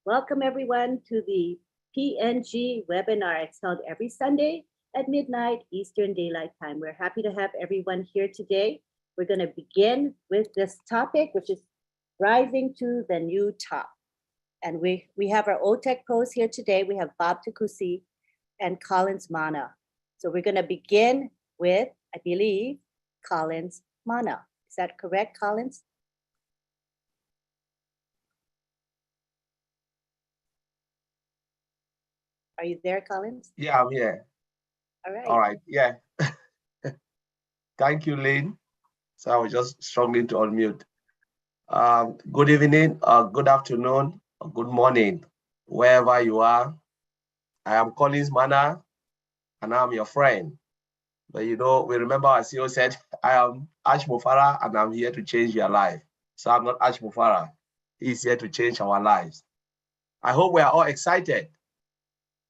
Welcome everyone to the PNG Webinar. It's held every Sunday at midnight Eastern Daylight Time. We're happy to have everyone here today. We're going to begin with this topic, which is rising to the new top. And we have our OTEC pros here today. We have Bob Takusi and Collins Mana. So we're going to begin with, I believe, Collins Mana. Is that correct, Collins? Are you there, Collins? Yeah, I'm here. All right. All right. Yeah. Thank you, Lynn. So I was just struggling to unmute. Good evening, good afternoon, good morning, wherever you are. I am Collins Mana, and I'm your friend. But you know, we remember our CEO said, I am Ash Mufara, and I'm here to change your life. So I'm not Ash Mufara. He's here to change our lives. I hope we are all excited.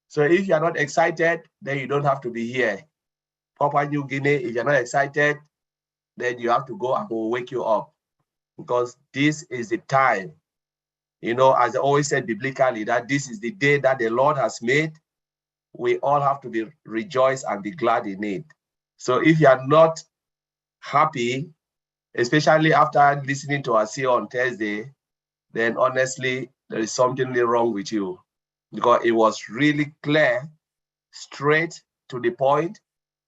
So if you're not excited, then you don't have to be here. Papua New Guinea, if you're not excited, then you have to go and we'll wake you up, because this is the time, you know, as I always said biblically, that this is the day that the Lord has made. We all have to be rejoice and be glad in it. So if you are not happy, especially after listening to our CEO on Thursday, then honestly, there is something really wrong with you, because it was really clear, straight to the point,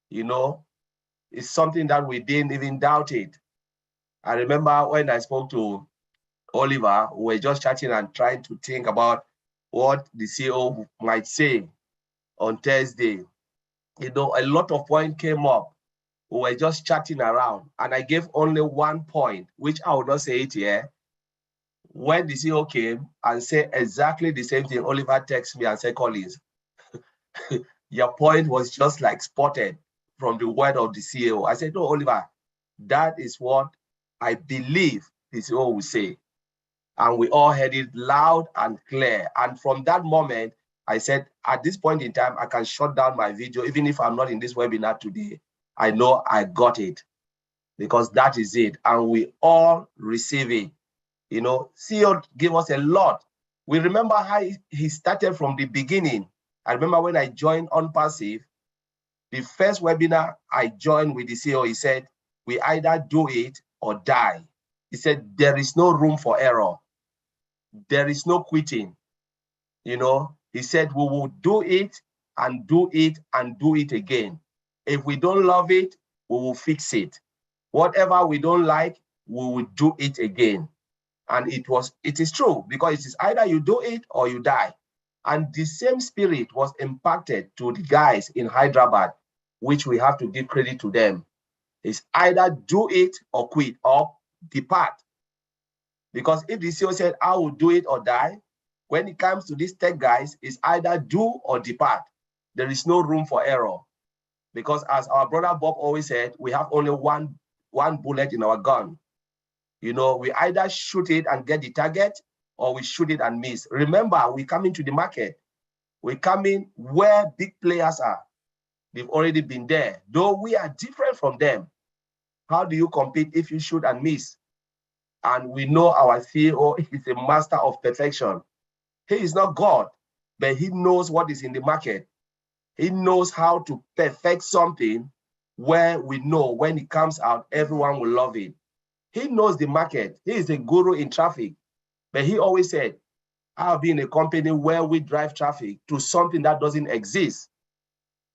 you know. It's something that we didn't even doubt it. I remember when I spoke to Oliver, we were just chatting and trying to think about what the CEO might say on Thursday. You know, a lot of points came up. We were just chatting around, and I gave only one point, which I will not say it here. When the CEO came and said exactly the same thing, Oliver texted me and said, Collins, your point was just like spotted from the word of the CEO. I said, no, Oliver, that is what I believe the CEO will say. And we all heard it loud and clear. And from that moment, I said, at this point in time, I can shut down my video. Even if I'm not in this webinar today, I know I got it, because that is it. And we all receive it. You know, CEO gave us a lot. We remember how he started from the beginning. I remember when I joined on Passive, the first webinar I joined with the CEO, he said, we either do it or die. He said, there is no room for error. There is no quitting. You know, he said, we will do it and do it and do it again. If we don't love it, we will fix it. Whatever we don't like, we will do it again. And it is true, because it is either you do it or you die. And the same spirit was impacted to the guys in Hyderabad, which we have to give credit to them. It's either do it or quit or depart. Because if the CEO said, I will do it or die, when it comes to these tech guys, it's either do or depart. There is no room for error. Because as our brother Bob always said, we have only one bullet in our gun. You know, we either shoot it and get the target, or we shoot it and miss. Remember, we come into the market. We come in where big players are. They've already been there. Though we are different from them. How do you compete if you shoot and miss? And we know our CEO is a master of perfection. He is not God, but he knows what is in the market. He knows how to perfect something where we know when it comes out, everyone will love it. He knows the market. He is a guru in traffic. But he always said, I'll be in a company where we drive traffic to something that doesn't exist,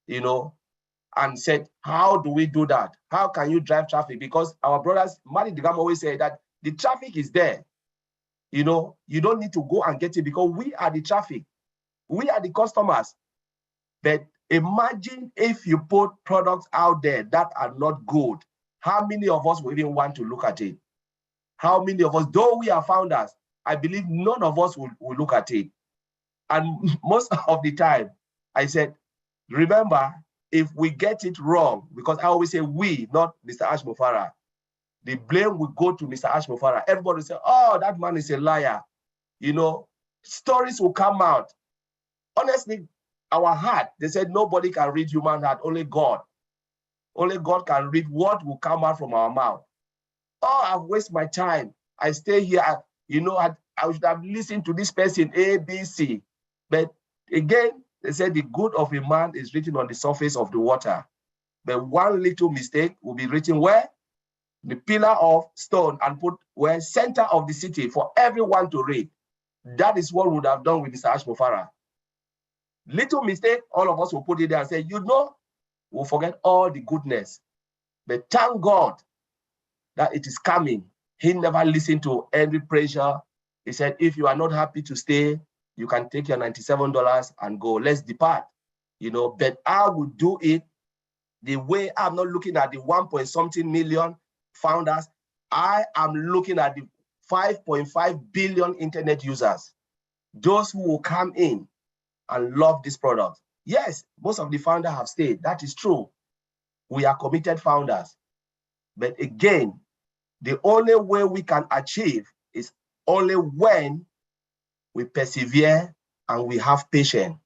you know, and said, how do we do that? How can you drive traffic? Because our brothers, Mali Digam always say that the traffic is there. You know, you don't need to go and get it, because we are the traffic. We are the customers. But imagine if you put products out there that are not good. How many of us will even want to look at it? How many of us, though we are founders, I believe none of us will look at it. And most of the time, I said, remember, if we get it wrong, because I always say we, not Mr. Ash Mufara, the blame will go to Mr. Ash Mufara. Everybody will say, oh, that man is a liar. You know, stories will come out. Honestly, our heart, they said nobody can read human heart, only God. Only God can read what will come out from our mouth. Oh, I've wasted my time. I stay here. You know, I should have listened to this person, A, B, C. But again, they said the good of a man is written on the surface of the water. But one little mistake will be written where? The pillar of stone, and put where? Center of the city for everyone to read. That is what we would have done with Mr. Ashmofara. Little mistake, all of us will put it there and say, we'll forget all the goodness. But thank God that it is coming. He never listened to any pressure. He said, if you are not happy to stay, you can take your $97 and go. Let's depart. But I will do it the way I'm not looking at the 1.something million founders. I am looking at the 5.5 billion internet users, those who will come in and love this product. Yes, most of the founders have stayed. That is true. We are committed founders. But again, the only way we can achieve is only when we persevere and we have patience.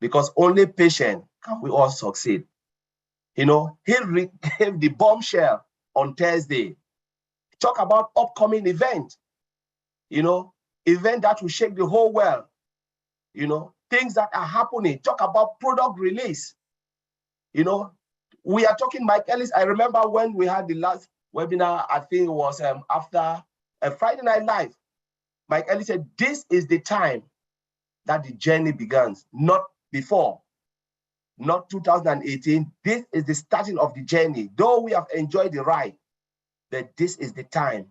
Because only patience can we all succeed. He gave the bombshell on Thursday. Talk about upcoming event, event that will shake the whole world, things that are happening. Talk about product release. We are talking, Mike Ellis. I remember when we had the last webinar, I think it was after a Friday Night Live. Mike Ellis said, this is the time that the journey begins, not before, not 2018. This is the starting of the journey. Though we have enjoyed the ride, but this is the time.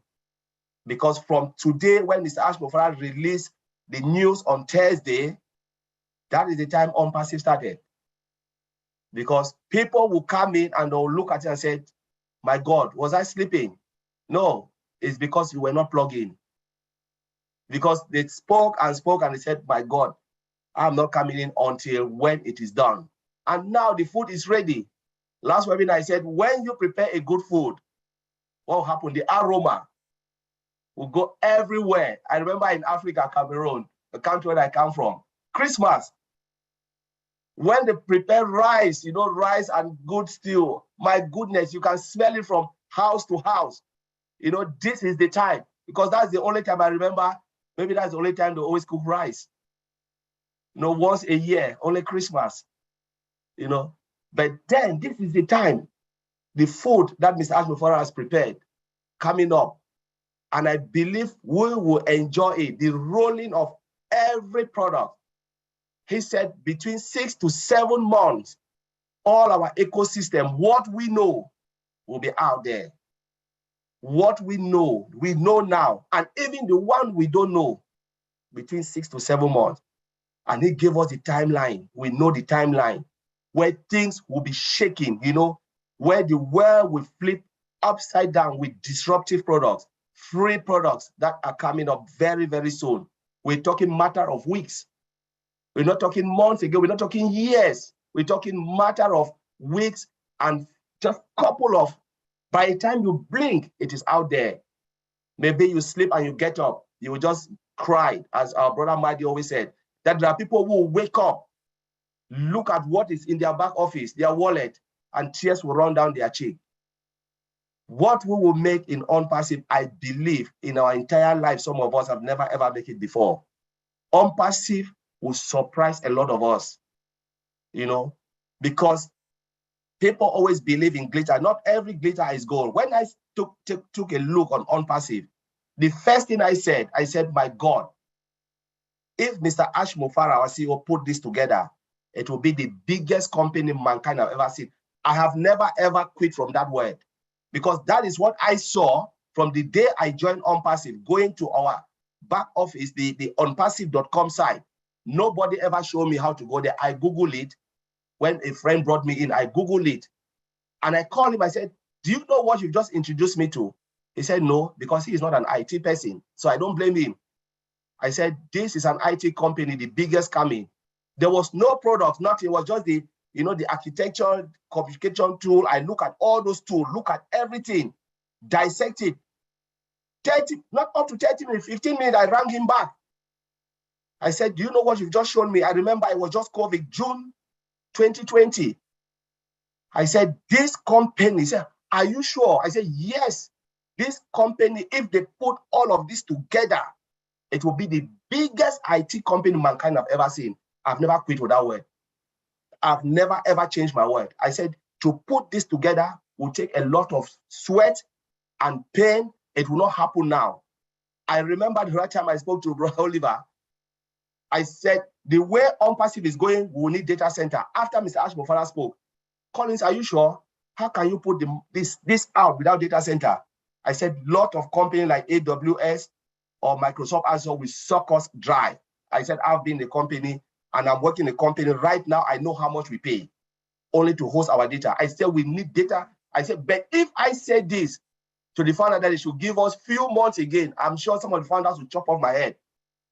Because from today, when Mr. Ashmofara released the news on Thursday, that is the time OnPassive started. Because people will come in and they'll look at it and say, my God, was I sleeping? No, it's because you were not plugged in. Because they spoke and they said, my God, I'm not coming in until when it is done. And now the food is ready. Last webinar, I said, when you prepare a good food, what will happen? The aroma will go everywhere. I remember in Africa, Cameroon, the country where I come from, Christmas, when they prepare rice, rice and good stew, my goodness, you can smell it from house to house. This is the time, because that's the only time I remember. Maybe that's the only time they always cook rice. Once a year, only Christmas. But then this is the time, the food that Mr. Ashmofara has prepared coming up. And I believe we will enjoy it, the rolling of every product. He said between 6 to 7 months, all our ecosystem, what we know will be out there. What we know now. And even the one we don't know, between 6 to 7 months. And he gave us the timeline. We know the timeline where things will be shaking, where the world will flip upside down with disruptive products, free products that are coming up very, very soon. We're talking matter of weeks. We're not talking months ago. We're not talking years. We're talking matter of weeks and just couple of, by the time you blink, it is out there. Maybe you sleep and you get up. You will just cry, as our brother Mahdi always said, that there are people who will wake up, look at what is in their back office, their wallet, and tears will run down their cheek. What we will make in OnPassive, I believe, in our entire life, some of us have never, ever made it before. OnPassive will surprise a lot of us, because people always believe in glitter. Not every glitter is gold. When I took a look on OnPassive, the first thing I said, my God, if Mr. Ashmofara, our CEO, put this together, it will be the biggest company mankind have ever seen. I have never, ever quit from that word, because that is what I saw from the day I joined OnPassive, going to our back office, the onpassive.com site. Nobody ever showed me how to go there. I Googled it. When a friend brought me in, I Googled it. And I called him, I said, do you know what you just introduced me to? He said, no, because he is not an IT person. So I don't blame him. I said, this is an IT company, the biggest coming. There was no product, nothing. It was just the architecture, communication tool. I look at all those tools, look at everything, dissect it. 30, not up to 30 minutes, 15 minutes, I rang him back. I said, do you know what you've just shown me? I remember it was just COVID, June 2020. I said, this company, he said, are you sure? I said, yes, this company, if they put all of this together, It will be the biggest IT company mankind have ever seen. I've never quit with that word. I've never ever changed my word. I said to put this together will take a lot of sweat and pain. It will not happen now. I remember the right time I spoke to Brother Oliver, I said the way OnPassive is going, we will need data center. After Mr. Ash Mofara spoke, Collins, are you sure? How can you put this out without data center? I said, lot of companies like AWS or Microsoft Azure will suck us dry. I said, I've been in the company and I'm working in a company right now. I know how much we pay only to host our data. I said, we need data. I said, but if I say this to the founder that they should give us few months again, I'm sure some of the founders will chop off my head.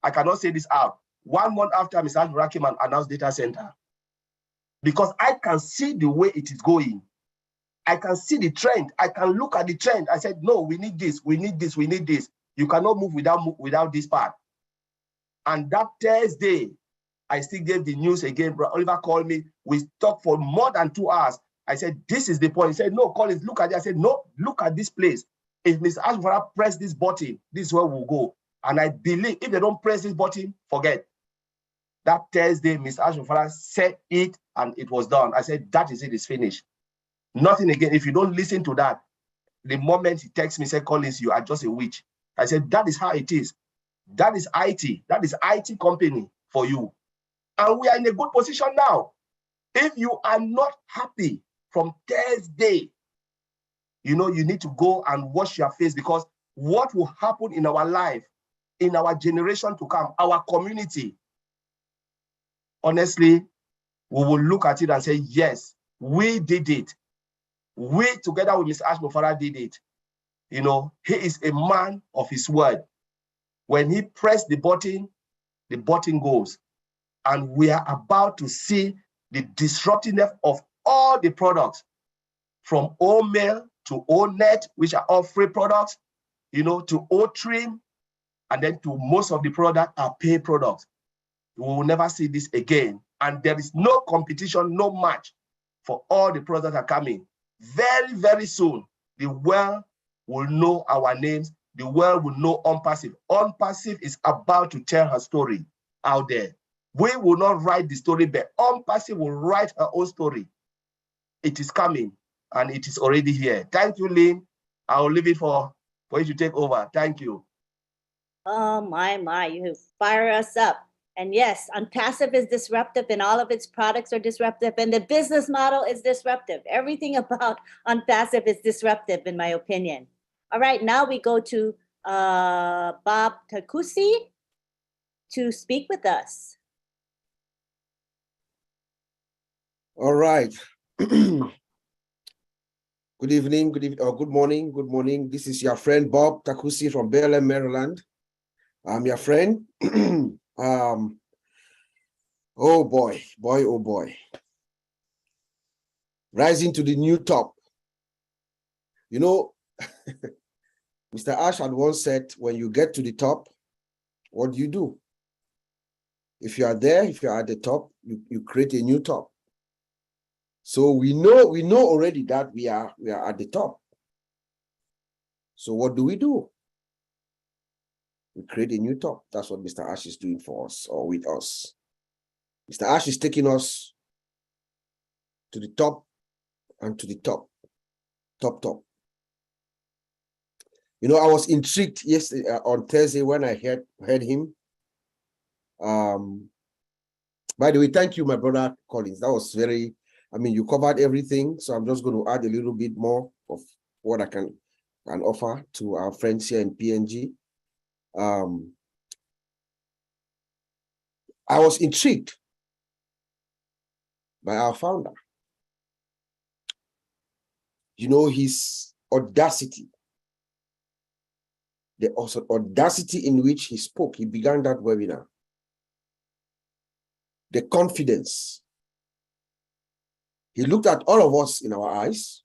I cannot say this out. 1 month after Mr. Ashmura came and announced data center, because I can see the way it is going. I can see the trend. I can look at the trend. I said, no, we need this, we need this, we need this. You cannot move without this part. And that Thursday, I still gave the news again. Bro, Oliver called me. We talked for more than 2 hours. I said, this is the point. He said, no, Collins, look at it. I said, no, look at this place. If Mr. Ashmura press this button, this is where we'll go. And I believe if they don't press this button, forget. That Thursday, Mr. Ashmura said it and it was done. I said, that is it, it's finished. Nothing again. If you don't listen to that, the moment he texts me, say, Collins, you are just a witch. I said, that is how it is. That is IT. That is IT company for you. And we are in a good position now. If you are not happy from Thursday, you know, you need to go and wash your face, because what will happen in our life, in our generation to come, our community, honestly, we will look at it and say, yes, we did it. We, together with Mr. Ash Mofara, did it. You know, he is a man of his word. When he pressed the button goes. And we are about to see the disruptiveness of all the products, from O-Mail to O-Net, which are all free products, you know, to O-Trim, and then to most of the products are paid products. We will never see this again. And there is no competition, no match for all the products that are coming. Very, very soon, the world will know our names. The world will know OnPassive. OnPassive is about to tell her story out there. We will not write the story, but OnPassive will write her own story. It is coming, and it is already here. Thank you, Lynn. I will leave it for you to take over. Thank you. Oh, my, you fire us up. And yes, OnPassive is disruptive, and all of its products are disruptive, and the business model is disruptive. Everything about OnPassive is disruptive, in my opinion. All right, now we go to Bob Takusi to speak with us. All right. Good evening, or good morning. This is your friend Bob Takusi from Bel-Air, Maryland. I'm your friend. Oh boy. Rising to the new top. You know, Mr. Ash had once said, when you get to the top, what do? If you are there, if you are at the top, you create a new top. So we know already that we are at the top. So what do? We create a new top. That's what Mr. Ash is doing for us, or with us. Mr. Ash is taking us to the top and to the top. Top. You know, I was intrigued yesterday on Thursday when I heard him. By the way, thank you, my brother Collins. That was very, you covered everything. So I'm just going to add a little bit more of what I can offer to our friends here in PNG. I was intrigued by our founder. You know, his audacity, the audacity in which he spoke. He began that webinar. The confidence. He looked at all of us in our eyes.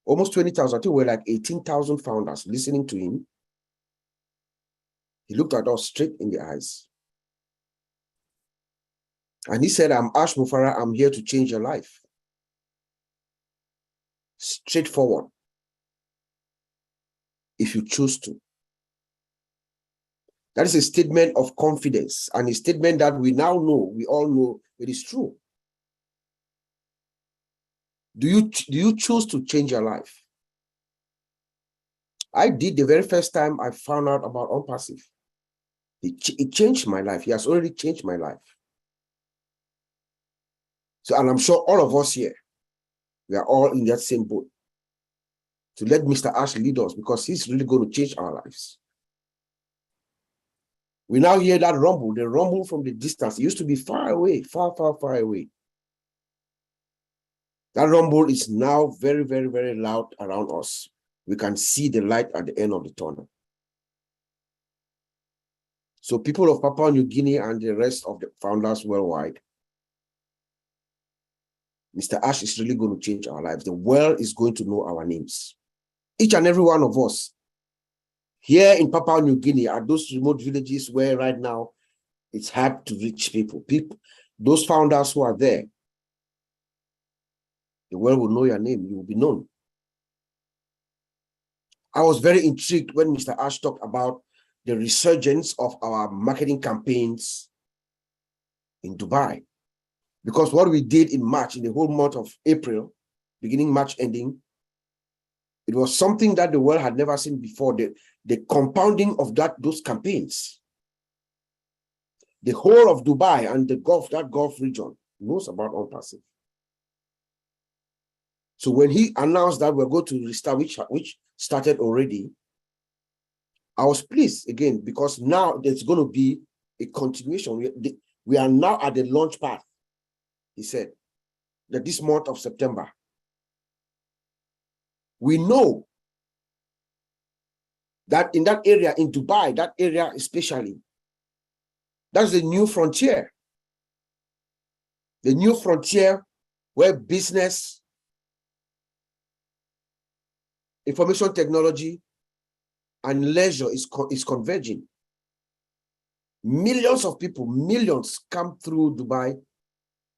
Almost 20,000, I think we're like 18,000 founders listening to him. He looked at us straight in the eyes. And he said, I'm Ash Mofara, I'm here to change your life. Straightforward. If you choose to. That is a statement of confidence and a statement that we now know, we all know it is true. Do you choose to change your life? I did the very first time I found out about OnPassive. It changed my life. He has already changed my life. So, and I'm sure all of us here, we are all in that same boat. To let Mr. Ash lead us, because he's really going to change our lives. We now hear that rumble, the rumble from the distance. It used to be far away, far, far, far away. That rumble is now very, very, very loud around us. We can see the light at the end of the tunnel. So people of Papua New Guinea and the rest of the founders worldwide, Mr. Ash is really going to change our lives. The world is going to know our names. Each and every one of us here in Papua New Guinea are those remote villages where right now it's hard to reach people. Those founders who are there, the world will know your name. You will be known. I was very intrigued when Mr. Ash talked about the resurgence of our marketing campaigns in Dubai. Because what we did in March, in the whole month of April, beginning March ending, it was something that the world had never seen before, the compounding of those campaigns. The whole of Dubai and the Gulf, that Gulf region, knows about OnPassive. So when he announced that we're going to restart, which started already, I was pleased again, because now there's going to be a continuation. We are now at the launch path. He said that this month of September, we know that in that area, in Dubai, that area especially, that's the new frontier. The new frontier where business, information technology, and leisure is converging. Millions of people, millions come through Dubai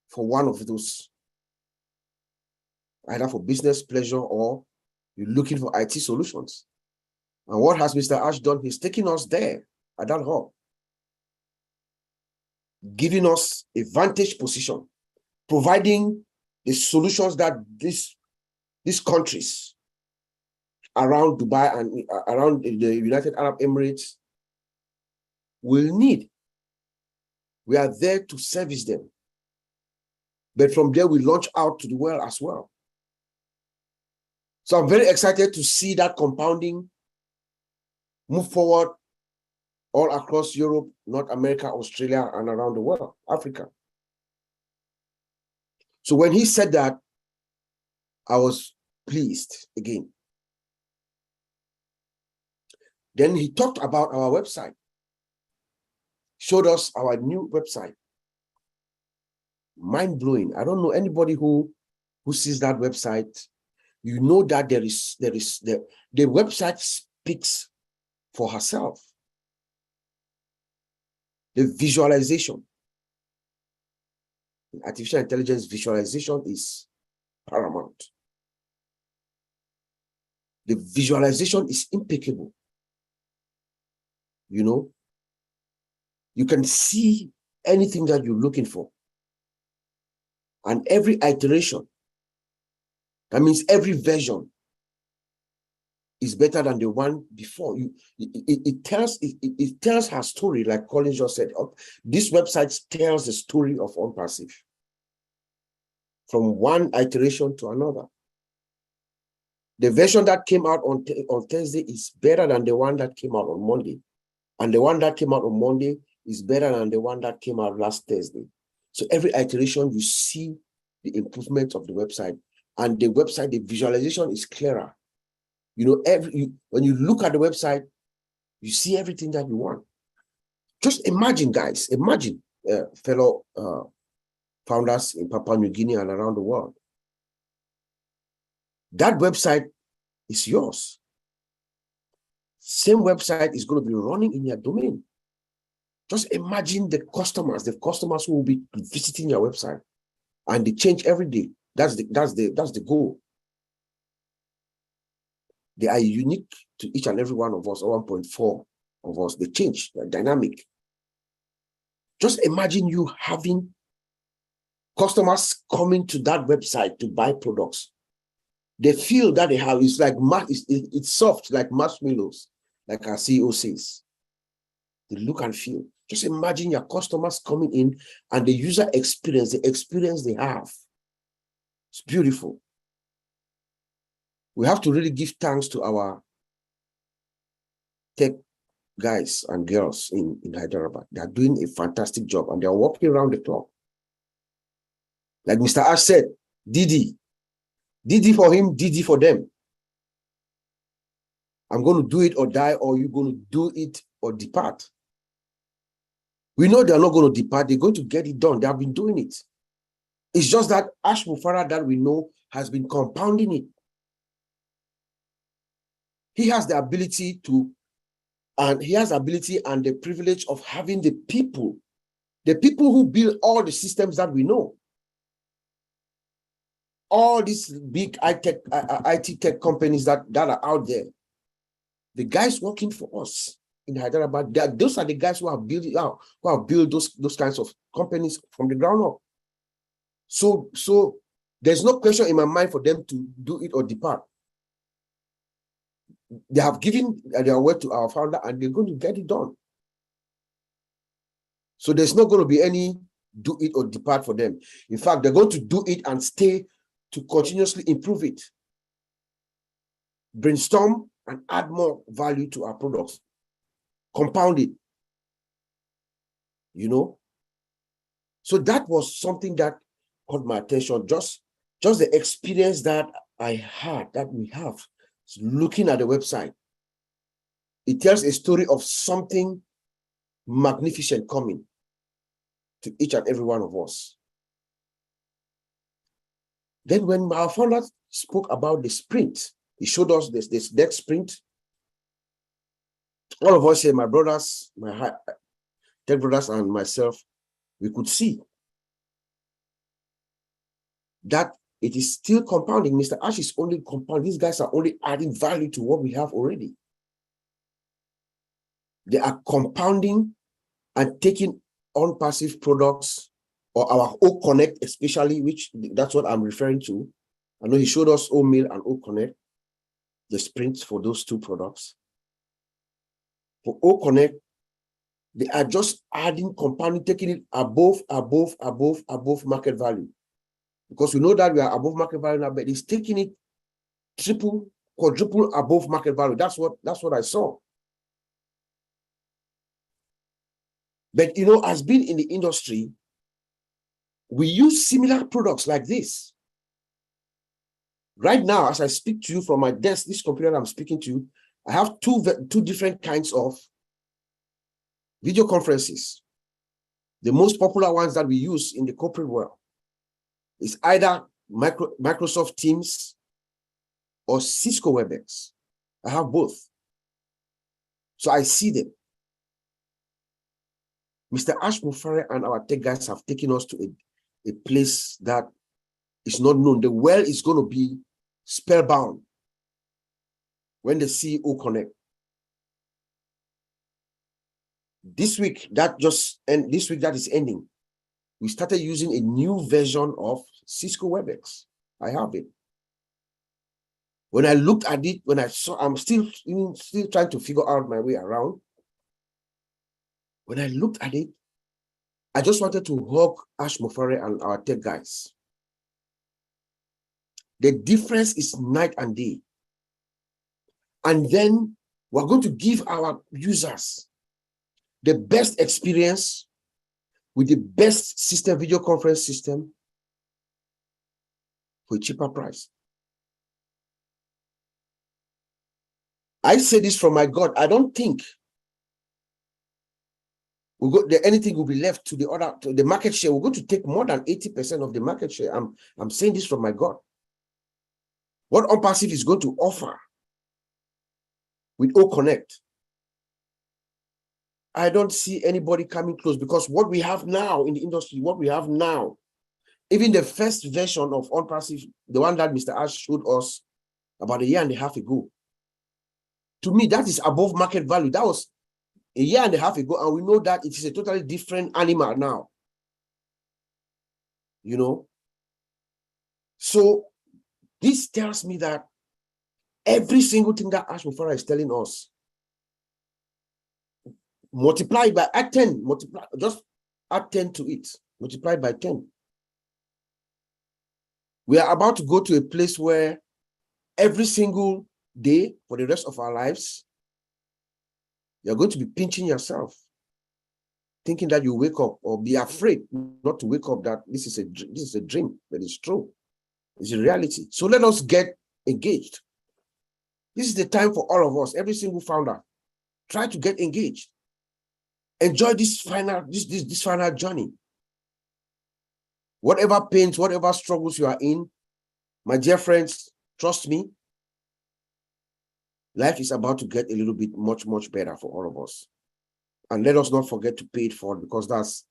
for one of those, either for business, pleasure, or you're looking for IT solutions. And what has Mr. Ash done? He's taking us there at that hub, giving us a vantage position, providing the solutions that these countries around Dubai and around the United Arab Emirates will need. We are there to service them. But from there, we launch out to the world as well. So I'm very excited to see that compounding move forward all across Europe, North America, Australia, and around the world, Africa. So when he said that, I was pleased again. Then he talked about our website, showed us our new website. Mind-blowing. I don't know anybody who sees that website. You know that the website speaks for herself. The visualization. Artificial intelligence visualization is paramount. The visualization is impeccable. You know, you can see anything that you're looking for. And every iteration, that means every version, is better than the one before. It tells her story, like Colin just said. This website tells the story of OnPassive from one iteration to another. The version that came out on Thursday is better than the one that came out on Monday. And the one that came out on Monday is better than the one that came out last Thursday. So every iteration, you see the improvement of the website. And the website, the visualization is clearer. You know, when you look at the website, you see everything that you want. Just imagine, guys, imagine fellow founders in Papua New Guinea and around the world. That website is yours. Same website is going to be running in your domain. Just imagine the customers who will be visiting your website, and they change every day. That's the goal. They are unique to each and every one of us, 1.4 or of us. They change, they're dynamic. Just imagine you having customers coming to that website to buy products. They feel that they have, it's like, it's soft, like marshmallows, like our CEO says. They look and feel. Just imagine your customers coming in and the user experience, the experience they have. It's beautiful. We have to really give thanks to our tech guys and girls in Hyderabad. They are doing a fantastic job and they are working around the clock. Like Mr. Ash said, Didi for him, Didi for them. I'm going to do it or die, or you're going to do it or depart. We know they're not going to depart. They're going to get it done. They have been doing it. It's just that Ash Mufara that we know has been compounding it. He has the ability to, and he has the ability and the privilege of having the people who build all the systems that we know. All these big IT tech companies that are out there. The guys working for us in Hyderabad, those are the guys who have built it out, who have built those kinds of companies from the ground up. So there's no question in my mind for them to do it or depart. They have given their word to our founder and they're going to get it done. So there's not going to be any do it or depart for them. In fact, they're going to do it and stay to continuously improve it. Brainstorm and add more value to our products. Compound it. You know? So that was something that caught my attention. Just the experience that I had, that we have, looking at the website. It tells a story of something magnificent coming to each and every one of us. Then when our founder spoke about the sprint, he showed us this next sprint. All of us here, my brothers, my tech brothers and myself, we could see that it is still compounding. Mr. Ash is only compounding. These guys are only adding value to what we have already. They are compounding and taking on passive products, or our O Connect especially, which that's what I'm referring to. I know he showed us O Mail and O Connect, the sprints for those two products. For O Connect, they are just adding, compounding, taking it above market value. Because we know that we are above market value now, but it's taking it triple, quadruple above market value. That's what I saw. But you know, as being in the industry, we use similar products like this. Right now, as I speak to you from my desk, this computer I'm speaking to, I have two different kinds of video conferences. The most popular ones that we use in the corporate world is either Microsoft Teams or Cisco WebEx. I have both. So I see them. Mr. Ash Mufare and our tech guys have taken us to a place that is not known. The world is going to be spellbound when they see O Connect. This week that is ending, we started using a new version of Cisco WebEx. I have it. When I looked at it, when I saw, I'm still trying to figure out my way around. When I looked at it, I just wanted to hug Ash Mufare and our tech guys. The difference is night and day. And then we're going to give our users the best experience with the best system, video conference system, for a cheaper price. I say this from my God. I don't think anything will be left to the market share. We're going to take more than 80% of the market share. I'm saying this from my God. What OnPassive is going to offer with O Connect, I don't see anybody coming close, because what we have now in the industry, even the first version of OnPassive, the one that Mr. Ash showed us about a year and a half ago, to me, that is above market value. That was a year and a half ago, and we know that it is a totally different animal now. You know? So this tells me that every single thing that Ash Mufara is telling us, multiply by add 10, multiply, just add 10 to it, multiply by 10. We are about to go to a place where every single day for the rest of our lives, you're going to be pinching yourself, thinking that you wake up, or be afraid not to wake up that this is a dream, but it's true. It's a reality. So let us get engaged. This is the time for all of us, every single founder. Try to get engaged. Enjoy this final journey. Whatever pains, whatever struggles you are in, my dear friends, trust me, life is about to get a little bit much better for all of us. And let us not forget to pay it forward, because that's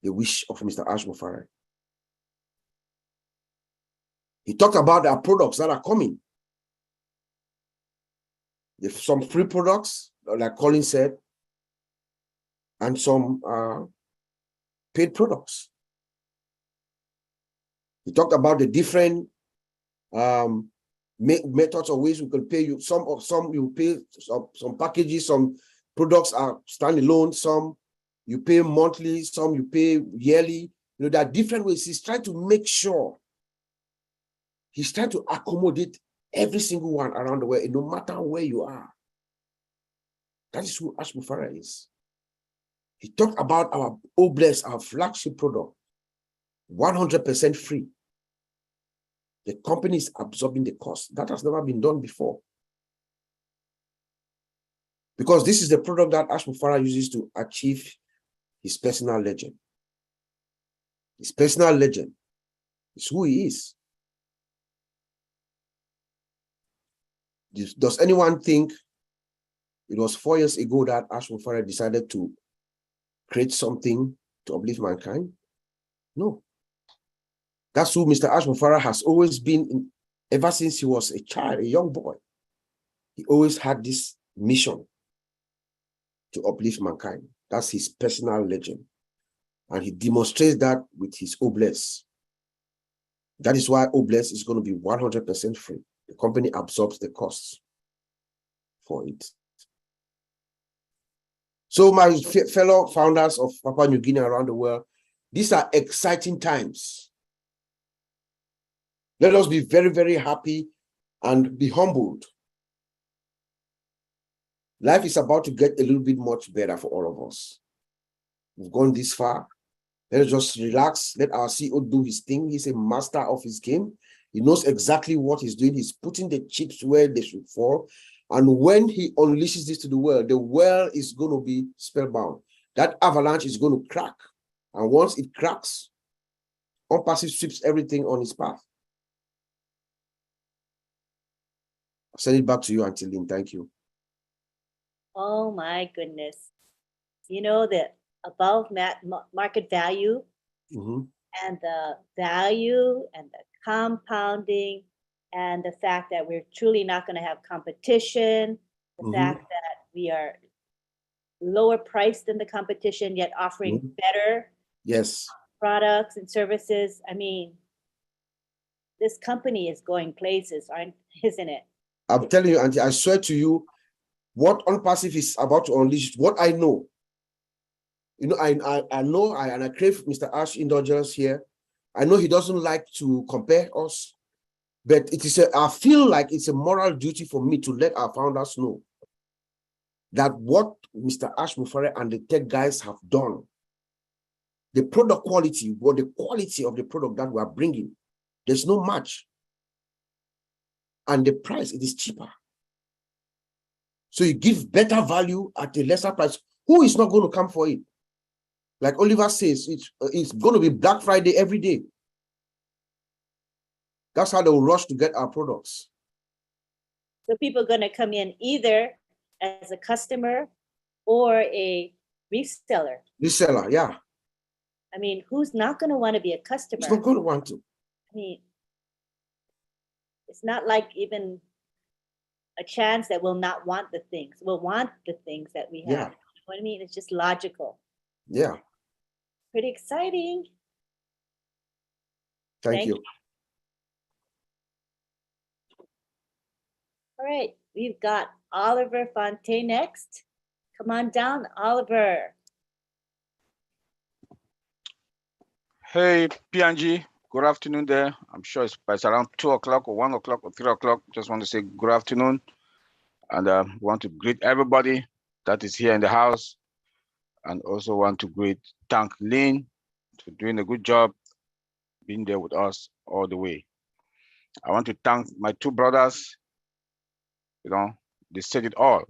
the wish of Mr. Ash Mufara. He talked about our products that are coming. There's some free products, like Colin said, and some paid products. He talked about the different methods or ways we can pay you. Some you pay some packages, some products are standalone, some you pay monthly, some you pay yearly. You know, there are different ways. He's trying to make sure, he's trying to accommodate every single one around the world, no matter where you are. That is who Ash Mufara is. He talked about our Obless, our flagship product, 100% free. The company is absorbing the cost. That has never been done before. Because this is the product that Ash Mufara uses to achieve his personal legend. His personal legend is who he is. Does anyone think it was 4 years ago that Ash Mufara decided to create something to uplift mankind? No. That's who Mr. Ash Mufara has always been ever since he was a child, a young boy. He always had this mission to uplift mankind. That's his personal legend. And he demonstrates that with his Obless. That is why Obless is going to be 100% free. The company absorbs the costs for it. So my fellow founders of Papua New Guinea around the world, these are exciting times. Let us be very happy and be humbled. Life is about to get a little bit much better for all of us. We've gone this far. Let us just relax. Let our CEO do his thing. He's a master of his game. He knows exactly what he's doing. He's putting the chips where they should fall. And when he unleashes this to the world is going to be spellbound. That avalanche is going to crack. And once it cracks, Unpassive sweeps everything on his path. I'll send it back to you, Auntie Lynn. Thank you. Oh my goodness. You know, the above market value and the value and the compounding and the fact that we're truly not going to have competition, the fact that we are lower priced than the competition, yet offering better products and services. I mean, this company is going places, isn't it? I'm telling you, Auntie, I swear to you, what Unpassive is about to unleash, what I know. You know, I know, and I crave Mr. Ash indulgence here. I know he doesn't like to compare us, but I feel like it's a moral duty for me to let our founders know that what Mr. Ash Mufara and the tech guys have done, the product quality, or the quality of the product that we are bringing, there's no match. And the price, it is cheaper. So you give better value at a lesser price. Who is not going to come for it? Like Oliver says, it's going to be Black Friday every day. That's how they will rush to get our products. So people are going to come in either as a customer or a reseller. Reseller, yeah. I mean, who's not going to want to be a customer? It's not going to want to. I mean, it's not like even a chance that we'll not want the things. We'll want the things that we have. Yeah. You know what I mean? It's just logical. Yeah. Pretty exciting. Thank you. All right, we've got Oliver Fontaine next. Come on down, Oliver. Hey, PNG, good afternoon there. I'm sure it's around 2 o'clock or 1 o'clock or 3 o'clock. Just want to say good afternoon. And want to greet everybody that is here in the house. And also want to thank Lynn for doing a good job, being there with us all the way. I want to thank my two brothers. You know, they said it all.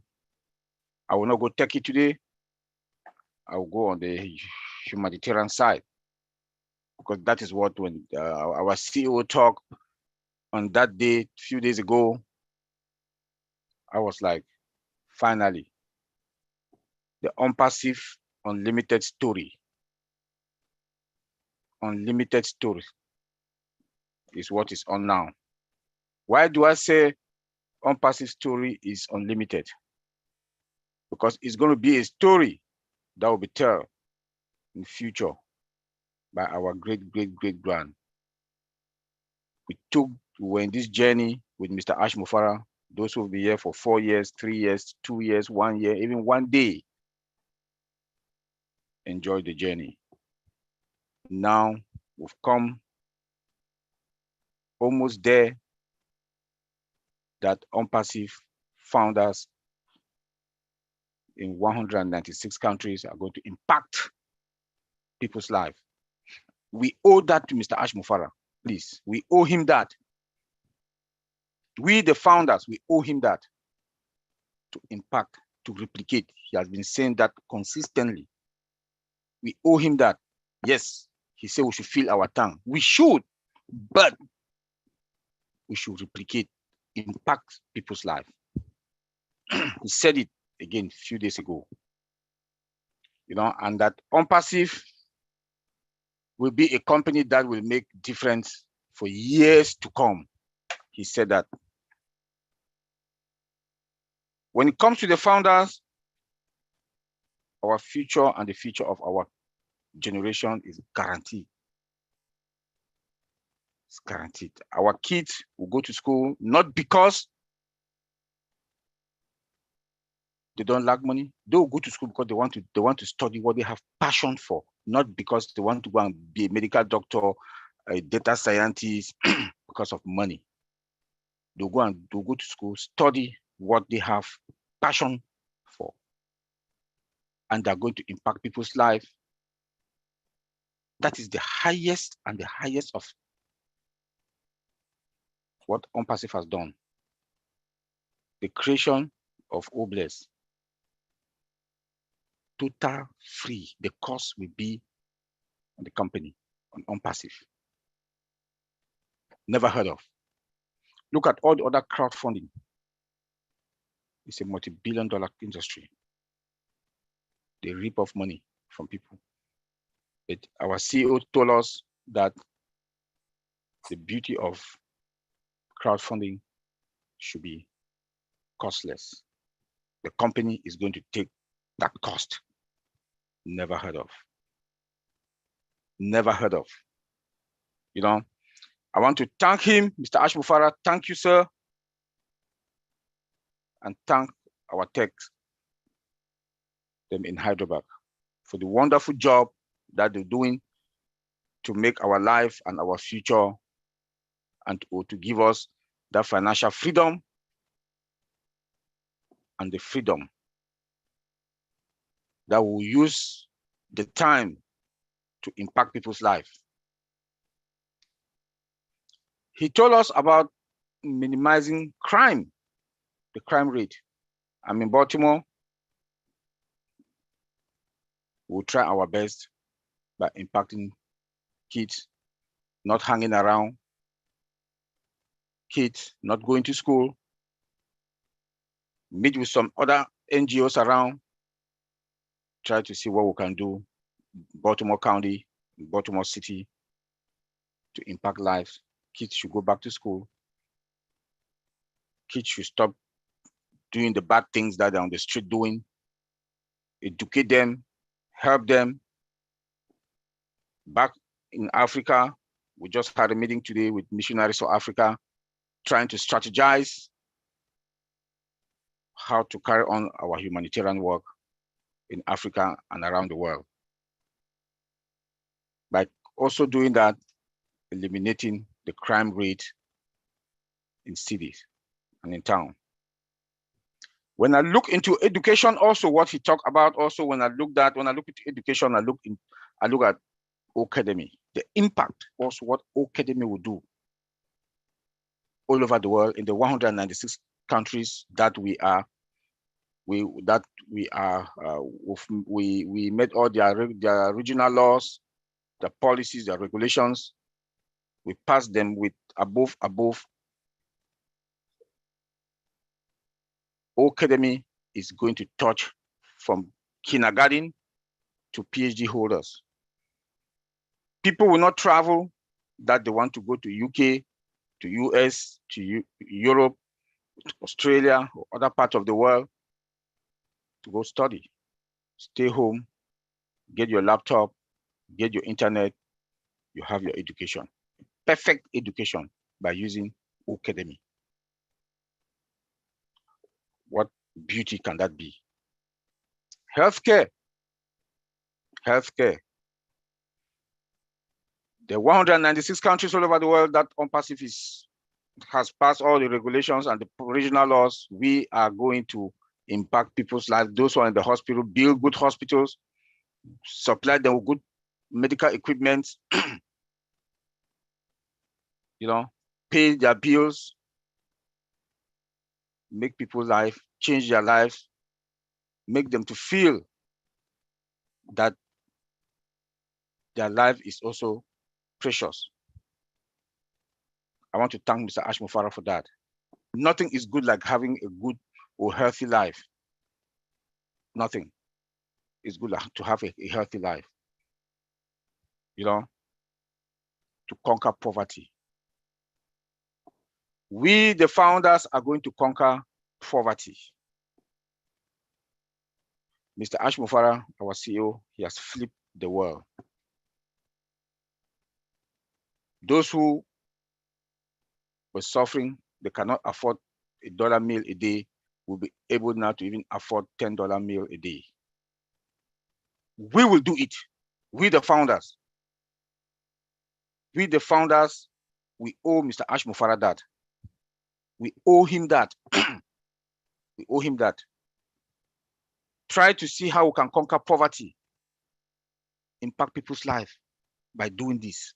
I will not go take it today. I will go on the humanitarian side, because that is what when our CEO talked on that day, a few days ago, I was like, finally, the unpassive, unlimited story. Unlimited story is what is on now. Why do I say unpassive story is unlimited? Because it's going to be a story that will be told in the future by our great-great-great-grand. We were in this journey with Mr. Ash Mufara, those who will be here for 4 years, 3 years, 2 years, 1 year, even 1 day. Enjoy the journey. Now we've come almost there, that unpassive founders in 196 countries are going to impact people's life. We owe that to Mr. Ash Mufara, please. We owe him that. We, the founders, we owe him that to impact, to replicate. He has been saying that consistently. We owe him that. Yes, he said we should fill our tongue. We should, but we should replicate, impact people's life. He said it again a few days ago. You know, and that unpassive will be a company that will make difference for years to come. He said that. When it comes to the founders, our future and the future of our generation is guaranteed. It's guaranteed. Our kids will go to school not because they don't lack money. They will go to school because they want to study what they have passion for, not because they want to go and be a medical doctor, a data scientist because of money. They'll go to school, study what they have passion for, and they're going to impact people's life. That is the highest and the highest of what unpassive has done. The creation of Obless. Total free. The cost will be on the company, on unpassive. Never heard of. Look at all the other crowdfunding. It's a multi-billion-dollar industry. They rip off money from people. Our CEO told us that the beauty of crowdfunding should be costless. The company is going to take that cost. Never heard of. Never heard of. You know, I want to thank him, Mr. Ash Mufara. Thank you, sir. And thank our techs, them in Hyderabad, for the wonderful job that they're doing to make our life and our future and to give us that financial freedom and the freedom that will use the time to impact people's life. He told us about minimizing crime, the crime rate. I'm in Baltimore. We'll try our best by impacting kids, not hanging around, kids not going to school, meet with some other NGOs around, try to see what we can do, Baltimore County, Baltimore City, to impact lives. Kids should go back to school. Kids should stop doing the bad things that they're on the street doing, educate them, help them. Back in Africa, we just had a meeting today with Missionaries for Africa, trying to strategize how to carry on our humanitarian work in Africa and around the world. By also doing that, eliminating the crime rate in cities and in town. When I look into education, also what he talked about, also when I look at education, I look at academy, the impact, also what academy will do all over the world in the 196 countries that we made all their regional laws, the policies, the regulations. We passed them with above. Academy is going to touch from kindergarten to PhD holders. People will not travel that they want to go to UK, to US, to Europe, to Australia, or other parts of the world to go study. Stay home, get your laptop, get your internet, you have your education. Perfect education by using academy. What beauty can that be? Healthcare. The 196 countries all over the world that UNPACIF has passed all the regulations and the regional laws. We are going to impact people's lives. Those who are in the hospital, build good hospitals, supply them with good medical equipment, pay their bills, make people's life, change their lives, make them to feel that their life is also precious. I want to thank Mr. Ash Mufara for that. Nothing is good like having a good or healthy life. Nothing is good like to have a healthy life. To conquer poverty. We, the founders, are going to conquer poverty. Mr. Ash Mufara, our CEO, he has flipped the world. Those who were suffering, they cannot afford $1 meal a day, will be able now to even afford $10 meal a day. We will do it. We, the founders. We, the founders, we owe Mr. Ash Mufara that. We owe him that. We owe him that. Try to see how we can conquer poverty, impact people's life by doing this.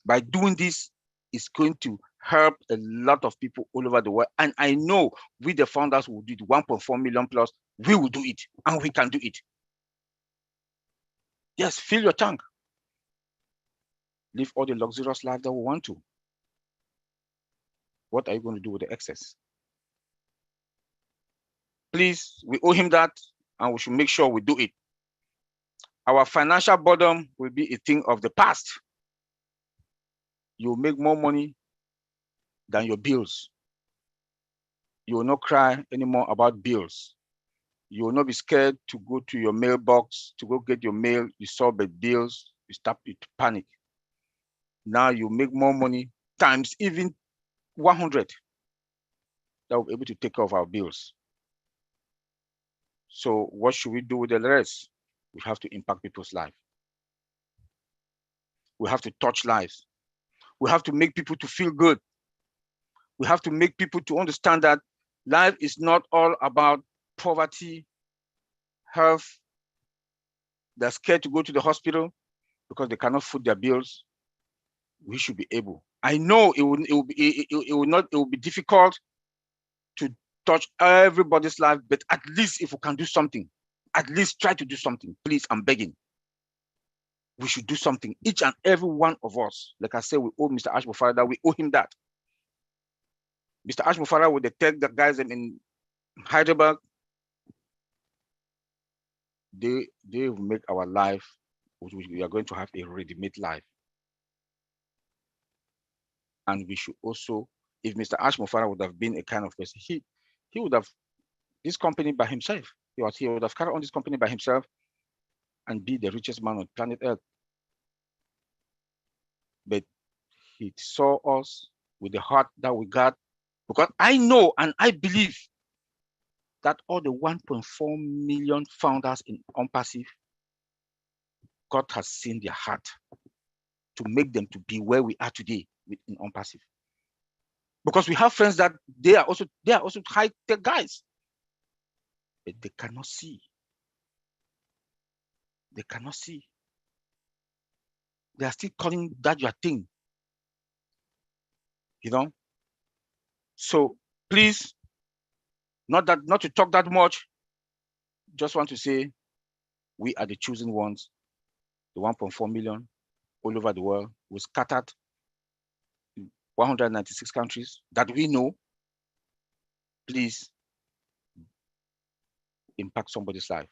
By doing this, it's going to help a lot of people all over the world. And I know we, the founders, will do it 1.4 million plus. We will do it, and we can do it. Yes, fill your tank. Live all the luxurious life that we want to. What are you going to do with the excess? Please, we owe him that, and we should make sure we do it. Our financial burden will be a thing of the past. You will make more money than your bills. You will not cry anymore about bills. You will not be scared to go to your mailbox, to go get your mail. You saw the bills, you start to panic. Now you make more money times even 100 that will be able to take care of our bills. So what should we do with the rest? We have to impact people's lives. We have to touch lives. We have to make people to feel good. We have to make people to understand that life is not all about poverty, health. They're scared to go to the hospital because they cannot foot their bills. We should be able. I know it will be difficult to touch everybody's life, but at least if we can do something, at least try to do something. Please, I'm begging. We should do something. Each and every one of us, like I said, we owe Mr. Ash Mufara that. We owe him that. Mr. Ash Mufara with the tech the guys in Hyderabad, they will make our life, we are going to have a ready-made life. And we should also, if Mr. Ash Mufara would have been a kind of person, he would have this company by himself. He would have carried on this company by himself and be the richest man on planet Earth. But he saw us with the heart that we got, because I know and I believe that all the 1.4 million founders in OnPassive, God has seen their heart to make them to be where we are today in OnPassive. Because we have friends that they are also high-tech guys, but they cannot see. They cannot see. They are still calling that your thing. You know? So please, not to talk that much, just want to say we are the chosen ones, the 1.4 million all over the world. We scattered in 196 countries that we know. Please impact somebody's life.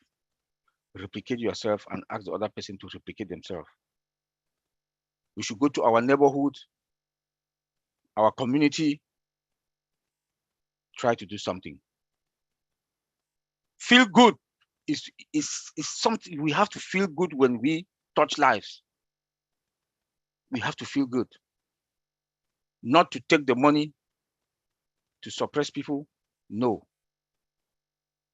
Replicate yourself and ask the other person to replicate themselves. We should go to our neighborhood, our community, try to do something. Feel good is something. We have to feel good when we touch lives. We have to feel good. Not to take the money to suppress people, no.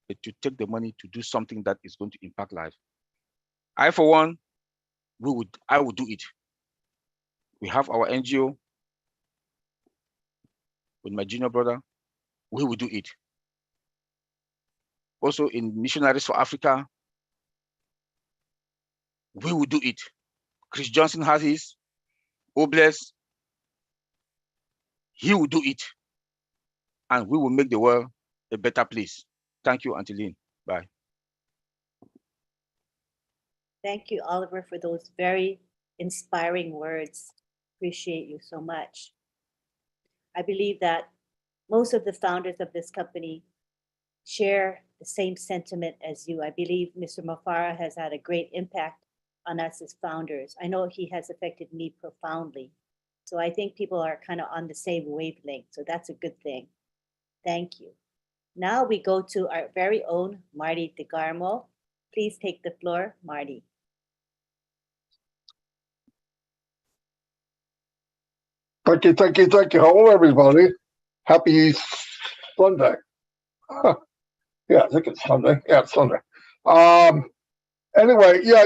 But to take the money to do something that is going to impact lives. I, for one, I would do it. We have our NGO with my junior brother. We will do it. Also in Missionaries for Africa, we will do it. Chris Johnson has his, Obless, he will do it. And we will make the world a better place. Thank you, Auntie Lynn. Bye. Thank you, Oliver, for those very inspiring words. Appreciate you so much. I believe that most of the founders of this company share the same sentiment as you. I believe Mr. Mafara has had a great impact on us as founders. I know he has affected me profoundly. So I think people are kind of on the same wavelength. So that's a good thing. Thank you. Now we go to our very own Marty DeGarmo. Please take the floor, Marty. Thank you. Hello, everybody. Happy Sunday. Yeah, I think it's Sunday. Yeah, it's Sunday. Anyway, yeah,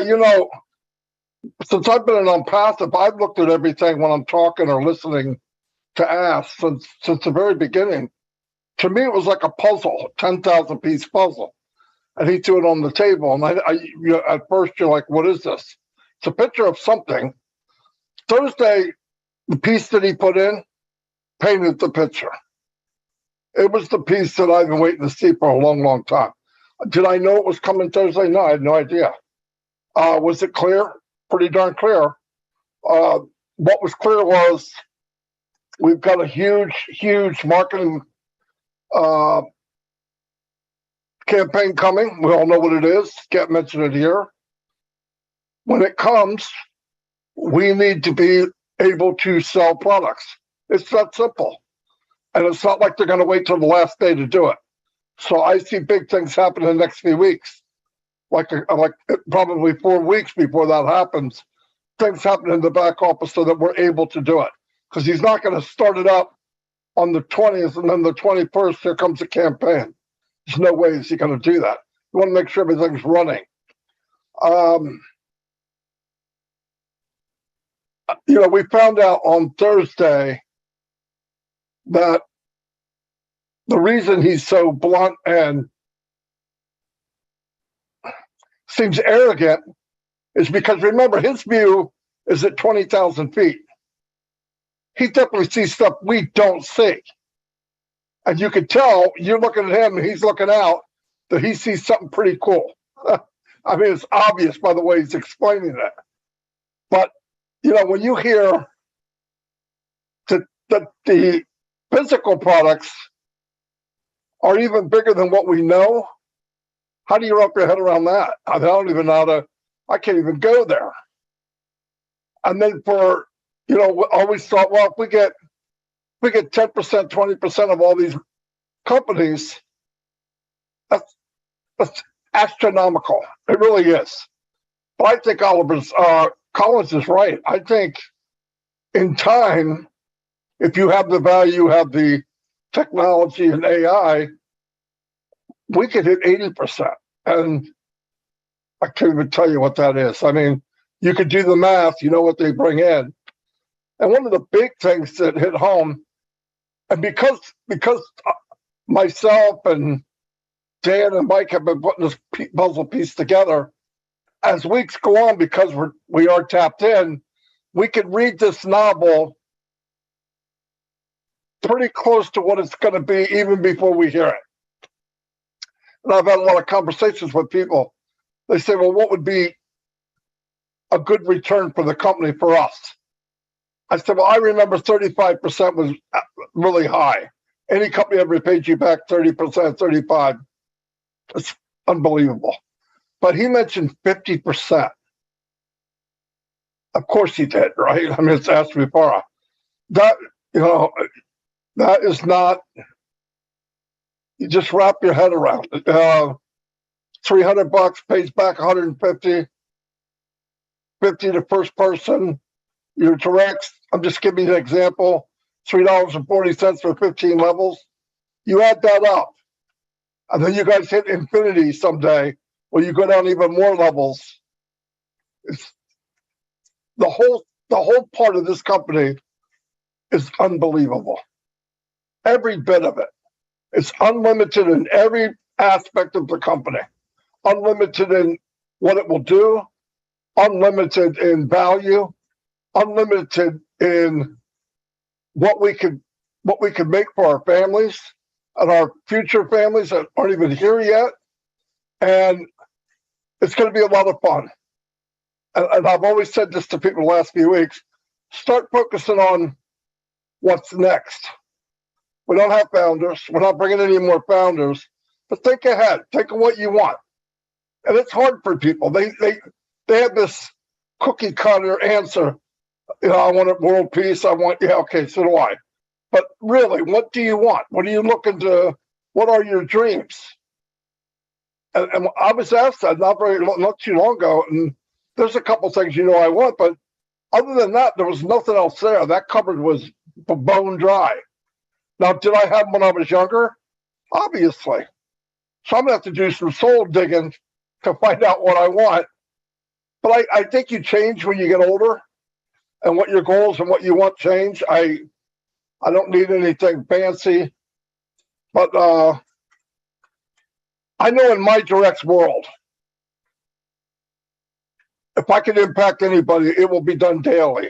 since I've been on passive, I've looked at everything when I'm talking or listening to ask since the very beginning. To me, it was like a puzzle, a 10,000-piece puzzle. And he threw it on the table. And at first, you're like, what is this? It's a picture of something. Thursday, the piece that he put in painted the picture. It was the piece that I've been waiting to see for a long, long time. Did I know it was coming Thursday? No, I had no idea. Was it clear? Pretty darn clear. What was clear was we've got a huge marketing campaign coming. We all know what it is. Can't mention it here. When it comes, we need to be able to sell products. It's that simple. And it's not like they're going to wait till the last day to do it. So I see big things happen in the next few weeks. Like probably 4 weeks before that happens, things happen in the back office so that we're able to do it. Because he's not going to start it up on the 20th and then the 21st, here comes the campaign. There's no way he's going to do that. You want to make sure everything's running. We found out on Thursday that the reason he's so blunt and seems arrogant is because, remember, his view is at 20,000 feet. He definitely sees stuff we don't see. And you can tell, you're looking at him and he's looking out, that he sees something pretty cool. I mean, it's obvious by the way he's explaining it. But, when you hear that the physical products are even bigger than what we know, how do you wrap your head around that? I don't even know I can't even go there. And then we always thought, well, if we get 10%, 20% of all these companies, That's astronomical. It really is. But I think Collins is right. I think in time, if you have the value, you have the technology and AI, we could hit 80%. And I can't even tell you what that is. I mean, you could do the math, you know what they bring in. And one of the big things that hit home, and because myself and Dan and Mike have been putting this puzzle piece together, as weeks go on, because we are tapped in, we could read this novel pretty close to what it's going to be even before we hear it. And I've had a lot of conversations with people. They say, well, what would be a good return for the company for us? I said, well, I remember 35% was really high. Any company ever paid you back 30%, 35%. It's unbelievable. But he mentioned 50%. Of course he did, right? I mean, it's Ashrifara. That, that is not, you just wrap your head around it. $300 pays back 150, 50 to first person. Your directs, I'm just giving you an example, $3.40 for 15 levels. You add that up, and then you guys hit infinity someday, where you go down even more levels. It's the whole part of this company is unbelievable. Every bit of it. It's unlimited in every aspect of the company. Unlimited in what it will do, unlimited in value, unlimited in what we could make for our families and our future families that aren't even here yet. And it's going to be a lot of fun. And I've always said this to people the last few weeks, start focusing on what's next. We don't have founders. We're not bringing any more founders, but think ahead. Think of what you want. And it's hard for people. They have this cookie cutter answer. I want world peace. Okay, so do I. But really, what do you want? What are you looking to? What are your dreams? And I was asked that not too long ago, and there's a couple things I want, but other than that, there was nothing else there. That cupboard was bone dry. Now, did I have them when I was younger? Obviously. So I'm going to have to do some soul digging to find out what I want. But I think you change when you get older, and what your goals and what you want change. I don't need anything fancy, but I know in my direct world, if I can impact anybody, it will be done daily,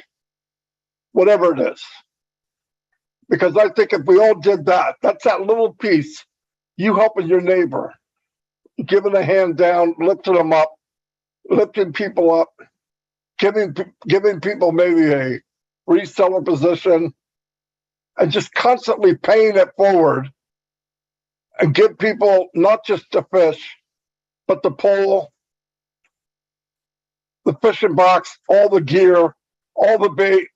whatever it is. Because I think if we all did that, that's that little piece, you helping your neighbor, giving a hand down, lifting them up, lifting people up, giving people maybe a reseller position, and just constantly paying it forward, and give people not just the fish, but the pole, the fishing box, all the gear, all the bait,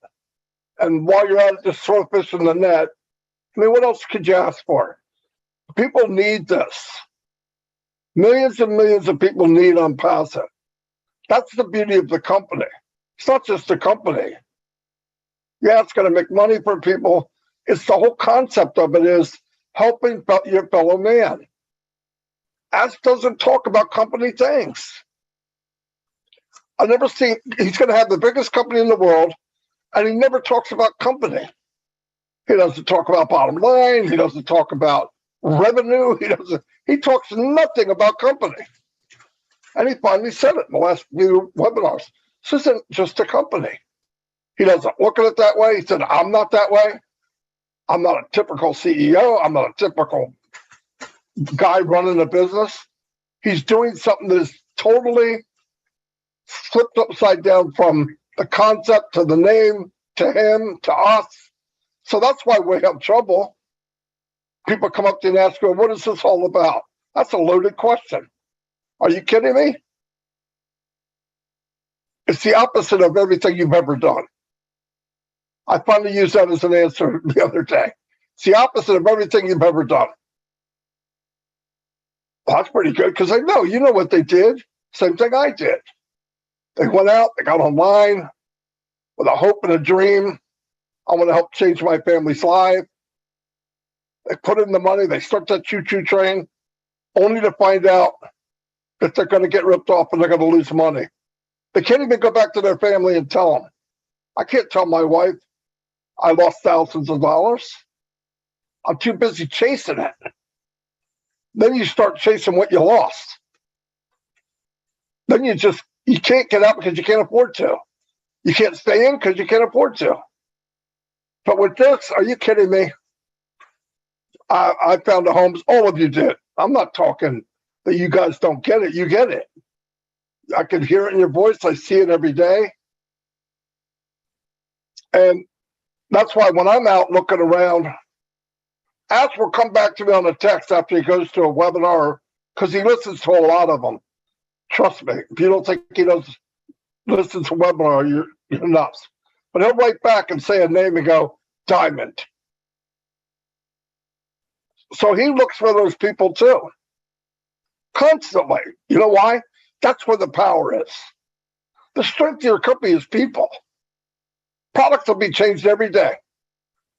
and while you're at it, just throw fish in the net. I mean, what else could you ask for? People need this. Millions and millions of people need Unpass It. That's the beauty of the company. It's not just the company. Yeah, it's going to make money for people. It's the whole concept of it is helping your fellow man. Ask doesn't talk about company things. I've never seen, he's going to have the biggest company in the world, and he never talks about company. He doesn't talk about bottom line. He doesn't talk about revenue. He talks nothing about company. And he finally said it in the last few webinars. This isn't just a company. He doesn't look at it that way. He said, I'm not that way. I'm not a typical CEO. I'm not a typical guy running a business. He's doing something that is totally flipped upside down from the concept to the name, to him, to us. So that's why we have trouble. People come up to you and ask, what is this all about? That's a loaded question. Are you kidding me? It's the opposite of everything you've ever done. I finally used that as an answer the other day. It's the opposite of everything you've ever done. Well, that's pretty good because I know, you know what they did? Same thing I did. They went out, they got online with a hope and a dream. I want to help change my family's life. They put in the money, they start that choo-choo train, only to find out that they're going to get ripped off and they're going to lose money. They can't even go back to their family and tell them. I can't tell my wife I lost thousands of dollars. I'm too busy chasing it. Then you start chasing what you lost. Then you can't get out because you can't afford to. You can't stay in because you can't afford to. But with this, are you kidding me? I found the homes, all of you did. I'm not talking that you guys don't get it. You get it. I can hear it in your voice. I see it every day. And that's why when I'm out looking around, Ash will come back to me on a text after he goes to a webinar because he listens to a lot of them. Trust me, if you don't think he does listen to a webinar, you're nuts. But he'll write back and say a name and go, Diamond. So he looks for those people too. Constantly. You know why? That's where the power is. The strength of your company is people. Products will be changed every day.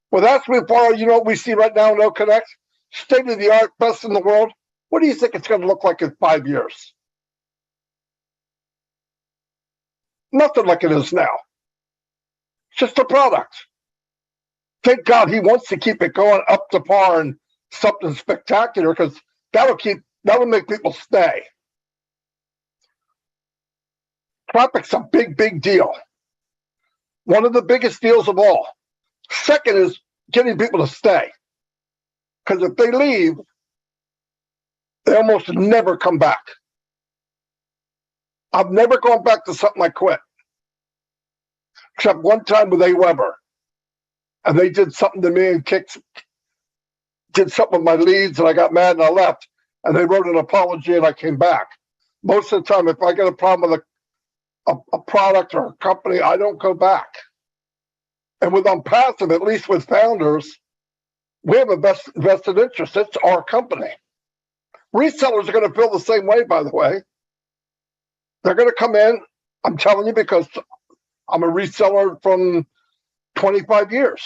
With Ask Me Borrow, you know what we see right now in OConnect? State of the art, best in the world. What do you think it's going to look like in 5 years? Nothing like it is now. It's just a product. Thank God he wants to keep it going up to par and something spectacular because that'll make people stay. Traffic's a big, big deal. One of the biggest deals of all. Second is getting people to stay. Because if they leave, they almost never come back. I've never gone back to something I quit. Except one time with AWeber. And they did something to me and did something with my leads and I got mad and I left. And they wrote an apology and I came back. Most of the time, if I get a problem with a product or a company, I don't go back. And with Unpassive, at least with founders, we have a vested interest. It's our company. Resellers are going to feel the same way, by the way. They're going to come in, I'm telling you, because I'm a reseller from 25 years.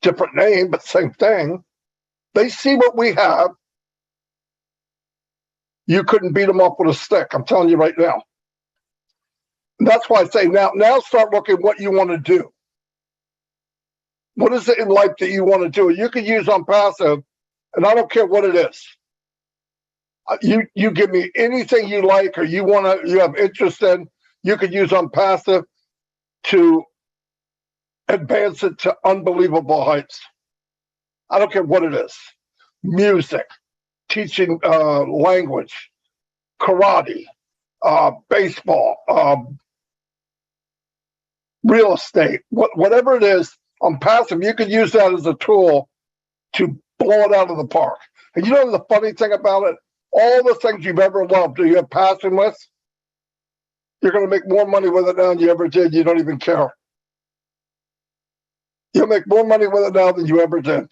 Different name, but same thing. They see what we have. You couldn't beat them up with a stick. I'm telling you right now. And that's why I say now start looking at what you want to do. What is it in life that you want to do? You can use Unpassive, and I don't care what it is. You give me anything you like or you have interest in, you could use Unpassive to advance it to unbelievable heights. I don't care what it is. Music, teaching language, karate, baseball, real estate, whatever it is, Unpassive, you could use that as a tool to blow it out of the park. And you know the funny thing about it? All the things you've ever loved or you have passion with, you're going to make more money with it now than you ever did. You don't even care. You'll make more money with it now than you ever did.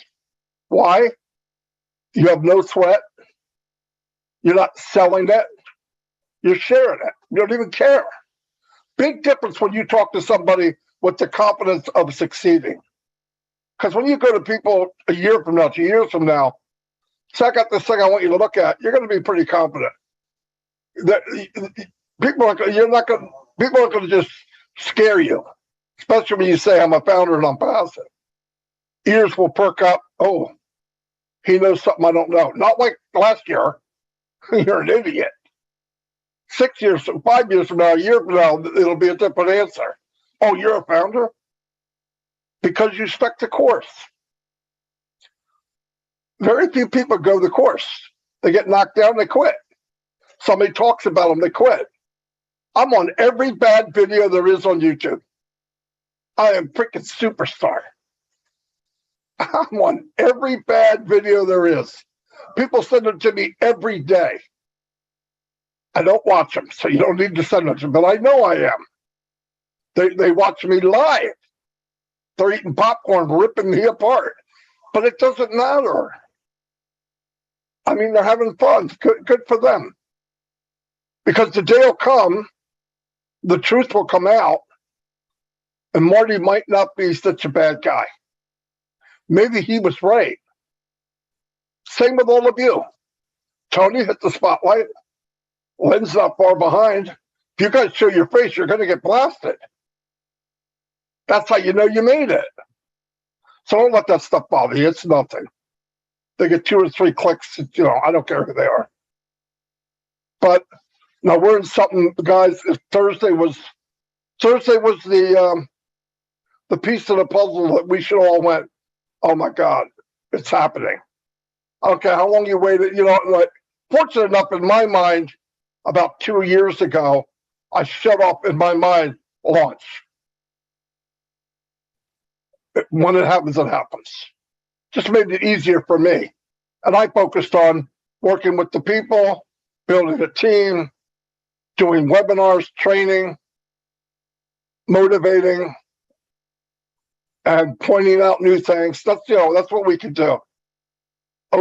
Why? You have no sweat. You're not selling it. You're sharing it. You don't even care. Big difference when you talk to somebody with the confidence of succeeding. Because when you go to people a year from now, 2 years from now, so I got this thing I want you to look at, you're going to be pretty confident. That people aren't going to just scare you, especially when you say I'm a founder and I'm passive. Ears will perk up. Oh, he knows something I don't know. Not like last year. You're an idiot. 6 years, 5 years from now, a year from now, it'll be a different answer. Oh, you're a founder? Because you stuck the course. Very few people go the course. They get knocked down, they quit. Somebody talks about them, they quit. I'm on every bad video there is on YouTube. I am freaking superstar. I'm on every bad video there is. People send them to me every day. I don't watch them, so you don't need to send them to me, but I know I am. They watch me live. They're eating popcorn, ripping me apart. But it doesn't matter. I mean, they're having fun. Good for them. Because the day will come, the truth will come out, and Marty might not be such a bad guy. Maybe he was right. Same with all of you. Tony hit the spotlight. Lynn's not far behind. If you guys show your face, you're going to get blasted. That's how you know you made it. So don't let that stuff bother you. It's nothing. They get 2 or 3 clicks. You know, I don't care who they are. But now we're in something, guys. Thursday was the piece of the puzzle that we should all went, oh my God, it's happening. Okay, how long you waited? You know, like, fortunate enough in my mind, about 2 years ago, I shut off in my mind launch. When it happens, it happens. Just made it easier for me. And I focused on working with the people, building a team, doing webinars, training, motivating, and pointing out new things. That's, you know, that's what we can do.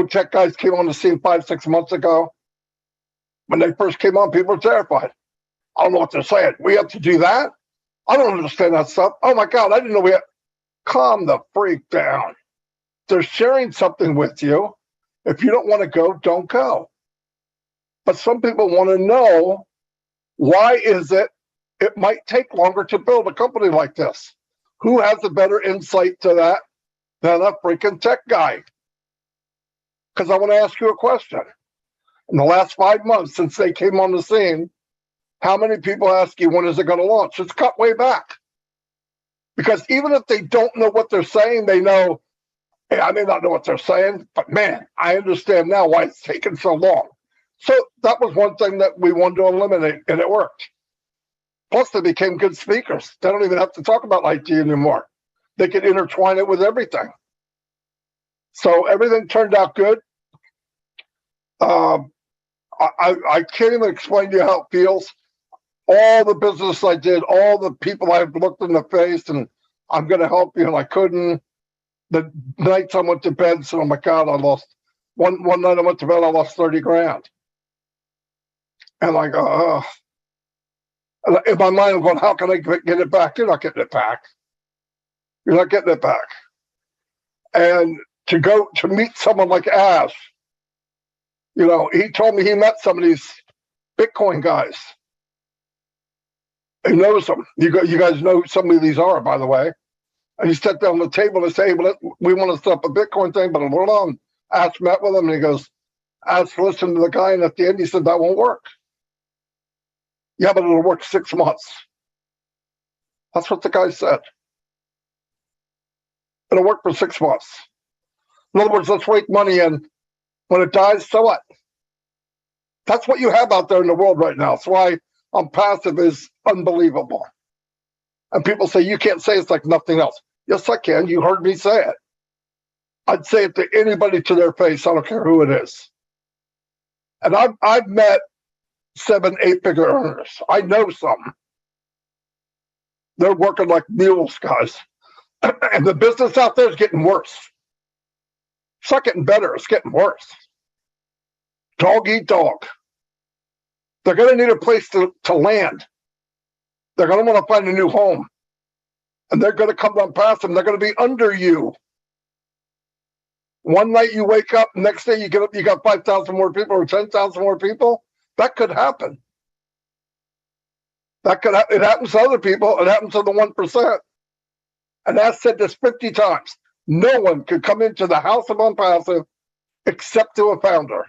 tech guys came on the scene 5-6 months ago. When they first came on, people were terrified. I don't know what they're saying. We have to do that? I don't understand that stuff. Oh my God, I didn't know we had. Calm the freak down. They're sharing something with you. If you don't want to go, don't go. But some people want to know, why is it might take longer to build a company like this? Who has a better insight to that than a freaking tech guy? Because I want to ask you a question. In the last 5 months since they came on the scene, how many people ask you, when is it going to launch? It's cut way back. Because even if they don't know what they're saying, they know, hey, I may not know what they're saying, but man, I understand now why it's taken so long. So that was one thing that we wanted to eliminate, and it worked. Plus, they became good speakers. They don't even have to talk about IT anymore. They could intertwine it with everything. So everything turned out good. I can't even explain to you how it feels. All the business I did, all the people I've looked in the face and I'm going to help you, and I couldn't. The nights I went to bed, so oh my God, I lost. One night I went to bed, I lost 30 grand. And I go, oh. And in my mind, I'm going, how can I get it back? You're not getting it back. You're not getting it back. And to go to meet someone like Ash, you know, he told me he met some of these Bitcoin guys. He knows them. You guys know who some of these are, by the way. And he sat down at the table and said, hey, well, we want to set up a Bitcoin thing, but hold on. Ash met with him and he goes, Ash listened to the guy, and at the end he said, that won't work. Yeah, but it'll work 6 months. That's what the guy said. It'll work for 6 months. In other words, let's rake money in. When it dies, so what? That's what you have out there in the world right now. That's why passive is unbelievable. And people say, you can't say it's like nothing else. Yes, I can. You heard me say it. I'd say it to anybody to their face. I don't care who it is. And I've met 7-8 figure earners. I know some. They're working like mules, guys. And the business out there is getting worse. It's not getting better. It's getting worse. Dog eat dog. They're going to need a place to land. They're going to want to find a new home. And they're going to come on past them. They're going to be under you. One night you wake up, next day you get up, you got 5,000 more people or 10,000 more people. That could happen. It happens to other people. It happens to the 1%. And I've said this 50 times. No one could come into the house of Unpassive except to a founder.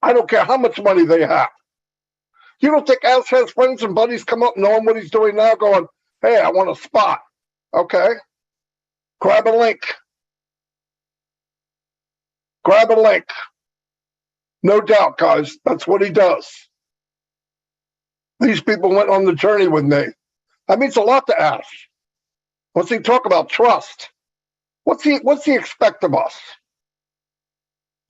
I don't care how much money they have. You don't think Ash has friends and buddies come up knowing what he's doing now, going, hey, I want a spot. Okay. Grab a link. Grab a link. No doubt, guys. That's what he does. These people went on the journey with me. That means a lot to Ash. What's he talk about? Trust. What's he expect of us?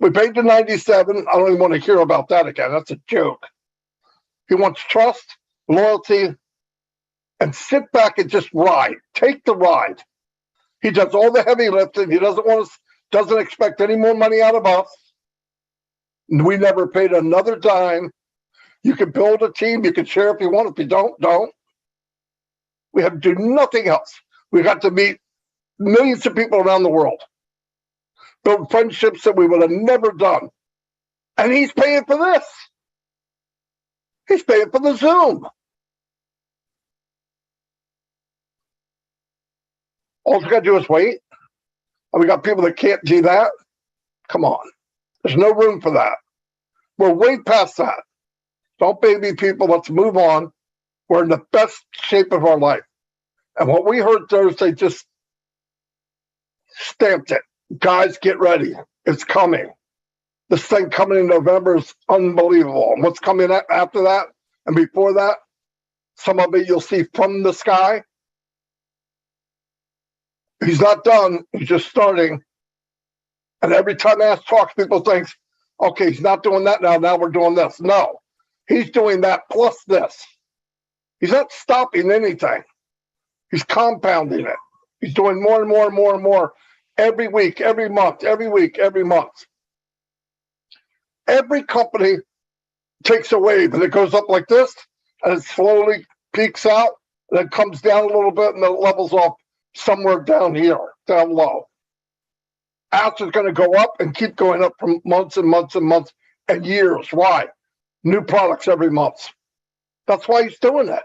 We paid the 97. I don't even want to hear about that again. That's a joke. He wants trust, loyalty, and sit back and just ride. Take the ride. He does all the heavy lifting. He doesn't expect any more money out of us. We never paid another dime. You can build a team. You can share if you want. If you don't, don't. We have to do nothing else. We got to meet millions of people around the world, build friendships that we would have never done. And he's paying for this. He's paying for the Zoom. All we got to do is wait. And we got people that can't do that. Come on. There's no room for that. We're way past that. Don't baby people. Let's move on. We're in the best shape of our life. And what we heard Thursday just stamped it. Guys, get ready. It's coming. This thing coming in November is unbelievable. And what's coming after that and before that, some of it you'll see from the sky. He's not done. He's just starting. And every time Ash talks, people think, okay, he's not doing that now. Now we're doing this. No, he's doing that plus this. He's not stopping anything. He's compounding it. He's doing more and more and more and more every week, every month, every week, every month. Every company takes a wave and it goes up like this and it slowly peaks out and then comes down a little bit and then it levels off somewhere down here, down low. Ash is going to go up and keep going up for months and months and months and years. Why? New products every month. That's why he's doing it.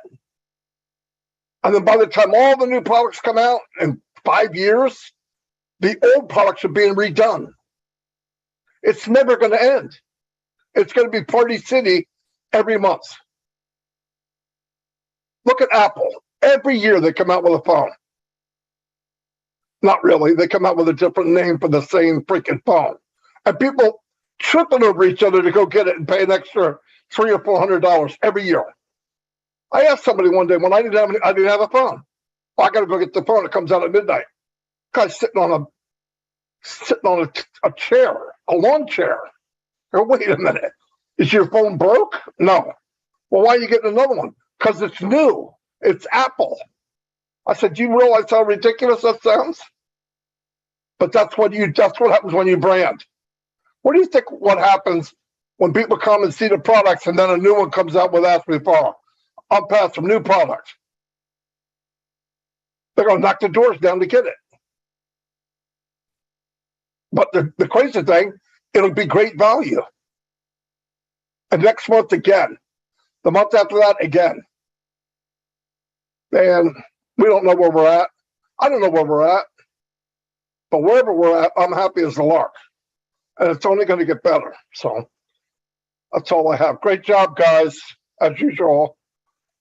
And then by the time all the new products come out in 5 years, the old products are being redone. It's never going to end. It's going to be Party City every month. Look at Apple. Every year they come out with a phone. Not really. They come out with a different name for the same freaking phone. And people tripping over each other to go get it and pay an extra $300 or $400 every year. I asked somebody one day when I didn't have a phone. I got to go get the phone. It comes out at midnight. Guy's sitting on a chair, a lawn chair. Oh, wait a minute. Is your phone broke? No. Well, why are you getting another one? Because it's new. It's Apple. I said, do you realize how ridiculous that sounds? But that's what happens when you brand. What do you think what happens when people come and see the products and then a new one comes out with Ask Me For? I'm past some new products. They're going to knock the doors down to get it. But the crazy thing, it'll be great value. And next month again. The month after that again. And we don't know where we're at. I don't know where we're at. But wherever we're at, I'm happy as a lark. And it's only going to get better. So that's all I have. Great job, guys, as usual.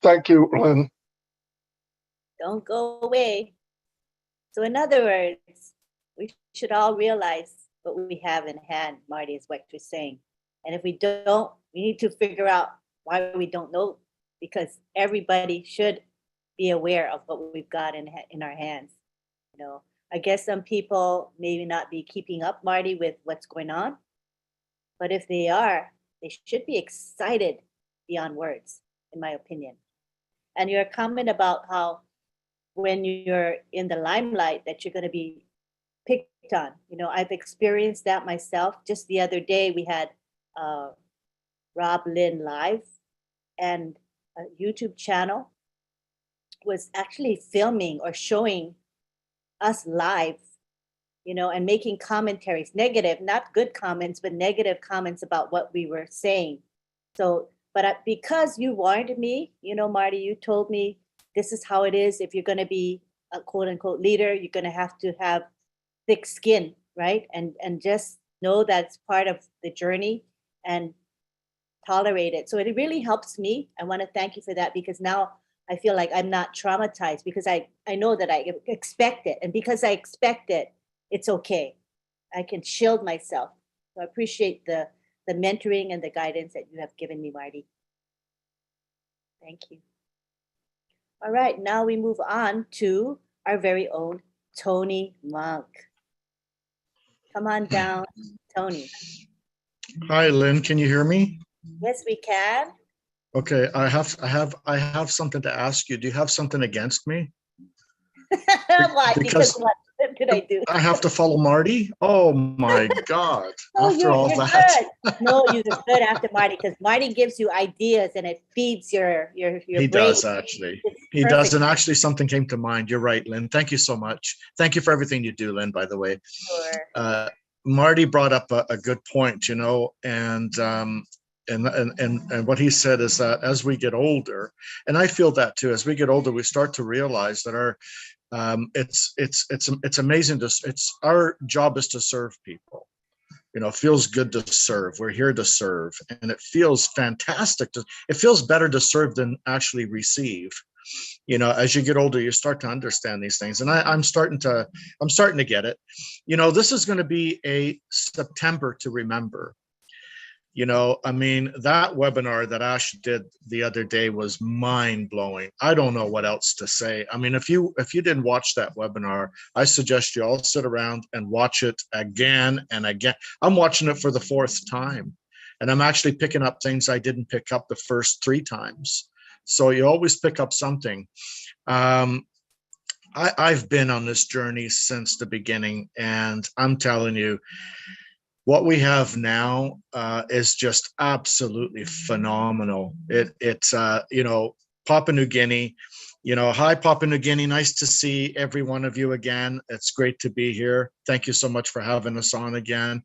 Thank you, Lynn. Don't go away. So in other words, we should all realize what we have in hand, Marty, is what you're saying. And if we don't, we need to figure out why we don't know, because everybody should be aware of what we've got in our hands. You know, I guess some people maybe not be keeping up, Marty, with what's going on. But if they are, they should be excited beyond words, in my opinion. And your comment about how when you're in the limelight that you're going to be picked on. You know, I've experienced that myself. Just the other day, we had Rob Lynn Live, and a YouTube channel was actually filming or showing us live, you know, and making commentaries, negative, not good comments, but negative comments about what we were saying. So, but because you warned me, you know, Marty, you told me this is how it is. If you're going to be a quote unquote leader, you're going to have thick skin, right? And just know that's part of the journey and tolerate it. So it really helps me. I want to thank you for that, because now I feel like I'm not traumatized, because I know that I expect it. And because I expect it, it's okay. I can shield myself. So I appreciate the mentoring and the guidance that you have given me, Marty. Thank you. All right, now we move on to our very own Tony Monk. Come on down, Tony. Hi, Lynn. Can you hear me? Yes, we can. Okay, I have something to ask you. Do you have something against me? Why? Because what? What did I do? I have to follow Marty. Oh my God. Oh, After all you're that. good. No, you're good after Marty, because Marty gives you ideas and it feeds your He brain. does actually. It's He perfect. does. And actually something came to mind. You're right, Lynn. Thank you so much. Thank you for everything you do, Lynn, by the way. Sure. Marty brought up a good point, you know, and what he said is that as we get older, and I feel that too, as we get older, we start to realize that our it's amazing to, it's our job is to serve people. You know, it feels good to serve. We're here to serve, and it feels fantastic it feels better to serve than actually receive. You know, as you get older, you start to understand these things, and I'm starting to get it. You know, this is going to be a September to remember. You know, I mean, that webinar that Ash did the other day was mind blowing. I don't know what else to say. I mean, if you didn't watch that webinar, I suggest you all sit around and watch it again and again. I'm watching it for the 4th time, and I'm actually picking up things I didn't pick up the first 3 times. So you always pick up something. I've been on this journey since the beginning, and I'm telling you, what we have now is just absolutely phenomenal. It's you know, Papua New Guinea, you know, hi Papua New Guinea, nice to see every one of you again. It's great to be here. Thank you so much for having us on again.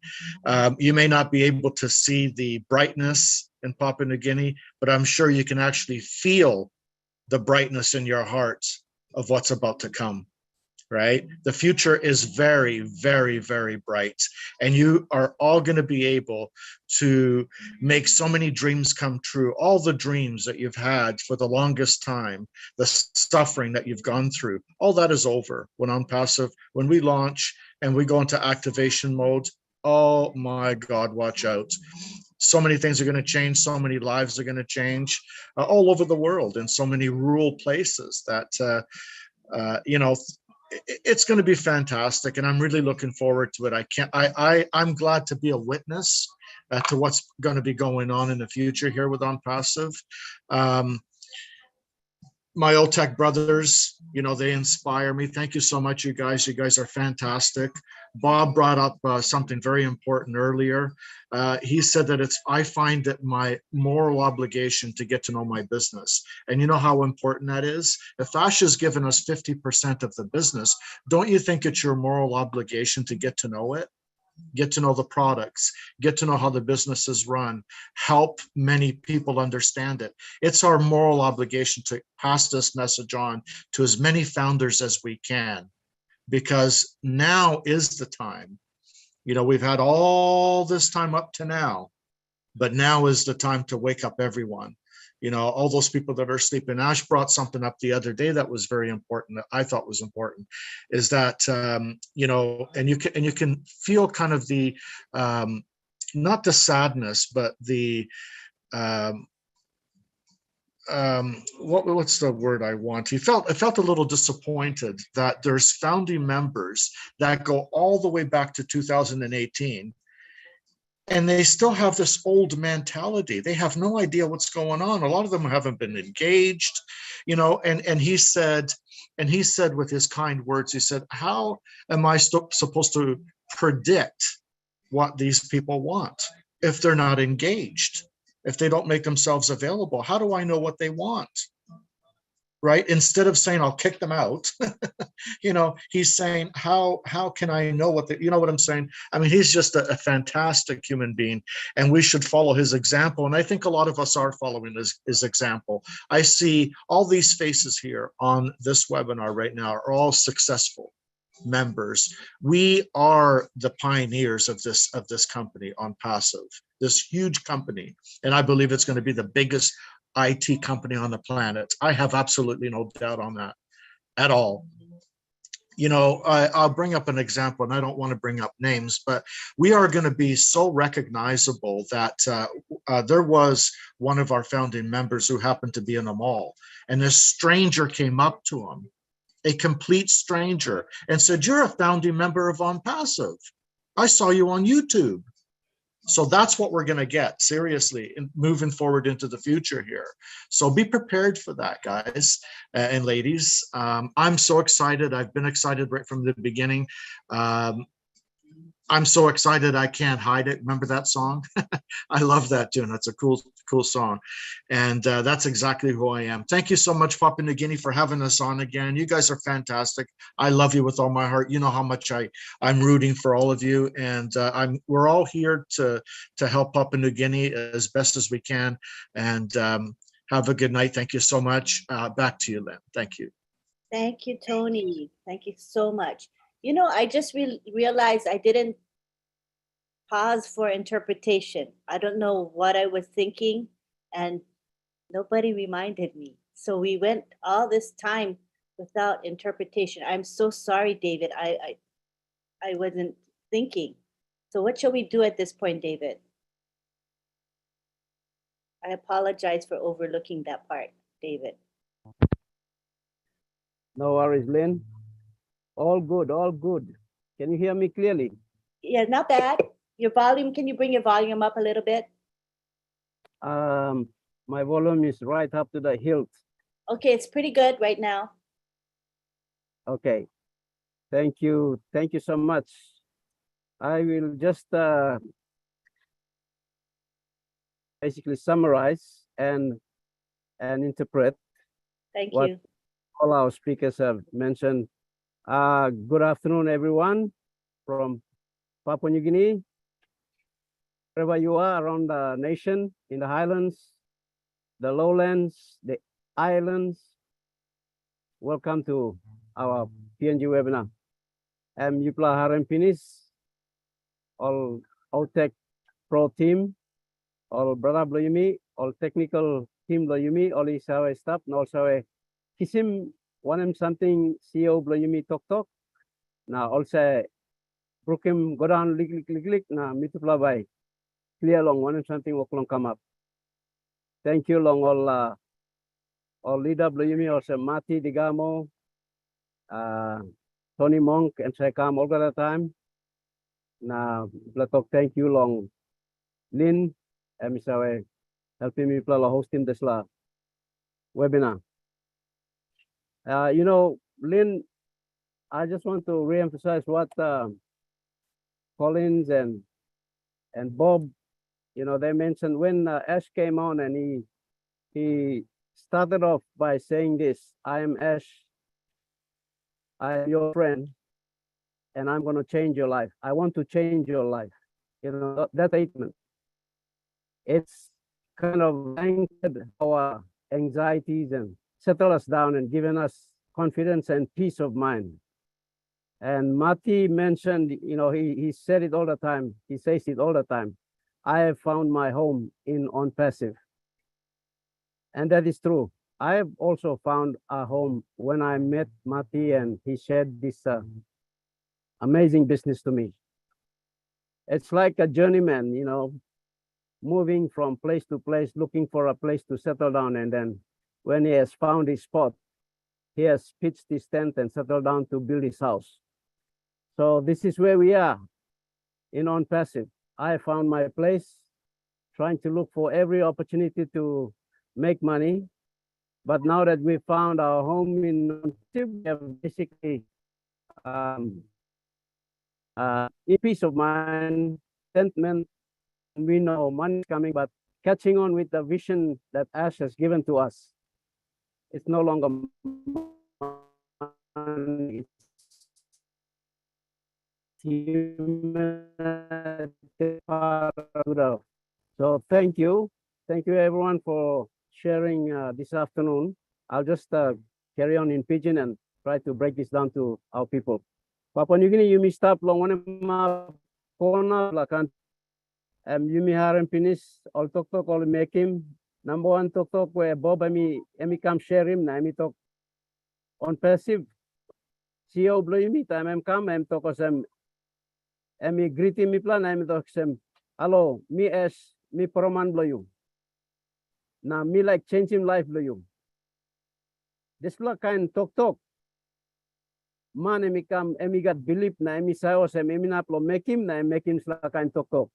You may not be able to see the brightness in Papua New Guinea, but I'm sure you can actually feel the brightness in your hearts of what's about to come. Right? The future is very, very, very bright. And you are all going to be able to make so many dreams come true. All the dreams that you've had for the longest time, the suffering that you've gone through, all that is over when on passive, when we launch and we go into activation mode. Oh my God, watch out. So many things are going to change. So many lives are going to change all over the world in so many rural places that, you know, it's going to be fantastic, and I'm really looking forward to it. I'm glad to be a witness to what's going to be going on in the future here with On Passive. My old tech brothers, you know, they inspire me. Thank you so much, you guys. You guys are fantastic. Bob brought up something very important earlier. He said that I find it my moral obligation to get to know my business. And you know how important that is? If Ash has given us 50% of the business, don't you think it's your moral obligation to get to know it? Get to know the products, get to know how the business is run, help many people understand it. It's our moral obligation to pass this message on to as many founders as we can, because now is the time. You know, we've had all this time up to now, but now is the time to wake up everyone. You know, all those people that are sleeping. Ash brought something up the other day that was very important, that I thought was important, is that, you know, and you can feel kind of the, not the sadness, but the, what's the word I want? I felt a little disappointed that there's founding members that go all the way back to 2018. And they still have this old mentality. They have no idea what's going on. A lot of them haven't been engaged, you know, and he said with his kind words, he said, how am I supposed to predict what these people want if they're not engaged? If they don't make themselves available, how do I know what they want? Right? Instead of saying, I'll kick them out, you know, he's saying, how can I know you know what I'm saying? I mean, he's just a fantastic human being, and we should follow his example. And I think a lot of us are following his example. I see all these faces here on this webinar right now are all successful members. We are the pioneers of this company On Passive, this huge company. And I believe it's going to be the biggest IT company on the planet. I have absolutely no doubt on that at all. You know, I'll bring up an example, and I don't want to bring up names, but we are going to be so recognizable that there was one of our founding members who happened to be in a mall, and this stranger came up to him, a complete stranger, and said, "You're a founding member of On Passive. I saw you on YouTube." So that's what we're going to get, seriously, in moving forward into the future here. So be prepared for that, guys and ladies. I'm so excited. I've been excited right from the beginning. I'm so excited I can't hide it. Remember that song? I love that tune. That's a cool song. And that's exactly who I am. Thank you so much, Papua New Guinea, for having us on again. You guys are fantastic. I love you with all my heart. You know how much I'm rooting for all of you. And we're all here to help Papua New Guinea as best as we can. And have a good night. Thank you so much. Back to you, Lynn. Thank you. Thank you, Tony. Thank you so much. You know, I just realized I didn't pause for interpretation. I don't know what I was thinking, and nobody reminded me. So we went all this time without interpretation. I'm so sorry, David. I wasn't thinking. So what shall we do at this point, David? I apologize for overlooking that part, David. No worries, Lynn. All good, all good. Can you hear me clearly? Yeah, not bad. Your volume, can you bring your volume up a little bit? My volume is right up to the hilt. Okay, it's pretty good right now. Okay. Thank you. Thank you so much. I will just basically summarize and interpret Thank what you. all our speakers have mentioned. Good afternoon, everyone from Papua New Guinea, wherever you are around the nation, in the highlands, the lowlands, the islands. Welcome to our PNG webinar. I'm Yupla Harampinis, all OTEC Pro team, all brother Bloyumi, all technical team Bloyumi, all isawe staff, and also kisim wanem something CEO Bloyumi Tok. Now also Brukim go down lick na mitupla by clear long wanem something wakulong come up. Thank you long all leader Bloyumi, also Mati Digamo, Tony Monk, and saya come all the time. Now, thank you long Lynn, and misawe helping me hosting this webinar. You know, Lynn, I just want to re-emphasize what Collins and Bob, you know, they mentioned when Ash came on, and he started off by saying this: "I am Ash, I am your friend, and I'm going to change your life. I want to change your life." You know, that statement, it's kind of anchored our anxieties and settle us down and given us confidence and peace of mind. And Mati mentioned, you know, he said it all the time. He says it all the time. I have found my home on passive. And that is true. I have also found a home when I met Mati and he shared this amazing business to me. It's like a journeyman, you know, moving from place to place, looking for a place to settle down. And then when he has found his spot, he has pitched his tent and settled down to build his house. So this is where we are in On Passive. I found my place, trying to look for every opportunity to make money. But now that we found our home in On Passive, we have basically peace of mind, contentment. We know money is coming, but catching on with the vision that Ash has given to us. It's no longer money, so thank you everyone for sharing this afternoon. I'll just carry on in Pidgin and try to break this down to our people. Papua New Guinea, you may stop long one corner lakan Yumi Harampinis all talk all make him number one talk where Bob emi come share him na emi talk On Passive CEO blow yumi time em come em talk osem emi greeting me plan emi talk sem hello me as me proman blow you na me like change him life blow you this kind talk man emi got believe na emi say osem emi na make him na make him kind talk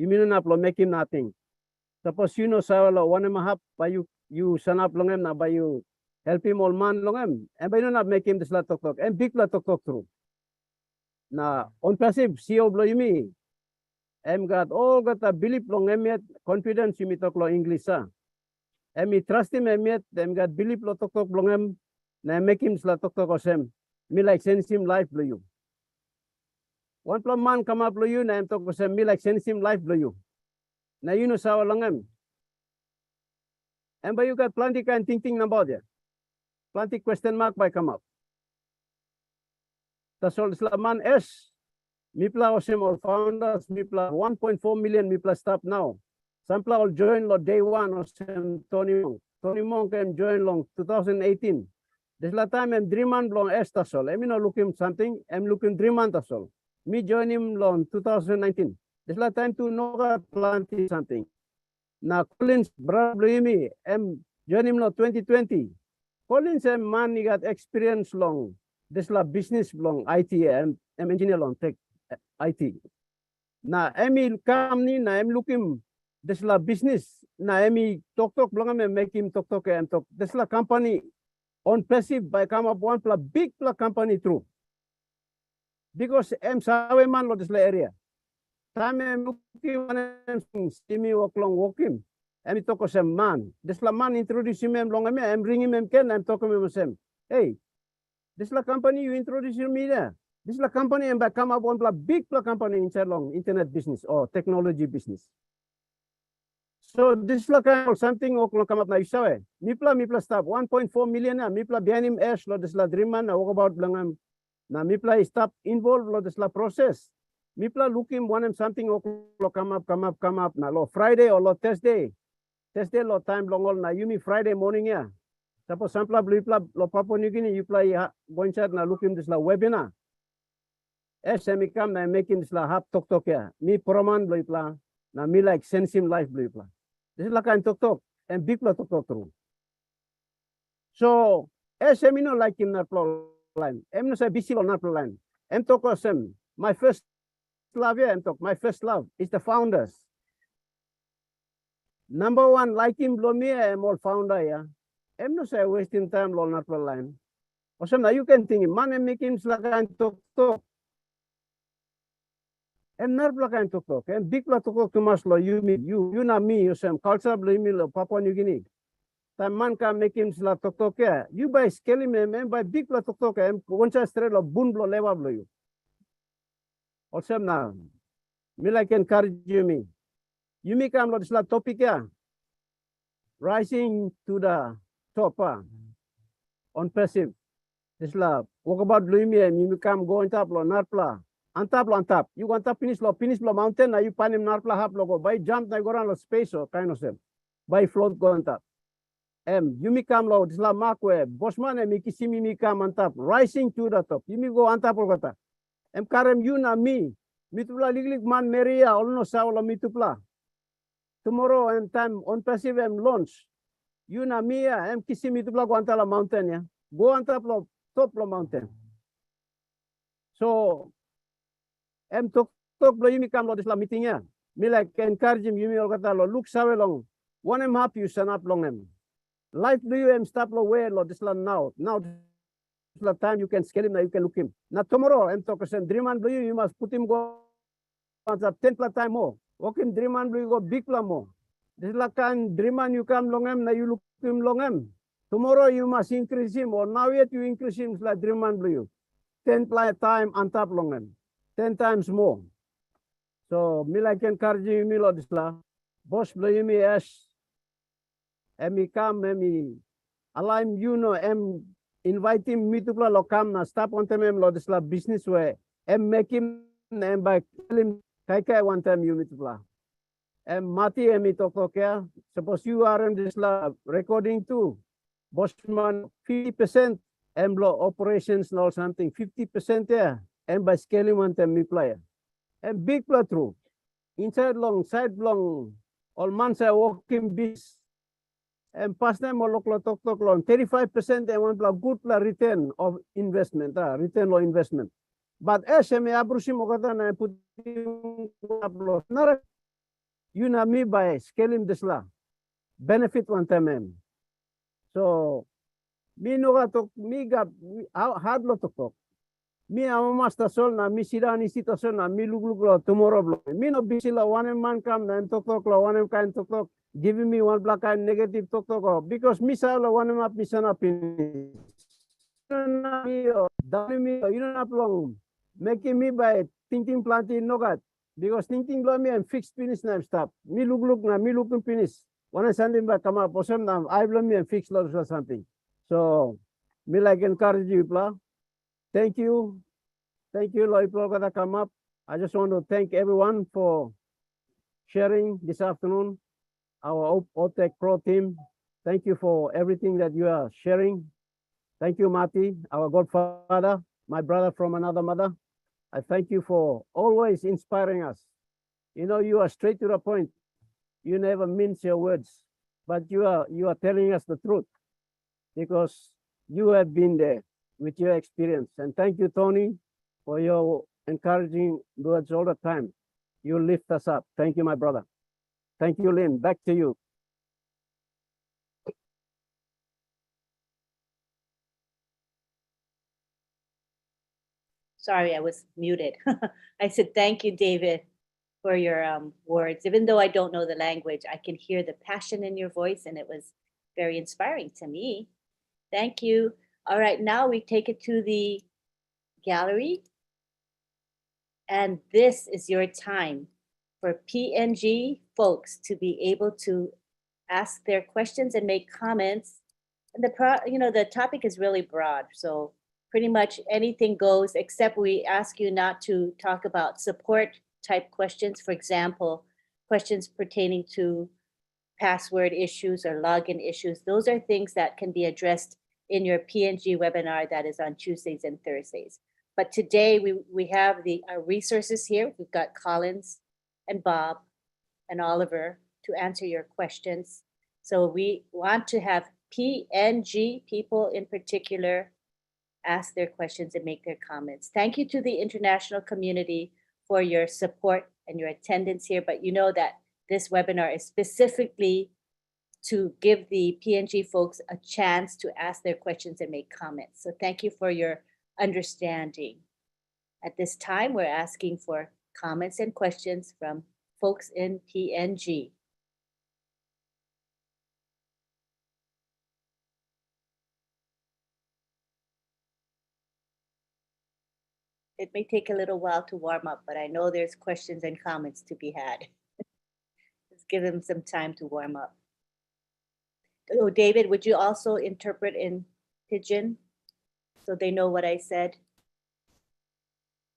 You mean not make him nothing. Suppose you know sawalo one and a half by you sanap long na by you help him all man long and by you not make him this la tok and big la tok through. Na on passive CEO blow you me. Got all got a belief long yet confidence you me talk lo English sa. Me trust him yet got belief lo tok long na make him sla tok osem. Me like send him life blow you. One plus man come up blow you na talk osem me like send him life blow you. Now you know sawa long and by you got plenty kind thinking about it. Plenty question mark by come up. That's all Islaman S. Mipla Osim all founders, Mipla 1.4 million Mipla staff now. Sampla all join lo day one Osim Tony Monk. Tony Monk can join long 2018. This la time I'm dream man long S tasol. I'm not looking something, I'm looking dream man tasol. Me join him long 2019. This la time to know plenty something. Now Collins brother me, I'm join him long 2020. Collins and man he got experience long. This la business long IT and engineer long tech IT. Na emi come ni na em looking this la business na emi talk long em make him talk and talk. This la company on passive by come up one pla big pla company through. Because em sawe man lo this la area. Time em looking one em see me walk long walking. Em talk sem man. This la man introduce him long em ring him ken em talk him sem. Hey, this la company you introduce me there. This is a company and by come up one big company inside long internet business or technology business. So this is like something or come up now. Mipla staff 1.4 million. Mipla behind him ash lo this la dream man walk about langam. Na Mipla staff involved lo this la process. Mipla looking one something or come up na lo Friday or lo Thursday lo time long all na you me Friday morning ya. Suppose sampla blipla lo Papua New Guinea you play going chat na looking this la webinar. SME come na making this la hap talk ya. Me proman blipla na me like sense him life blipla. This is like kind talk and big la talk through. So SME no like him na line. Em no say busy lo na line. Em talk sem. My first love yeah, em talk. My first love is the founders. Number one, like him blow me I'm all founder yeah. Em no say wasting time lo na line. Or some now you can think man and make him like kind talk. And not like kind talk. And big la talk too much lo you na me you some culture blow me lo Papua New Guinea. Time man can make him la talk yeah. You by scale him and by big la talk and once I straight lo bun blow level blow you. Or some now me like encourage you me. You make come lo this la topic yeah. Rising to the top on passive. This la walk about blue me and you come go on top lo narpla. On top. You want to finish lo mountain, now you pan him narpla hap lo go. By jump, na go around lo space or kind of them. By float go on top. You me come lo, this la mark where Bosman and Miki see me come on top, rising to the top. You me go on top of that. Karem you na me. Mitupla liglig man meria, all no sao lo mitupla. Tomorrow and time on passive launch. You na me, kisi mitupla go on top la mountain, yeah. Go on top lo mountain. So, talk blow you come lo this la meeting ya. Me like encourage him you me kata lo look sawe long. 1.5 you stand up long em. Life do you stop lo where lo this la now. Now this la time you can scale him now you can look him. Now tomorrow talk sen dream and blow you must put him go on 10 plus time more. Walk him dream and blow you go big la more. This la kan dream and you come long em now you look him long em. Tomorrow you must increase him or now yet you increase him like dream and blow you. 10 plus time on top long em. 10 times more. So, me like encourage me lo this la. Boss blow me as. Me come, me align you know, inviting me to lo come na stop on time lo this la business way. Make him by him kai one time you me to la. Mati me talk okay. Suppose you are in this la recording too. Boss man 50% lo operations or something 50% yeah. And by scaling one time me player. And big play through. Inside long, side long, all months I walking bis. And past time all talk long. 35% and one play good play return of investment, return of investment. But as me abrushim okata na put you know me by scaling this la benefit one time. So mi no ga to mi ga hard lo to mi ama master sol na mi sida ni situation na mi luglug lo tomorrow lo mi no bisila one man come na to lo one kind to giving me one black and negative to because mi sa lo one map mi sana pin you don't have long making me by thinking planting no god because thinking lo me and fixed finish na stop mi luglug na mi lugin finish one sending back come up person na I blame me and fix lo or something so me like encourage you pla. Thank you. Thank you, Lloyd Plogada come up. I just want to thank everyone for sharing this afternoon. Our OTEC Pro team. Thank you for everything that you are sharing. Thank you, Mati, our godfather, my brother from another mother. I thank you for always inspiring us. You know, you are straight to the point. You never mince your words, but you are telling us the truth because you have been there with your experience. And thank you, Tony, for your encouraging words all the time. You lift us up. Thank you, my brother. Thank you, Lynn. Back to you. Sorry, I was muted. I said, thank you, David, for your words. Even though I don't know the language, I can hear the passion in your voice, and it was very inspiring to me. Thank you. All right, now we take it to the gallery. And this is your time for PNG folks to be able to ask their questions and make comments. And the topic is really broad, so pretty much anything goes, except we ask you not to talk about support type questions. For example, questions pertaining to password issues or login issues. Those are things that can be addressed in your PNG webinar that is on Tuesdays and Thursdays. But today we have our resources here. We've got Collins and Bob and Oliver to answer your questions. So we want to have PNG people in particular ask their questions and make their comments. Thank you to the international community for your support and your attendance here. But you know that this webinar is specifically to give the PNG folks a chance to ask their questions and make comments. So thank you for your understanding. At this time, we're asking for comments and questions from folks in PNG. It may take a little while to warm up, but I know there's questions and comments to be had. Let's give them some time to warm up. Oh, David, would you also interpret in Pidgin so they know what I said?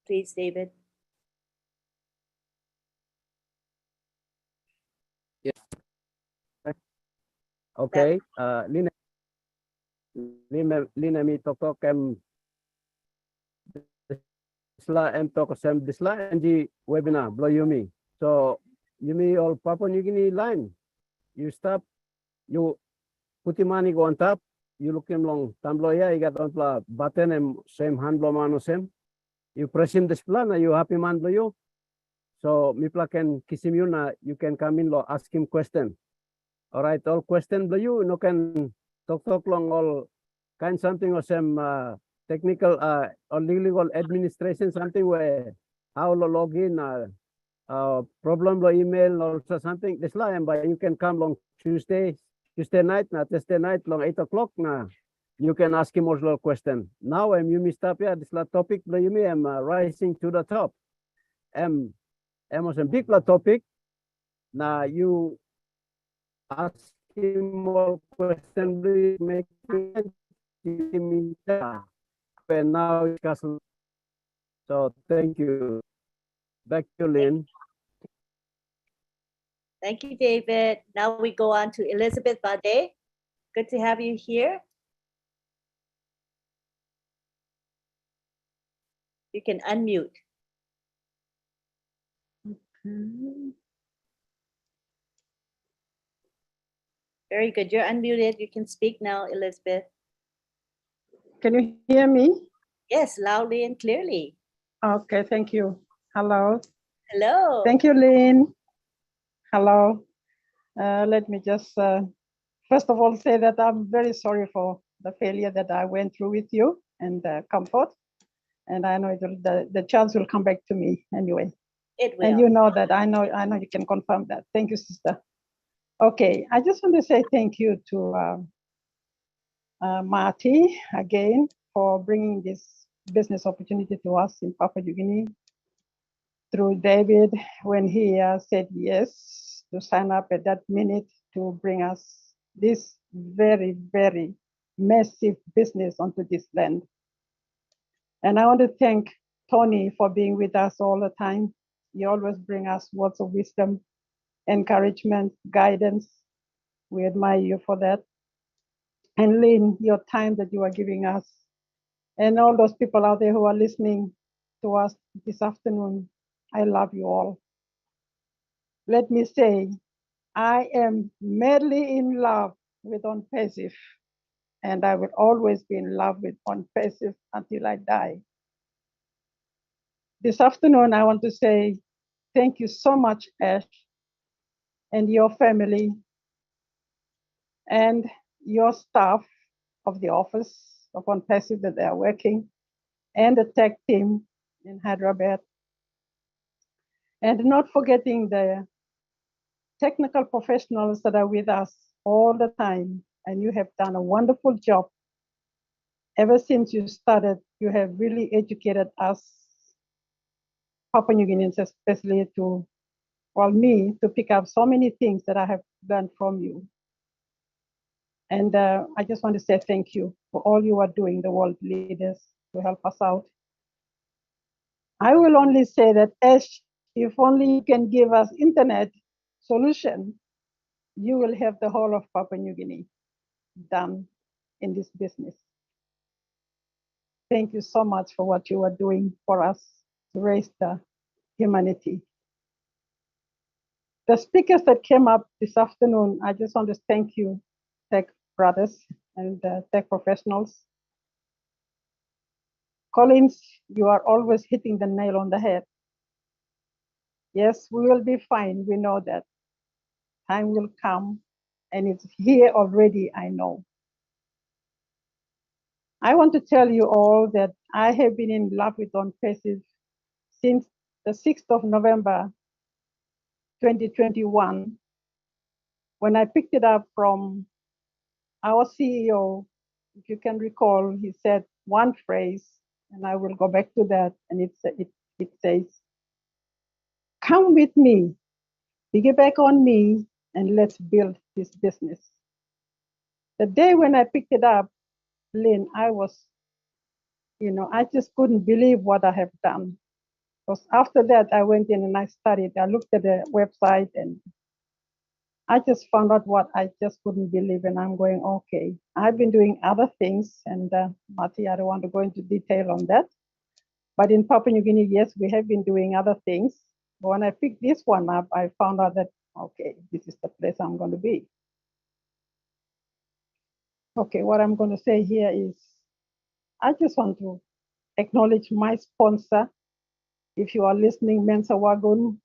Please, David. Yes. Okay. Lina mi toko kem disla em toko sem disla NG webinar blow Yumi. So Yumi all Papua New Guinea line. You stop, you put the money go on top, you look him long tambloya, you got on the button and same hand blow mano same. You press him this plan, you happy man blow you. So Mipla can kiss him you na you can come in lo ask him question. All right, all question blow you no can talk long all kind something or some technical or legal administration something where how lo login problem lo email or something this line but you can come long Tuesday night na Thursday night long 8 o'clock na you can ask him also question. Now you missed up yeah this topic lo you am rising to the top was a big topic na you ask him more question make and now Castle. So thank you. Back to Lynn. Thank you, David. Now we go on to Elizabeth Bade. Good to have you here. You can unmute. Very good. You're unmuted. You can speak now, Elizabeth. Can you hear me? Yes, loudly and clearly. Okay, thank you. Hello. Hello. Thank you, Lynn. Hello. Let me just first of all say that I'm very sorry for the failure that I went through with you and Comfort. And I know the chance will come back to me anyway. It will. And you know that. I know you can confirm that. Thank you, sister. Okay, I just want to say thank you to Marty again for bringing this business opportunity to us in Papua New Guinea through David when he said yes to sign up at that minute to bring us this very, very massive business onto this land. And I want to thank Tony for being with us all the time. You always bring us words of wisdom, encouragement, guidance. We admire you for that. And Lynn, your time that you are giving us, and all those people out there who are listening to us this afternoon, I love you all. Let me say, I am madly in love with On-Passive, and I will always be in love with On-Passive until I die. This afternoon, I want to say thank you so much, Ash, and your family, and your staff of the office of On-Passive that they are working, and the tech team in Hyderabad, and not forgetting the technical professionals that are with us all the time. And you have done a wonderful job. Ever since you started, you have really educated us, Papua New Guineans especially, to, well, me, to pick up so many things that I have learned from you. And I just want to say thank you for all you are doing, the world leaders, to help us out. I will only say that, Ash, if only you can give us internet solution, you will have the whole of Papua New Guinea done in this business. Thank you so much for what you are doing for us to raise the humanity. The speakers that came up this afternoon, I just want to thank you, tech brothers and tech professionals. Collins, you are always hitting the nail on the head. Yes, we will be fine. We know that. Time will come, and it's here already, I know. I want to tell you all that I have been in love with On-Passive since the 6th of November, 2021, when I picked it up from our CEO. If you can recall, he said one phrase, and I will go back to that, and it says, "Come with me, piggyback on me, and let's build this business." The day when I picked it up, Lynn, I was, I just couldn't believe what I have done. Because after that, I went in and I studied. I looked at the website and I just found out what I just couldn't believe. And I'm going, okay, I've been doing other things. And Mati, I don't want to go into detail on that. But in Papua New Guinea, yes, we have been doing other things. But when I picked this one up, I found out that, okay, this is the place I'm going to be. Okay, what I'm going to say here is, I just want to acknowledge my sponsor. If you are listening, Mensa Wagun,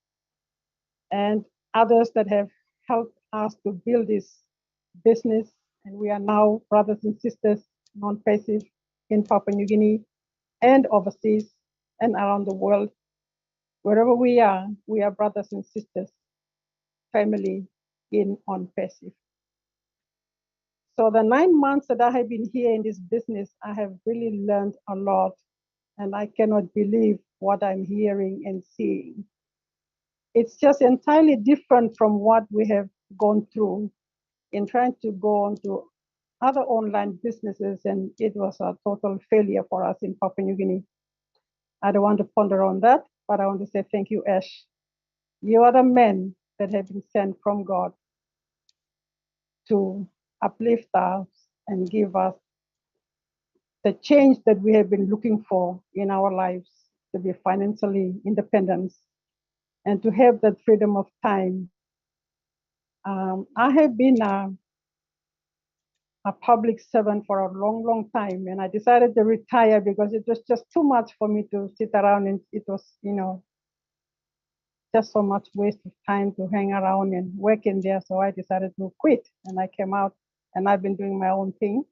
and others that have helped us to build this business. And we are now brothers and sisters, Non-Passive, in Papua New Guinea and overseas and around the world. Wherever we are brothers and sisters, family in On-Passive. So the 9 months that I have been here in this business, I have really learned a lot, and I cannot believe what I'm hearing and seeing. It's just entirely different from what we have gone through in trying to go on to other online businesses, and it was a total failure for us in Papua New Guinea. I don't want to ponder on that, but I want to say thank you, Ash. You are the men that have been sent from God to uplift us and give us the change that we have been looking for in our lives, to be financially independent and to have that freedom of time. I have been a public servant for a long, long time, and I decided to retire because it was just too much for me to sit around, and it was, just so much waste of time to hang around and work in there. So I decided to quit, and I came out, and I've been doing my own thing.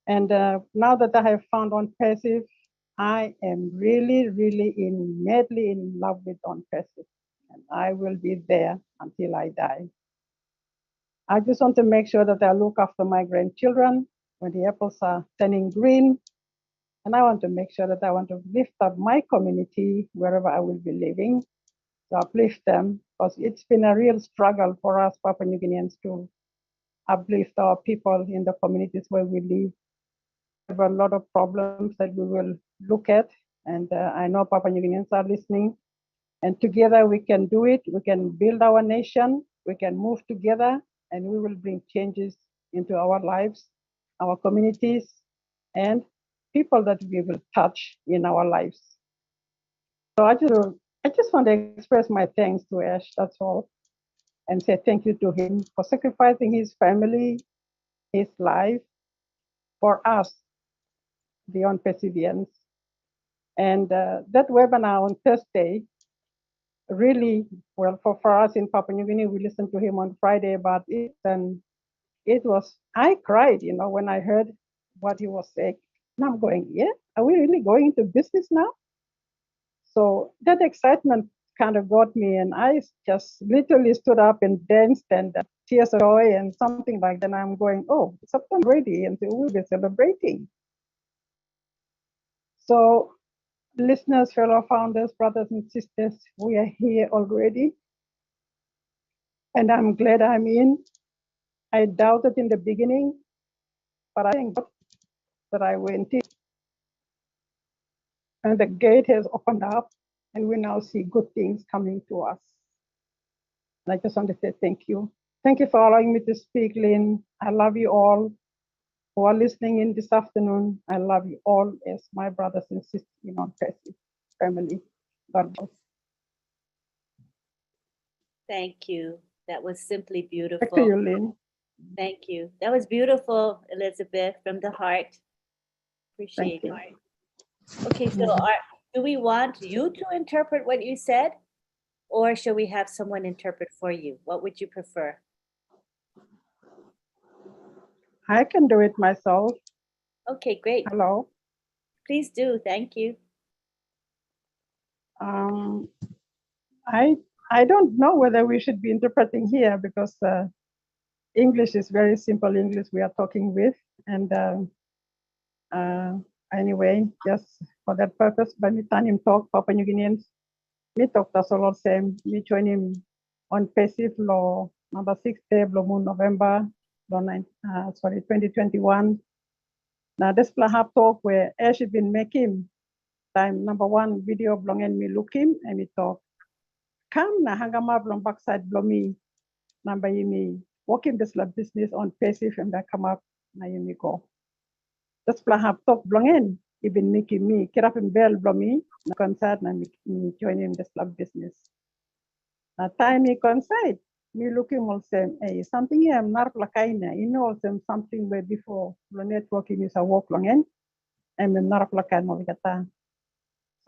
And now that I have found OnPassive, I am really, really madly in love with OnPassive, and I will be there until I die. I just want to make sure that I look after my grandchildren when the apples are turning green. And I want to make sure that I want to lift up my community wherever I will be living, to uplift them, because it's been a real struggle for us Papua New Guineans to uplift our people in the communities where we live. We have a lot of problems that we will look at, and I know Papua New Guineans are listening. And together we can do it. We can build our nation. We can move together, and we will bring changes into our lives, our communities, and people that we will touch in our lives. So I just want to express my thanks to Ash, that's all, and say thank you to him for sacrificing his family, his life, for us, the OnPassivians. And that webinar on Thursday, really, well, for us in Papua New Guinea, we listened to him on Friday about it, and I cried, when I heard what he was saying. And I'm going, yeah, are we really going into business now? So that excitement kind of got me, and I just literally stood up and danced, and tears of joy and something like that. And I'm going, oh, it's September already, and we'll be celebrating. So listeners, fellow founders, brothers and sisters, we are here already. And I'm glad I'm in. I doubted in the beginning, but I thank God that I went in. And the gate has opened up, and we now see good things coming to us. And I just want to say thank you. Thank you for allowing me to speak, Lynn. I love you all who are listening in this afternoon. I love you all as my brothers and sisters in OnPassive family. God bless. Thank you. That was simply Back to beautiful. you, Lynn. Thank you. That was beautiful, Elizabeth, from the heart. Appreciate Thank it. Okay, so do we want you to interpret what you said, or shall we have someone interpret for you? What would you prefer? I can do it myself. Okay, great. Hello. Please do. Thank you. I don't know whether we should be interpreting here, because English is very simple English we are talking with. And anyway, just for that purpose, by me time him talk Papua New Guineans, me talk the solo same, me join him OnPassive law number 6 day moon November 2021. Now this have talk where Ash has been making time number 1 video blong and me look him and me talk. Come na hangama blong backside blomi number me working this business OnPassive, and that come up na me go. This have talk blong in even making me kirap him bell blomi na concert na me join him this business. Na time me concert me looking also something here I'm not plakaina, also something where before the networking is a walk long in and I'm not plakaina mo kata.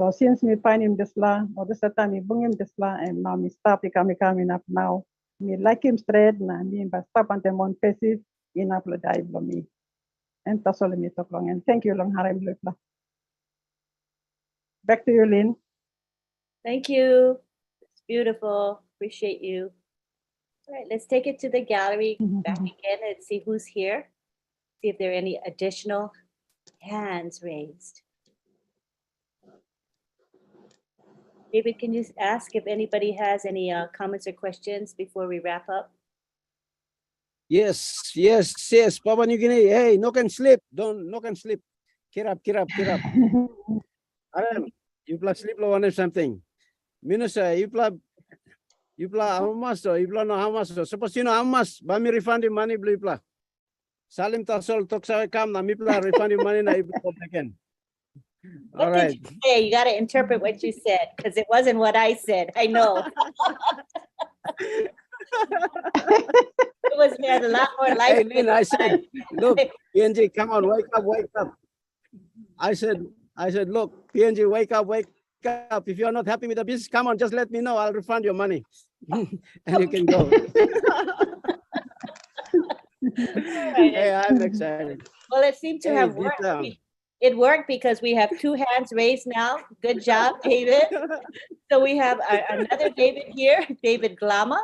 So since me find him this or this time me bring him this and now me stop coming up now. Me like him straight na me ba stop and them OnPassive in up la dive me. And that's all me talk long, and thank you long harim la. Back to you, Lynn. Thank you. It's beautiful. Appreciate you. All right, let's take it to the gallery back again and see who's here. See if there are any additional hands raised. David, can you ask if anybody has any comments or questions before we wrap up? Yes, Papua New Guinea. Hey, no can sleep. No can sleep. Get up. Aram, you plus sleep lo one something. Minusa, you plus how much so? You plus no how much so? Suppose you know how much. Bami refund the money blue plus. Salim tasol talk sa kam na mi plus refund the money na you again. What did you say? You got to interpret what you said, because it wasn't what I said. I know. It was had a lot more life. Hey, Lynn, I said, look, PNG, come on, wake up. I said, look, PNG, wake up. cup. If you're not happy with the business, come on, just let me know. I'll refund your money. And you can go. Hey, I'm excited. Well, it seemed to Hey, have this, worked. It worked because we have 2 hands raised now. Good job, David. So we have another David here, David Glama.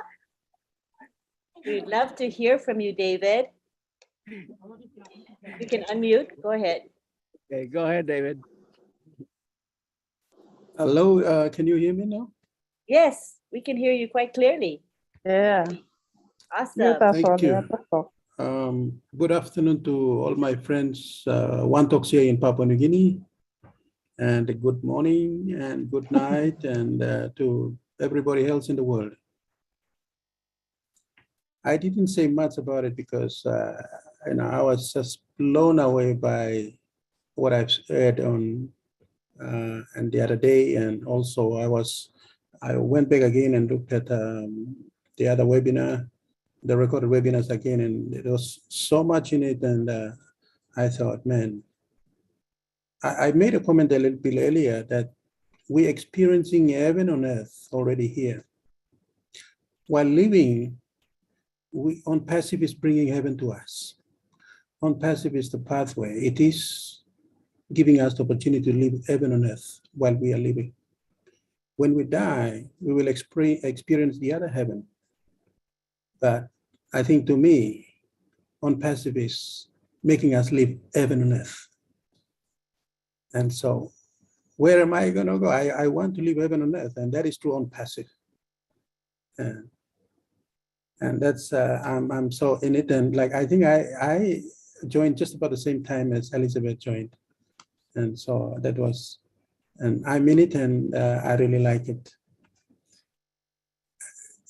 We'd love to hear from you, David. You can unmute. Go ahead. Okay, go ahead, David. Hello, can you hear me now? Yes, we can hear you quite clearly. Yeah. Awesome. Thank you. Good afternoon to all my friends, One Talks here in Papua New Guinea, and good morning and good night, and to everybody else in the world. I didn't say much about it because I was just blown away by what I've heard on and the other day, and also I went back again and looked at the other webinar, the recorded webinars again, and there was so much in it, and I thought, man, I made a comment a little bit earlier that we're experiencing heaven on earth already here. While living, on passive is bringing heaven to us. On passive is the pathway. It is giving us the opportunity to live heaven on earth while we are living. When we die, we will experience the other heaven. But I think to me, on passive is making us live heaven on earth. And so where am I going to go? I want to live heaven on earth, and that is true on passive. And that's, I'm so in it. And like, I think I joined just about the same time as Elizabeth joined. And so that was, and I'm in it, and I really like it.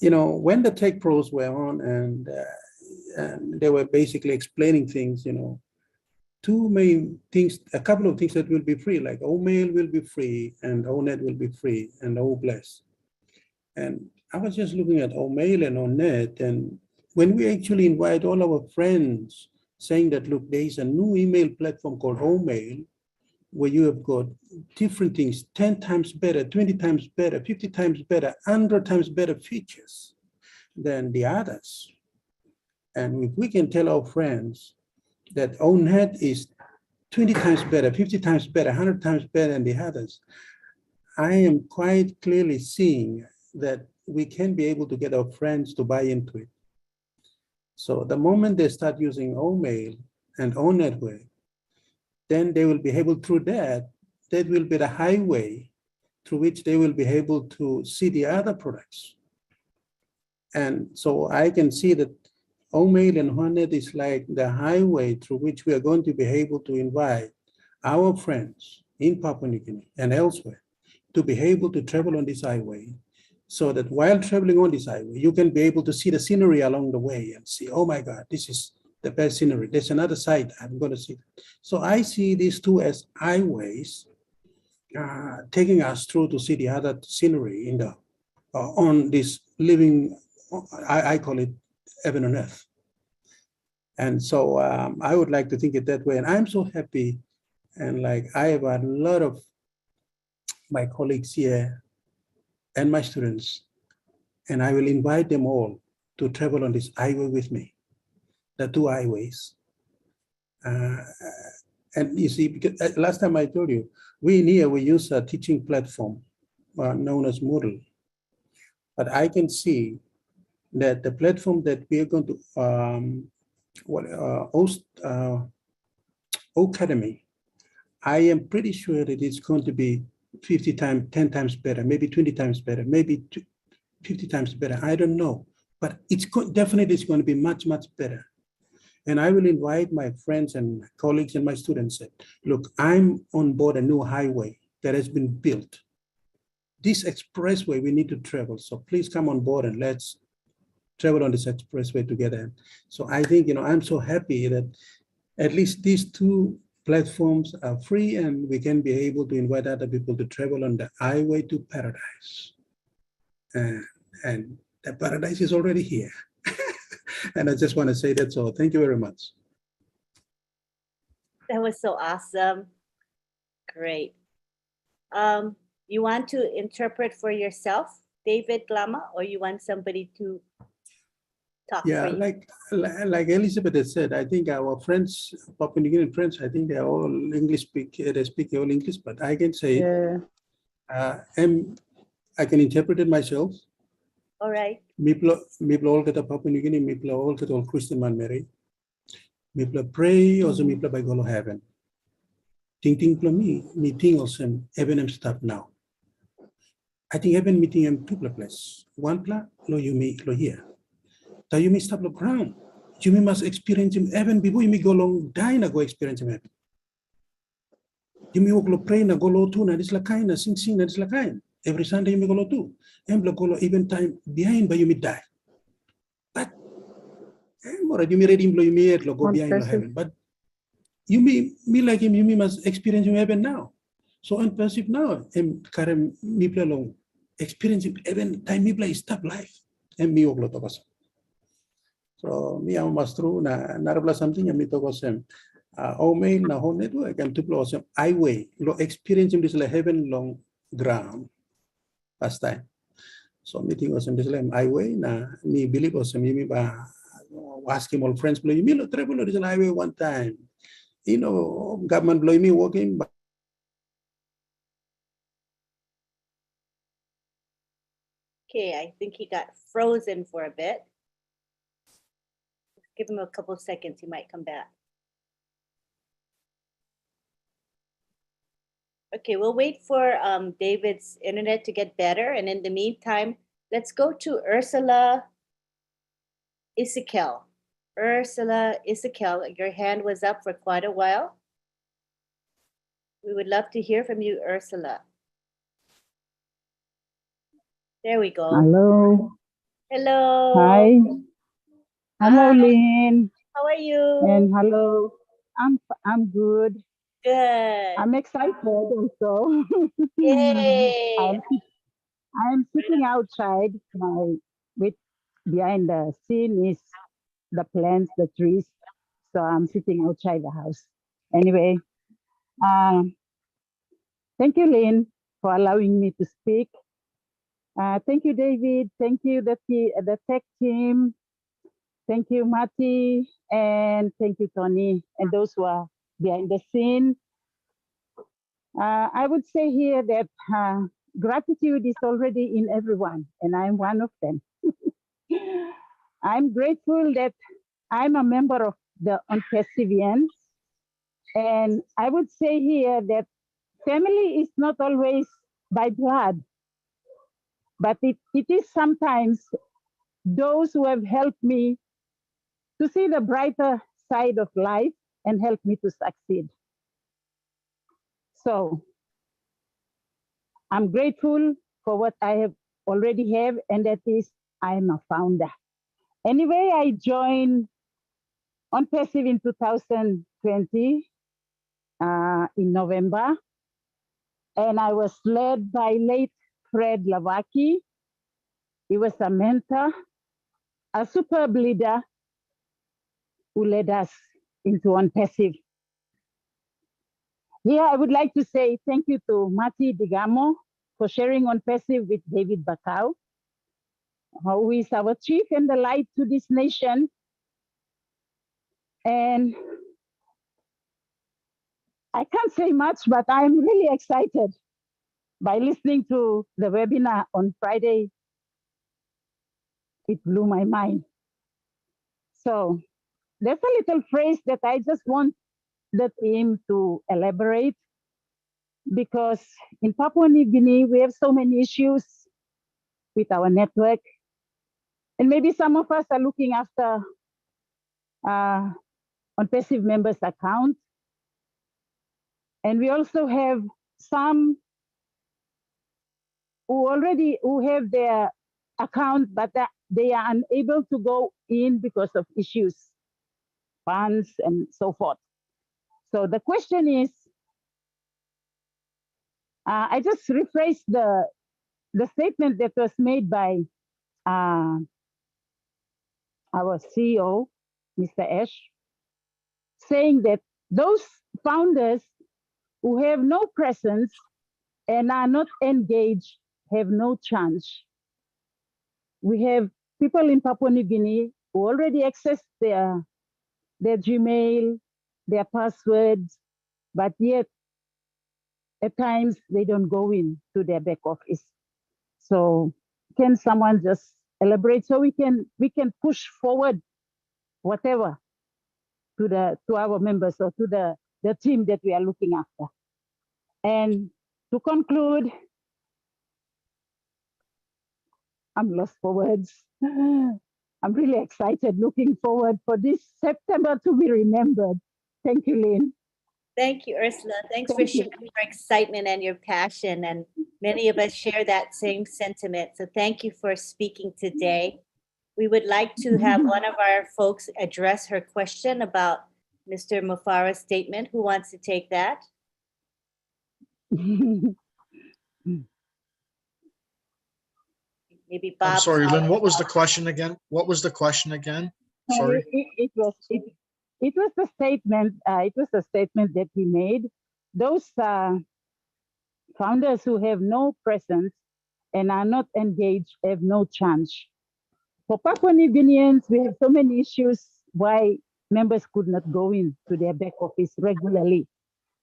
You know, when the tech pros were on and they were basically explaining things, you know, 2 main things, a couple of things that will be free, like OMail will be free and ONet will be free and OBless. And I was just looking at OMail and ONet, and when we actually invite all our friends saying that, look, there is a new email platform called OMail, where you have got different things, 10 times better, 20 times better, 50 times better, 100 times better features than the others. And if we can tell our friends that ONet is 20 times better, 50 times better, 100 times better than the others, I am quite clearly seeing that we can be able to get our friends to buy into it. So the moment they start using OMail and ONetwork, then they will be able, through that will be the highway through which they will be able to see the other products. And so I can see that OMail and ONet is like the highway through which we are going to be able to invite our friends in Papua New Guinea and elsewhere to be able to travel on this highway, so that while traveling on this highway, you can be able to see the scenery along the way and see, oh my God, this is the best scenery. There's another side I'm going to see. So I see these two as highways taking us through to see the other scenery in the on this living, I call it heaven on earth. And so I would like to think it that way. And I'm so happy. And like, I have a lot of my colleagues here and my students, and I will invite them all to travel on this highway with me, the 2 highways. And you see, because last time I told you, we in here, we use a teaching platform known as Moodle. But I can see that the platform that we are going to host, Academy, I am pretty sure that it's going to be 50 times, 10 times better, maybe 20 times better, maybe 50 times better. I don't know, but it's definitely it's going to be much, much better. And I will invite my friends and colleagues and my students and say, look, I'm on board a new highway that has been built. This expressway we need to travel. So please come on board and let's travel on this expressway together. So I think, you know, I'm so happy that at least these 2 platforms are free, and we can be able to invite other people to travel on the highway to paradise. And the paradise is already here. And I just want to say that. So thank you very much. That was so awesome. Great. You want to interpret for yourself, David Lama, or you want somebody to talk Yeah, for you? like Elizabeth has said, I think our friends, Papua New Guinean friends, I think they are all English they speak all English, but I can say, I can interpret it myself. All right. Miplo all kata Papua New Guinea, miplo all kata all Christian man Mary. Miplo pray also miplo by golo heaven. Ting plo me ting also heaven am stop now. I think heaven meeting am two place. One pla lo you me lo here. So you may stop the ground. You must experience him heaven before you may go long die na go experience him heaven. You may go pray na go lo tu na this la kind na sing na this la kind. Every Sunday you may go lo tu. And go lo even time behind but you may die. But you may read him you may go behind lo heaven. But you may like him, you may must experience him heaven now. So unpassive now and karem me play long experience him heaven time me play stop life and me oglo to. So mi ang mastro na narabla something yang mito ko sem. Omay na ho neto I can tuplo sem highway lo experience this la heaven long ground last time. So meeting was sem this la highway na mi believe was sem mi ba asking all friends blow me lo travel this highway one time. You know government blow me walking. Okay, I think he got frozen for a bit. Give him a couple seconds, he might come back. Okay, we'll wait for David's internet to get better. And in the meantime, let's go to Ursula Isikel. Ursula Isikel, your hand was up for quite a while. We would love to hear from you, Ursula. There we go. Hello. Hello. Hi. Hello, Hi. Lynn. How are you? And hello. I'm good. Good. I'm excited also. Yay. I'm sitting outside. With behind the scene is the plants, the trees. So I'm sitting outside the house. Anyway, thank you, Lynn, for allowing me to speak. Thank you, David. Thank you, the tech team. Thank you, Mati, and thank you, Tony, and those who are behind the scene. I would say here that gratitude is already in everyone, and I'm one of them. I'm grateful that I'm a member of the Onpesivians, and I would say here that family is not always by blood, but it is sometimes those who have helped me to see the brighter side of life and help me to succeed. So I'm grateful for what I have already have, and that is I'm a founder. Anyway, I joined OnPassive in 2020 in November, and I was led by late Fred Lavaki. He was a mentor, a superb leader who led us into OnPassive. Here, I would like to say thank you to Mati Digamo for sharing OnPassive with David Bakau, who is our chief and the light to this nation. And I can't say much, but I'm really excited by listening to the webinar on Friday. It blew my mind. So there's a little phrase that I just want the team to elaborate, because in Papua New Guinea, we have so many issues with our network. And maybe some of us are looking after OnPassive members' account. And we also have some who have their account, but they are unable to go in because of issues, funds, and so forth. So the question is, I just rephrased the statement that was made by our CEO, Mr. Ash, saying that those founders who have no presence and are not engaged have no chance. We have people in Papua New Guinea who already access their Gmail, their passwords, but yet at times they don't go in to their back office. So can someone just elaborate so we can push forward whatever to our members or to the team that we are looking after. And to conclude, I'm lost for words. I'm really excited, looking forward for this September to be remembered. Thank you, Lynn. Thank you, Ursula. Thanks for Thank you. sharing your excitement and your passion. And many of us share that same sentiment. So thank you for speaking today. We would like to have one of our folks address her question about Mr. Mufara's statement. Who wants to take that? Maybe Bob. I'm sorry, Lynn, what was the question again? What was the question again? Sorry. It was the statement. It was the statement that he made. Those founders who have no presence and are not engaged have no chance. For Papua New Guineans, we have so many issues why members could not go in to their back office regularly.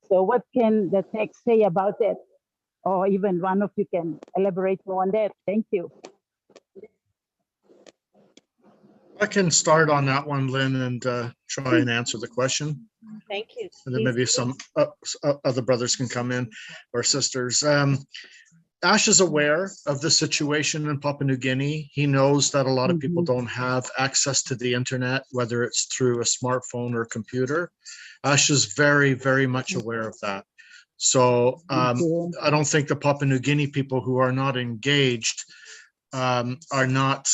So what can the text say about that? Or even one of you can elaborate more on that. Thank you. I can start on that one, Lynn, and try and answer the question. Thank you. And then maybe some other brothers can come in, or sisters. Ash is aware of the situation in Papua New Guinea. He knows that a lot of people don't have access to the internet, whether it's through a smartphone or computer. Ash is very, very much aware of that. So I don't think the Papua New Guinea people who are not engaged they're not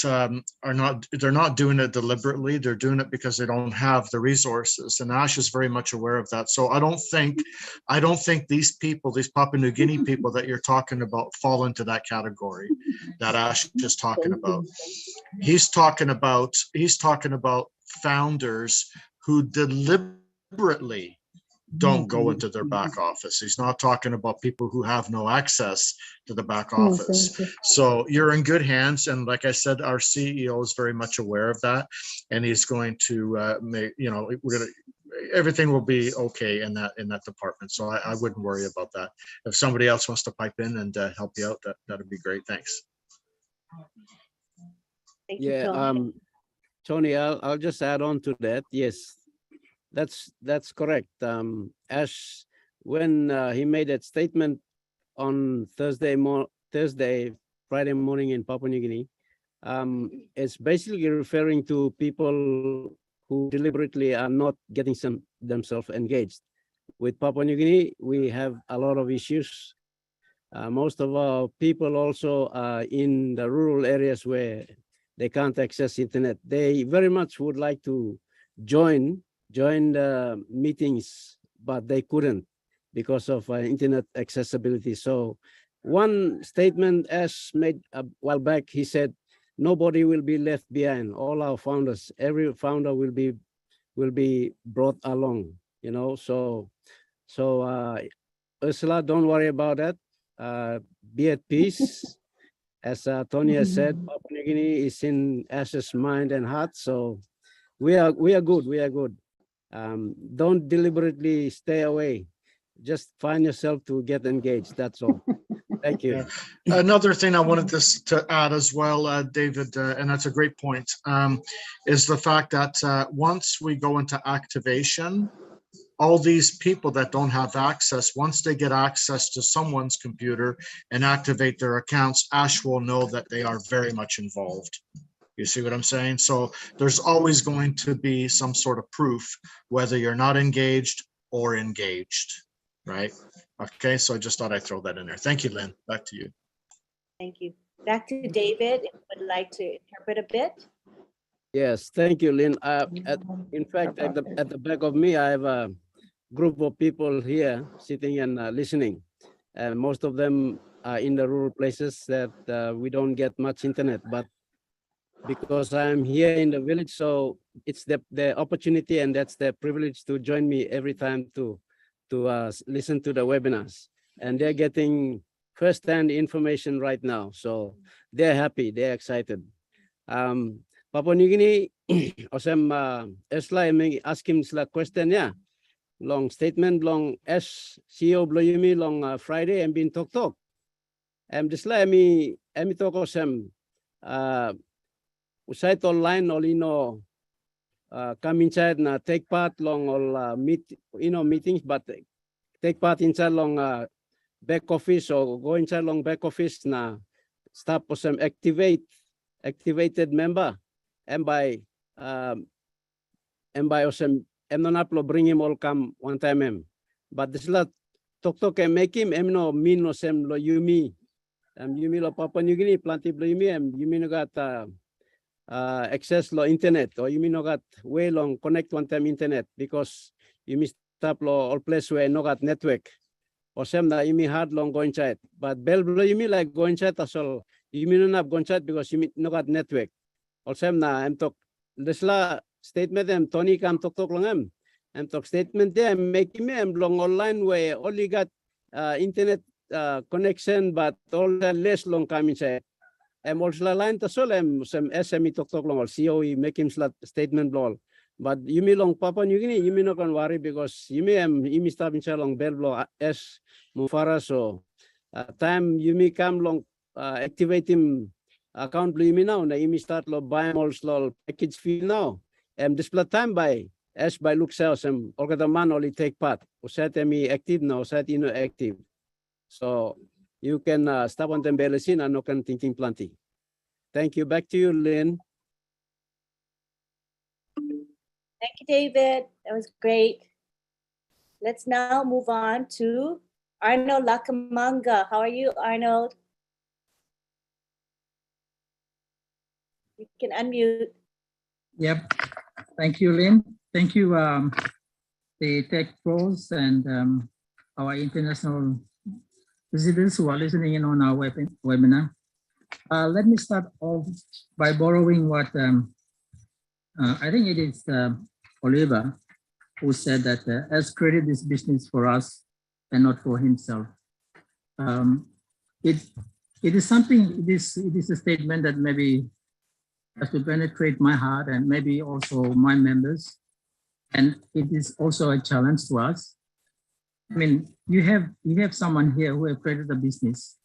doing it deliberately. They're doing it because they don't have the resources, and Ash is very much aware of that. So I don't think these people, these Papua New Guinea people that you're talking about, fall into that category that Ash is talking about. He's talking about founders who deliberately don't go into their back office. He's not talking about people who have no access to the back office. So you're in good hands. And like I said, our CEO is very much aware of that. And he's going to make, everything will be okay in that department. So I wouldn't worry about that. If somebody else wants to pipe in and help you out, that'd be great. Thanks. Thank you, Tony. Tony, I'll just add on to that. Yes. That's correct. Ash, when he made that statement on Friday morning in Papua New Guinea, it's basically referring to people who deliberately are not getting themselves engaged. With Papua New Guinea, we have a lot of issues. Most of our people also are in the rural areas where they can't access internet. They very much would like to join the meetings, but they couldn't because of internet accessibility. So one statement Ash made a while back, he said, nobody will be left behind. All our founders, every founder will be brought along, So Ursula, don't worry about that. Be at peace. As Tony has said, Papua New Guinea is in Ash's mind and heart. So we are good. We are good. Don't deliberately stay away. Just find yourself to get engaged. That's all. Thank you. Yeah. Another thing I wanted to add as well, David, and that's a great point, is the fact that once we go into activation, all these people that don't have access, once they get access to someone's computer and activate their accounts, Ash will know that they are very much involved. You see what I'm saying? So there's always going to be some sort of proof, whether you're not engaged or engaged, right? Okay, so I just thought I'd throw that in there. Thank you, Lynn. Back to you. Thank you. Back to David, if you would like to interpret a bit. Yes, thank you, Lynn. In fact, at the back of me, I have a group of people here sitting and listening. And most of them are in the rural places that we don't get much internet, but because I'm here in the village, so it's the opportunity and that's the privilege to join me every time to listen to the webinars. And they're getting first-hand information right now. So they're happy, they're excited. Papua New Guinea, osem esla ask him sla question ya. Long statement long S CEO Bloyumi long Friday and been talk. Disla emi talk osem site online olino come inside na take part long all meetings, but take part inside long back office or go inside long back office na staff osem activated member and by osem not bring him all come one time but this lot talk and make him no mean no sem lo yumi yumi lo Papua New Guinea plenty lo yumi yumi no got access lo internet or yumi no got way long connect one time internet because yumi stop lo all place where no got network or sem na yumi hard long go inside but bel lo yumi like go inside as all yumi no not go inside because yumi no got network or sem na talk this la statement Tony kam talk long talk statement there make me long online where only got internet connection but all the less long come inside also line to sol some SME talk long or COE make him statement long but you me long Papua New Guinea you me not can worry because you me stop inside long bell blow S Mufara so time you me come long activate him account you me now na you me start lo buy also package fee now display time by as by look sales all the man only take part or set me active now set active so you can stop on them balancing and no can thinking plenty. Thank you. Back to you, Lynn. Thank you, David. That was great. Let's now move on to Arnold Lakamanga. How are you, Arnold? You can unmute. Yep. Thank you, Lynn. Thank you, the Tech Pros and our international visitors who are listening in on our webinar. Let me start off by borrowing what I think it is Oliver who said that as created this business for us and not for himself. It is something. It is a statement that maybe has to penetrate my heart and maybe also my members, and it is also a challenge to us. I mean, you have someone here who have created a business,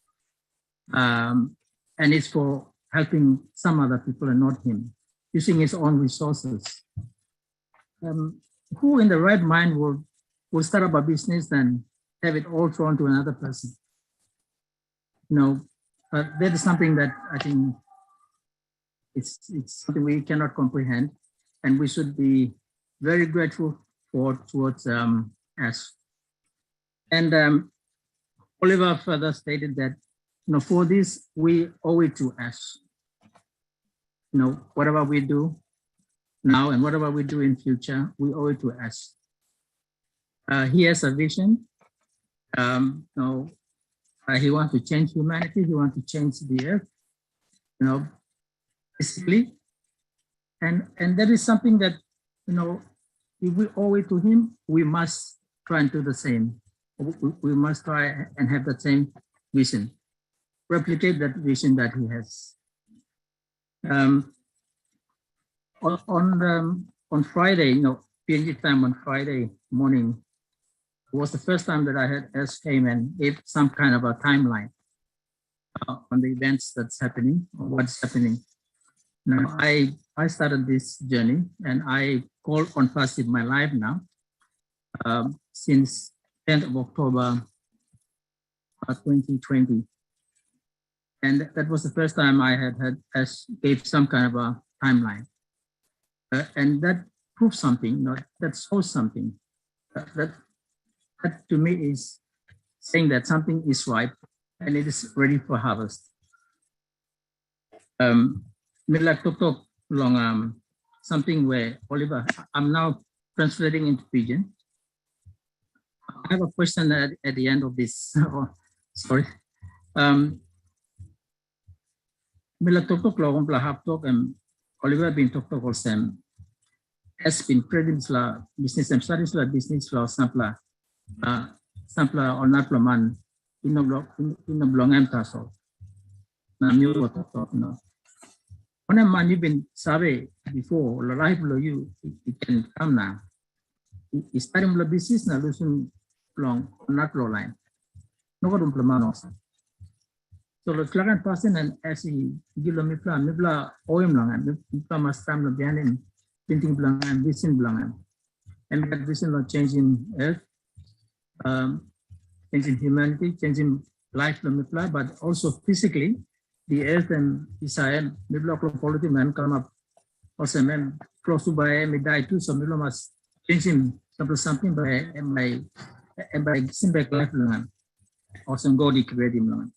and it's for helping some other people and not him, using his own resources. Who in the right mind will start up a business and have it all thrown to another person? That is something that I think it's something we cannot comprehend, and we should be very grateful towards us. And Oliver further stated that, for this, we owe it to us. Whatever we do now and whatever we do in future, we owe it to us. He has a vision. He wants to change humanity. He wants to change the earth, basically. And that is something that, if we owe it to him, we must try and do the same. We must try and have the same vision, replicate that vision that he has. On Friday, PNG time on Friday morning, was the first time that I had came and gave some kind of a timeline on the events that's happening or what's happening. Now, I started this journey and I call on Passive my life now since 10th of October 2020. And that was the first time I gave some kind of a timeline. And that proves something, that shows something. That to me is saying that something is ripe and it is ready for harvest. Milak Tok long something where Oliver, I'm now translating into Pidgin. I have a question at the end of this. Sorry. Milak Tok long plahap tok Oliver bin Tok also has been creating business and studies business law sampla or not man blong taso. Na mi what talk no. When a man you've been survey before, the life below you, it can come now. It's starting the business na losing long, not low line. No one implement. So the client person and as he give me plan, oim long and mipla must time the behind painting blank and vision blank. And that vision will changing earth, changing humanity, changing life mipla, but also physically, the earth and Israel, mipla quality man come up, also man close to by me die too, so mipla must change him something by giving back life long. Also go the create him long.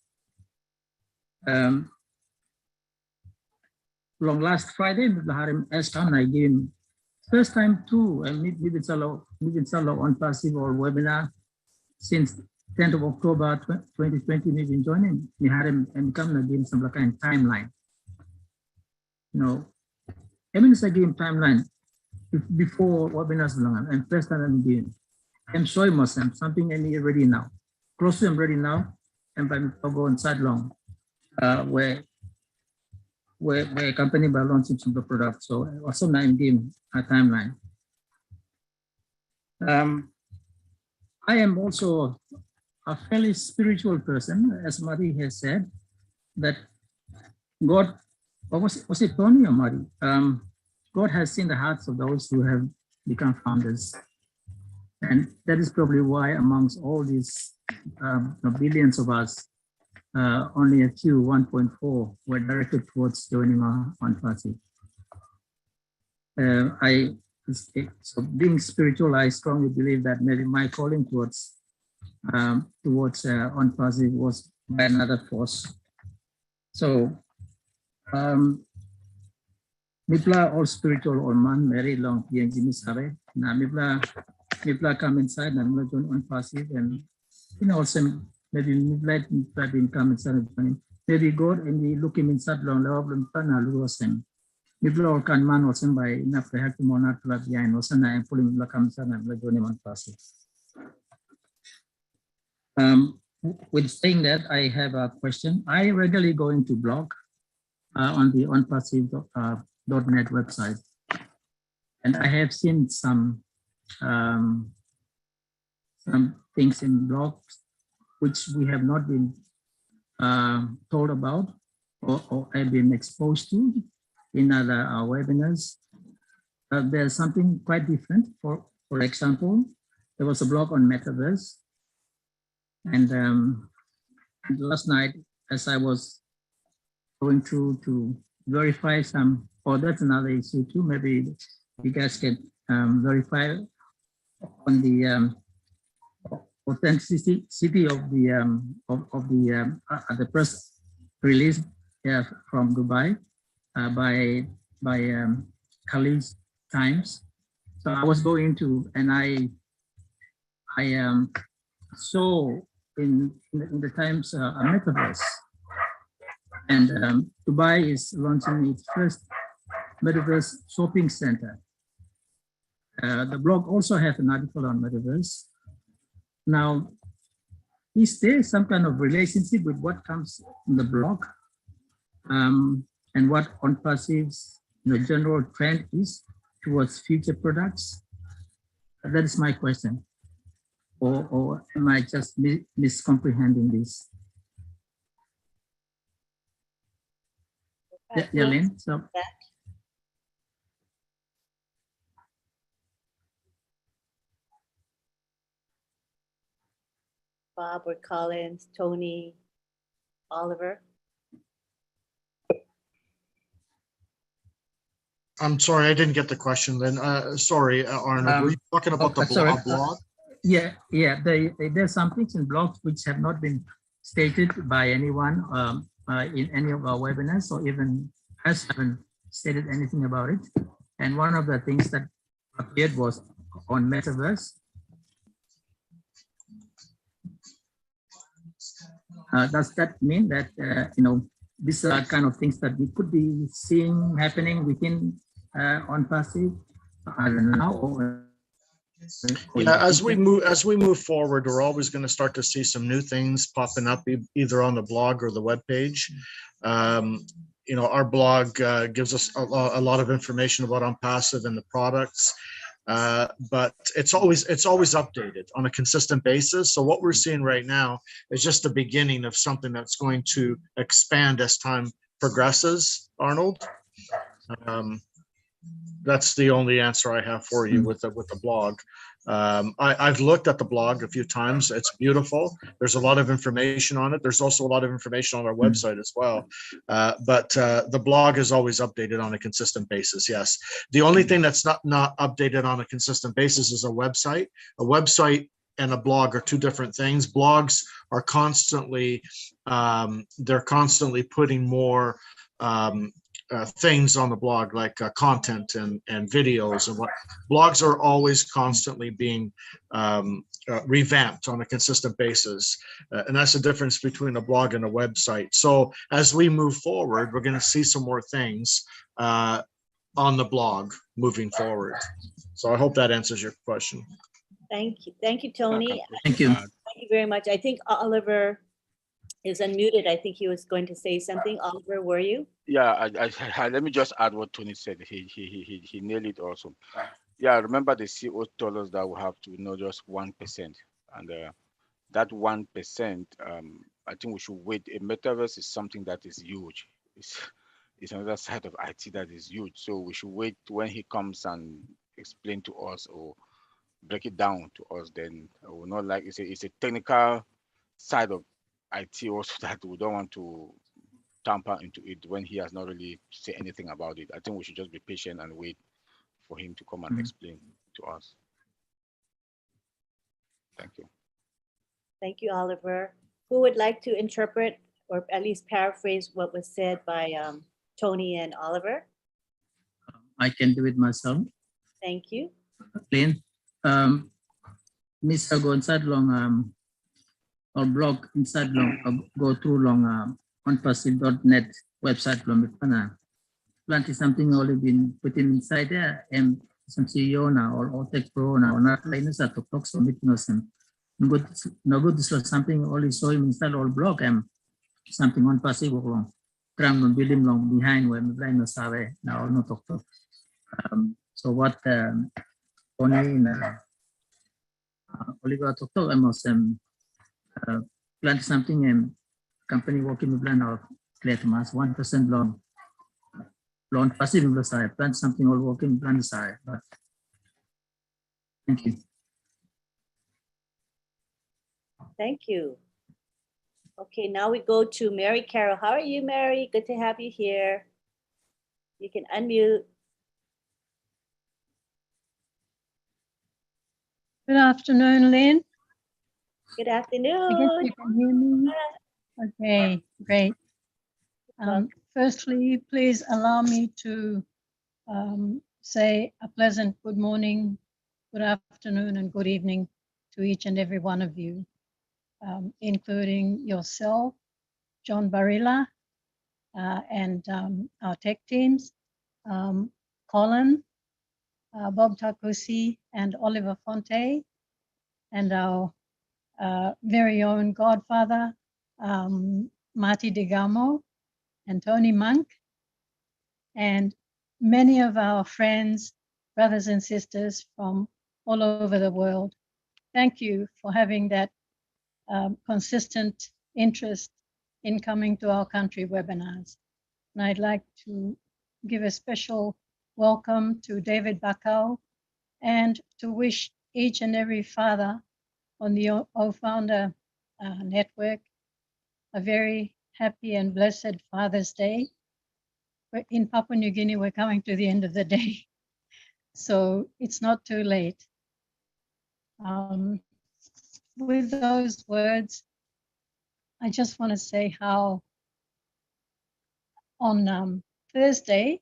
Long last Friday, Harim Eskan, I gave him first time too, and we've been on passive or webinar since 10th of October 2020. We've been joining. We had him and come and give him some kind of timeline. You know, I mean, I give him timeline before webinars long, and first time I'm giving. I'm sure must have something any ready now. Close to him ready now, and by go inside long. Where a company by launching some of the products. So also now I'm giving a timeline. I am also a fairly spiritual person, as Mari has said, that God, or was it Tony or Mari? God has seen the hearts of those who have become founders. And that is probably why amongst all these billions of us, only a few, 1.4, were directed towards joining on party. So being spiritual, I strongly believe that maybe my calling towards on party was by another force. So Mipla all spiritual or man very long PNG Misare. Now Mipla come inside and Mipla join on passive and also maybe midnight been come inside maybe God and we look him inside long level pana luosen. Mipla can man or by enough to help him on that club behind was and I am pulling la come inside and join him on passive. With saying that, I have a question. I regularly go into blog on the onpassive.net website, and I have seen some things in blogs which we have not been told about or have been exposed to in other webinars. There's something quite different. For example, there was a blog on metaverse. And last night, as I was going through to verify some, that's another issue too. Maybe you guys can verify on the authenticity of the press release from Dubai by Khalid Times. So I was going to, and I saw in the Times a metaverse, and Dubai is launching its first metaverse shopping center. The blog also has an article on metaverse. Now, is there some kind of relationship with what comes in the blog and what OnPassive's general trend is towards future products? That is my question. Or am I just miscomprehending this? Yeah, Lynn, so. Bob or Collins, Tony, Oliver. I'm sorry, I didn't get the question then. Sorry, Arnold, were you talking about the blog? Yeah. There's some things in blogs which have not been stated by anyone in any of our webinars, or even us haven't stated anything about it. And one of the things that appeared was on metaverse. Does that mean that these are kind of things that we could be seeing happening within OnPassive? I don't know. Yeah, as we move forward, we're always going to start to see some new things popping up either on the blog or the webpage. You know, our blog gives us a lot of information about OnPassive and the products, but it's always updated on a consistent basis. So what we're seeing right now is just the beginning of something that's going to expand as time progresses, Arnold. That's the only answer I have for you with the blog. I've looked at the blog a few times. It's beautiful. There's a lot of information on it. There's also a lot of information on our website as well. But the blog is always updated on a consistent basis. Yes. The only thing that's not updated on a consistent basis is a website. A website and a blog are two different things. Blogs are constantly, they're constantly putting more things on the blog, like content and videos, and what blogs are always constantly being revamped on a consistent basis, and that's the difference between a blog and a website. So as we move forward, we're going to see some more things on the blog moving forward. So I hope that answers your question. Thank you, Tony. Thank you. Thank you very much. I think Oliver is unmuted. I think he was going to say something. Oliver, were you? Yeah, let me just add what Tony said. He nailed it also. Yeah, remember the CEO told us that we have to know just 1%, and that 1%, I think we should wait. A metaverse is something that is huge. It's another side of IT that is huge. So we should wait when he comes and explain to us or break it down to us. Then we're not like it's a technical side of IT also that we don't want to tamper into it when he has not really said anything about it. I think we should just be patient and wait for him to come and explain to us. Thank you. Thank you, Oliver. Who would like to interpret or at least paraphrase what was said by Tony and Oliver? I can do it myself. Thank you. Plain. Mr. go inside long or blog inside long go through long onpassive.net website long plenty something already been put inside there and some CEO now or Tech Pro now not like this at talk so it no some good this was something only saw him install all blog and something OnPassive long tram on building long behind when the no save now no talk. So what Tony Oliver talk I must plan something and company working with plan or create mass 1% loan passive in the side plan something all working plan side. But thank you. Thank you. Okay, now we go to Mary Carroll. How are you, Mary? Good to have you here. You can unmute. Good afternoon, Lynn. Good I afternoon. guess you can hear me. Okay, great. Firstly, please allow me to say a pleasant good morning, good afternoon, and good evening to each and every one of you, including yourself, John Barilla, and our tech teams, Colin, Bob Takusi, and Oliver Fonte, and our very own godfather, Marty DeGamo, and Tony Monk, and many of our friends, brothers and sisters from all over the world. Thank you for having that consistent interest in coming to our country webinars. And I'd like to give a special welcome to David Bakau and to wish each and every father on the O-Founder network a very happy and blessed Father's Day. In Papua New Guinea, we're coming to the end of the day, so it's not too late. With those words, I just want to say how on Thursday,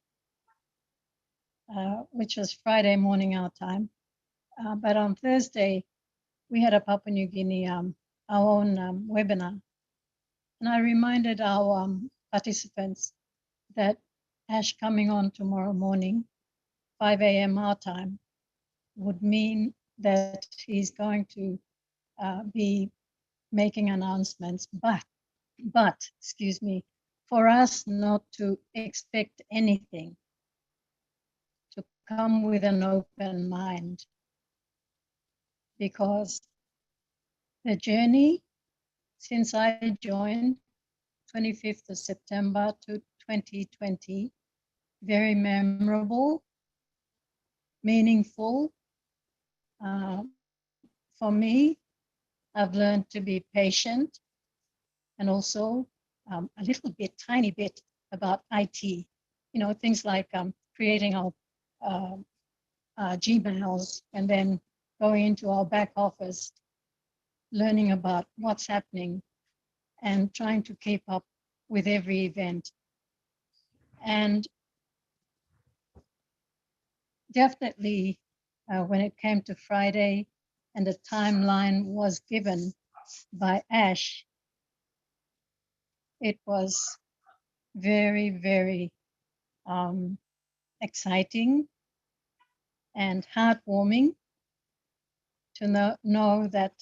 which was Friday morning our time, but on Thursday, we had a Papua New Guinea, our own webinar. And I reminded our participants that Ash coming on tomorrow morning, 5 a.m. our time, would mean that he's going to be making announcements, but, excuse me, for us not to expect anything, to come with an open mind, because the journey since I joined 25th of September to 2020, very memorable, meaningful. For me, I've learned to be patient and also a little bit, tiny bit about IT. You know, things like creating our Gmails and then going into our back office, learning about what's happening and trying to keep up with every event. And definitely when it came to Friday and the timeline was given by Ash, it was very, very exciting and heartwarming to know that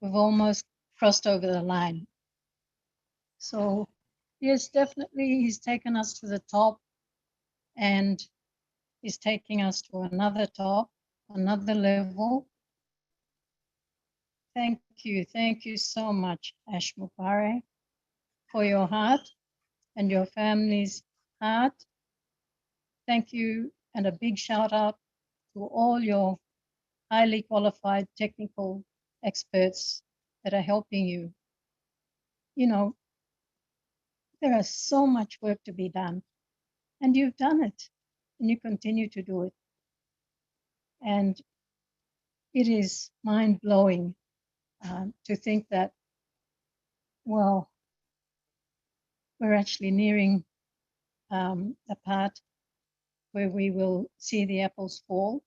we've almost crossed over the line. So yes, definitely he's taken us to the top, and he's taking us to another top, another level. Thank you so much, Ash Mupare, for your heart and your family's heart. Thank you, and a big shout out to all your highly qualified technical experts that are helping you. You know, there is so much work to be done, and you've done it, and you continue to do it. And it is mind-blowing to think that, well, we're actually nearing the part where we will see the apples fall.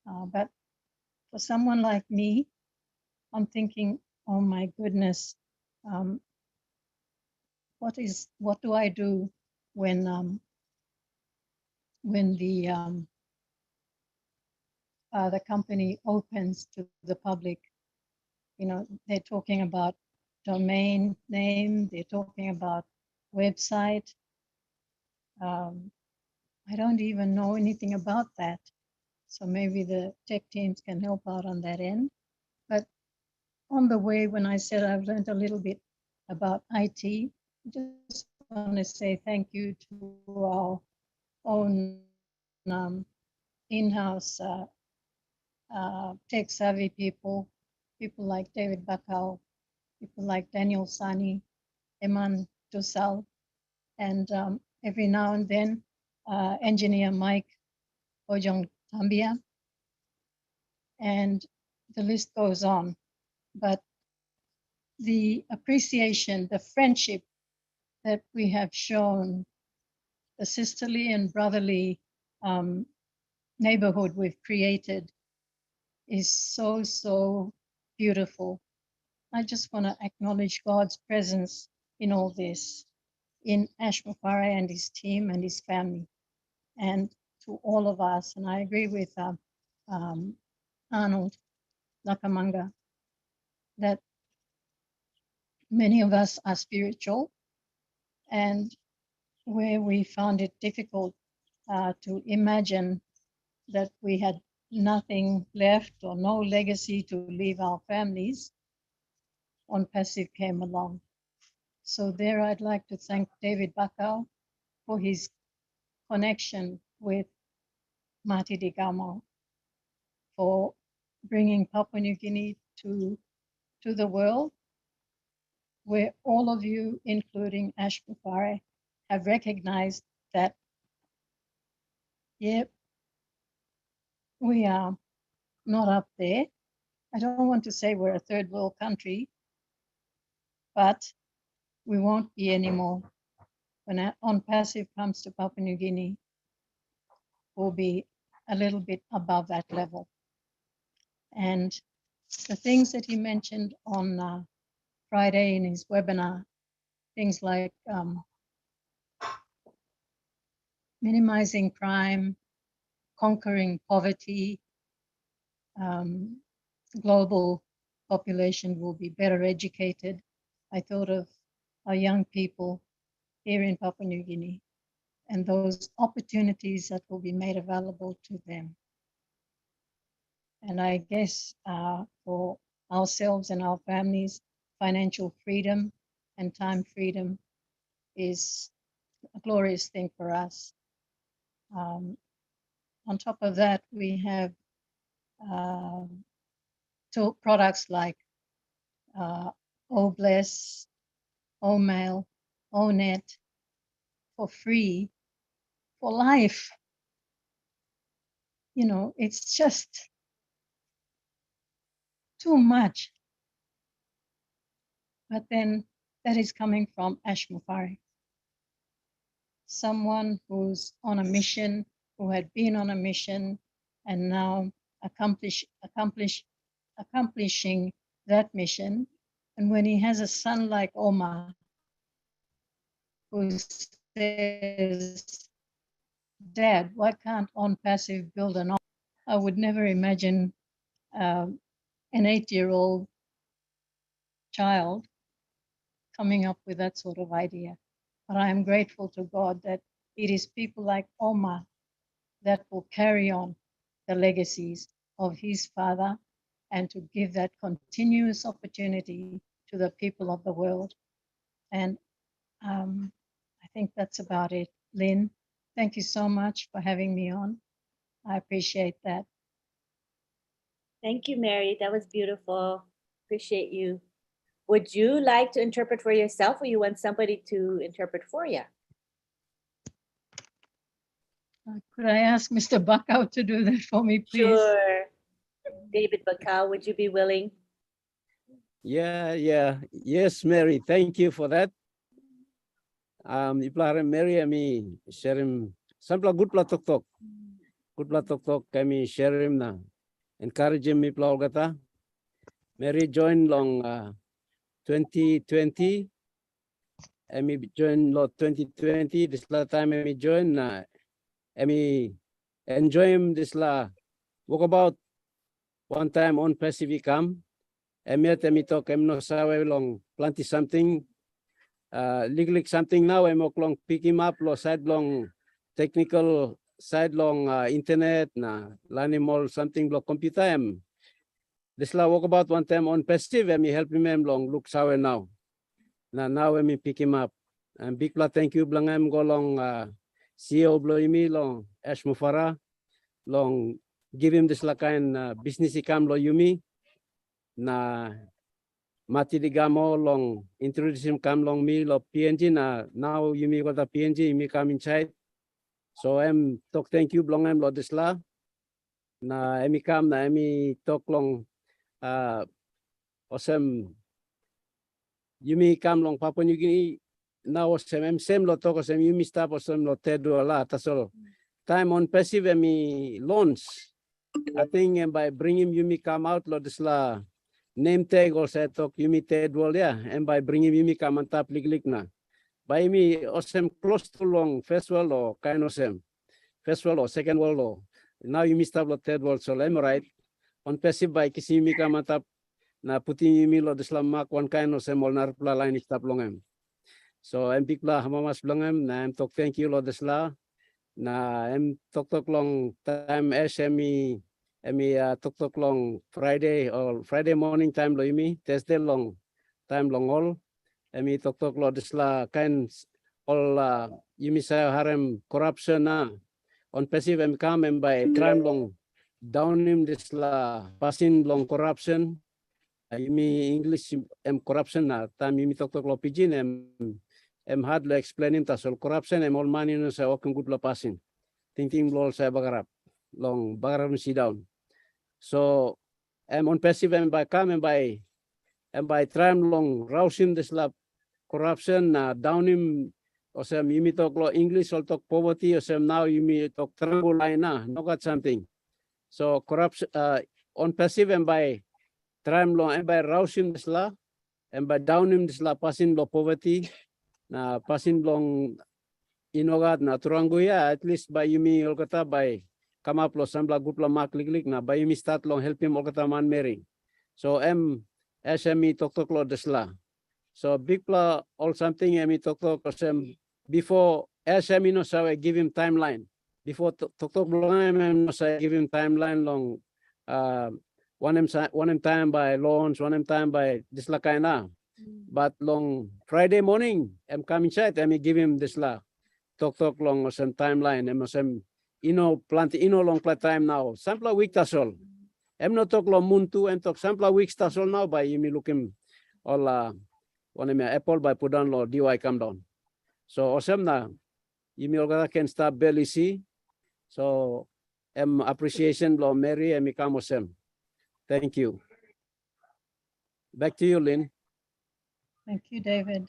But for someone like me, I'm thinking, oh my goodness, what do I do when the company opens to the public? You know, they're talking about domain name, they're talking about website. I don't even know anything about that. So maybe the tech teams can help out on that end. But on the way, when I said I've learned a little bit about IT, I just want to say thank you to our own in-house tech savvy people like David Bakau, people like Daniel Sani, Eman Dusal, and every now and then engineer Mike Ojong Tambia, and the list goes on. But the appreciation, the friendship that we have shown, the sisterly and brotherly neighborhood we've created is so, so beautiful. I just want to acknowledge God's presence in all this, in Ash Mupare and his team and his family, and to all of us. And I agree with Arnold Nakamanga that many of us are spiritual, and where we found it difficult to imagine that we had nothing left or no legacy to leave our families, On Passive came along. So there I'd like to thank David Bakau for his connection with Mati Digamo, for bringing Papua New Guinea to the world, where all of you, including Ash Mupare, have recognized that, yep, we are not up there. I don't want to say we're a third world country, but we won't be anymore. When On Passive comes to Papua New Guinea, we'll be a little bit above that level. And the things that he mentioned on Friday in his webinar, things like minimizing crime, conquering poverty, global population will be better educated. I thought of our young people here in Papua New Guinea and those opportunities that will be made available to them. And I guess for ourselves and our families, financial freedom and time freedom is a glorious thing for us. On top of that, we have products like O-Bless, O-Mail, O-Net for free, for life. You know, it's just too much. But then that is coming from Ash Mufari, someone who's on a mission, who had been on a mission, and now accomplishing that mission. And when he has a son like Omar, who says, "Dad, why can't On Passive build an?" I would never imagine an 8-year-old child coming up with that sort of idea. But I am grateful to God that it is people like Omar that will carry on the legacies of his father and to give that continuous opportunity to the people of the world. And I think that's about it. Lynn, thank you so much for having me on. I appreciate that. Thank you, Mary. That was beautiful. Appreciate you. Would you like to interpret for yourself, or you want somebody to interpret for you? Could I ask Mr. Bakau to do that for me, please? Sure. David Bakau, would you be willing? Yes, Mary, thank you for that. Iplara Mary, kami sharing sampla good pla tok. Good pla tok kami sharing na. Encourage me pla gata. Mary join long 2020. Emi join lo 2020. This la time emi join na. Emi enjoy this la walk about one time on passive income. Emi talk no sawe long plenty something. Legally something now I'm long pick him up lo side long technical side long internet na learning more something lo computer this la walk about one time on passive help him long look sawe now now pick him up and big la thank you blang go long CEO blo imi long Ash Mufara long give him this la kind business income lo yumi na mati digamo long introduce him come long me lo PNG na now you me got the PNG me come inside so talk thank you long lo this la na come na talk long awesome you me come long Papua New Guinea now same lo talk you me stop awesome lo tedu la tasol time on passive launch I think by bringing you me come out lo this la name tag also talk Yumi Ted Wall, and by bringing Yumi come on top lig na. By me, awesome close to long first world or kind of same. First world or second world or now you missed up third world, so I'm right. On passive by kissing Yumi come on top na putting Yumi lo the slam mark one kind of same or narpla line is top long. So I'm big la hamamas blongem, na I'm talk thank you lo the sla. Na I'm talk long time SME. Tok long Friday or Friday morning time lo imi Thursday long time long all tok lo disla kind all yumi sa harem corruption na on passive come by crime long down him disla passing long corruption yumi English corruption na time yumi tok lo pidgin hard lo explain him tasol corruption all money no sa okeng good lo passing thinking lo sa bagarap long bagarap si down. So I'm on passive and by come and by trying long rousing this lab corruption down him or some you talk English or talk poverty or some now you talk triangle line no got something. So corruption on passive and by trying long and by rousing this lab and by down him this lab passing low poverty passing long inogat na turanguya at least by you me olgata by come up lo sambla group lo mak lik na bayi mi start long help him okata man meri. So SME tok lo desla. So big pla all something emi tok before SME no sa give him timeline. Before tok long no sa give him timeline long one time by launch, one time by desla kaina. But long Friday morning, I'm come inside, I'm give him this la talk long some timeline, I'm some plant long play time now. Sample week that's all. I'm not talk long moon two and talk sample weeks that's all now by you me looking all one me apple by put down law DY come down. So awesome na you me can start barely see. So appreciation law Mary and me come awesome. Thank you. Back to you, Lynn. Thank you, David.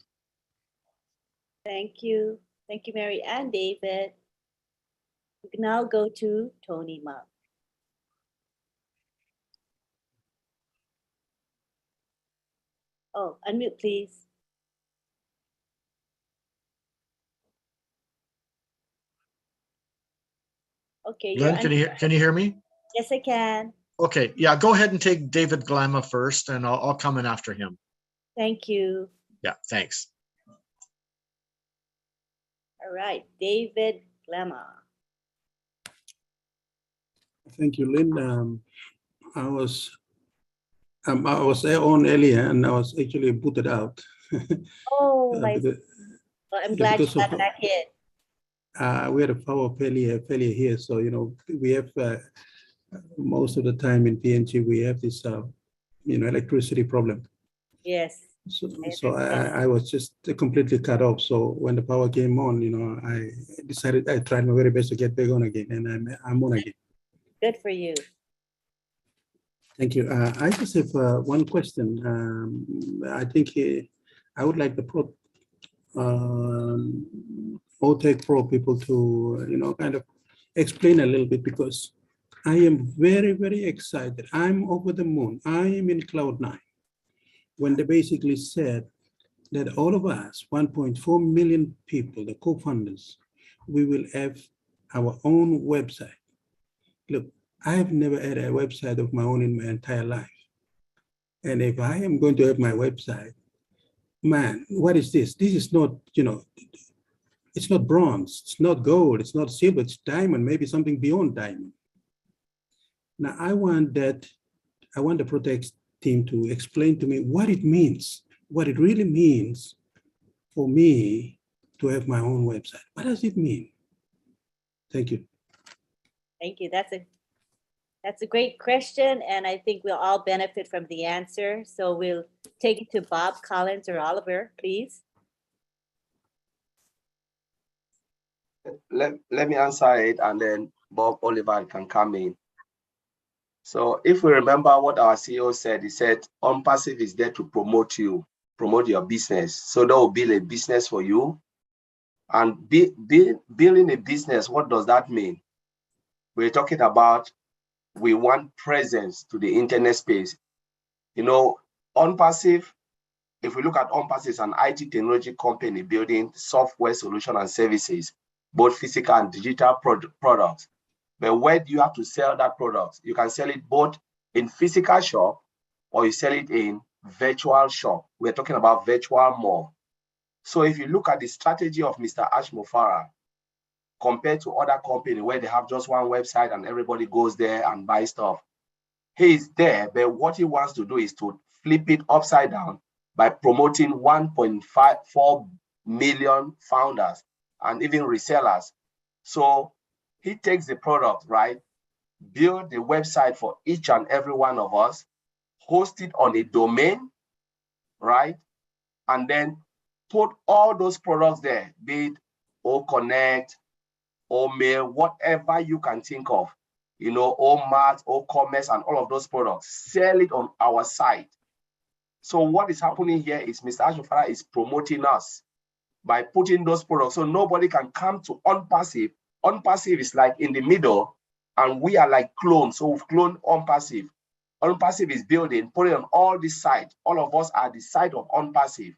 Thank you. Thank you, Mary and David. We can now go to Tony Ma. Oh, unmute, please. Okay, Lynn, can you hear me? Yes, I can. Okay, yeah, go ahead and take David Glamma first, and I'll come in after him. Thank you. Yeah, thanks. All right, David Glamma. Thank you, Lynn. I was on earlier, and I was actually booted out. Oh, my. Well, I'm glad you got back in. We had a power failure here, so we have most of the time in PNG we have this electricity problem. Yes. So I was just completely cut off. So when the power came on, I decided I tried my very best to get back on again, and I'm on again. Good for you. Thank you. I just have one question. I think I would like the OTech Pro people to, kind of explain a little bit, because I am very, very excited. I'm over the moon. I am in cloud 9. When they basically said that all of us, 1.4 million people, the co-founders, we will have our own website. Look, I have never had a website of my own in my entire life. And if I am going to have my website, man, what is this? This is not, it's not bronze, it's not gold, it's not silver, it's diamond, maybe something beyond diamond. Now, I want the Protect team to explain to me what it means, what it really means for me to have my own website. What does it mean? Thank you. Thank you. That's a great question, and I think we'll all benefit from the answer. So we'll take it to Bob Collins or Oliver, please. Let me answer it, and then Bob Oliver can come in. So if we remember what our CEO said, he said, OnPassive is there to promote your business. So that will build a business for you. And building a business, what does that mean? We're talking about we want presence to the internet space. OnPassive, if we look at OnPassive, it's an IT technology company building software solution and services, both physical and digital products. But where do you have to sell that product? You can sell it both in physical shop or you sell it in virtual shop. We're talking about virtual mall. So if you look at the strategy of Mr. Ash Mofara compared to other companies where they have just one website and everybody goes there and buys stuff, he is there, but what he wants to do is to flip it upside down by promoting 1.4 million founders and even resellers. So he takes the product, right? Build the website for each and every one of us, host it on a domain, right? And then put all those products there, be it O-Connect, O-Mail, whatever you can think of, O-Mart, O-Commerce, and all of those products, sell it on our site. So what is happening here is Mr. Ashofara is promoting us by putting those products so nobody can come to OnPassive. OnPassive is like in the middle, and we are like clones. So we've cloned OnPassive. OnPassive is building, put it on all these sites. All of us are the site of OnPassive.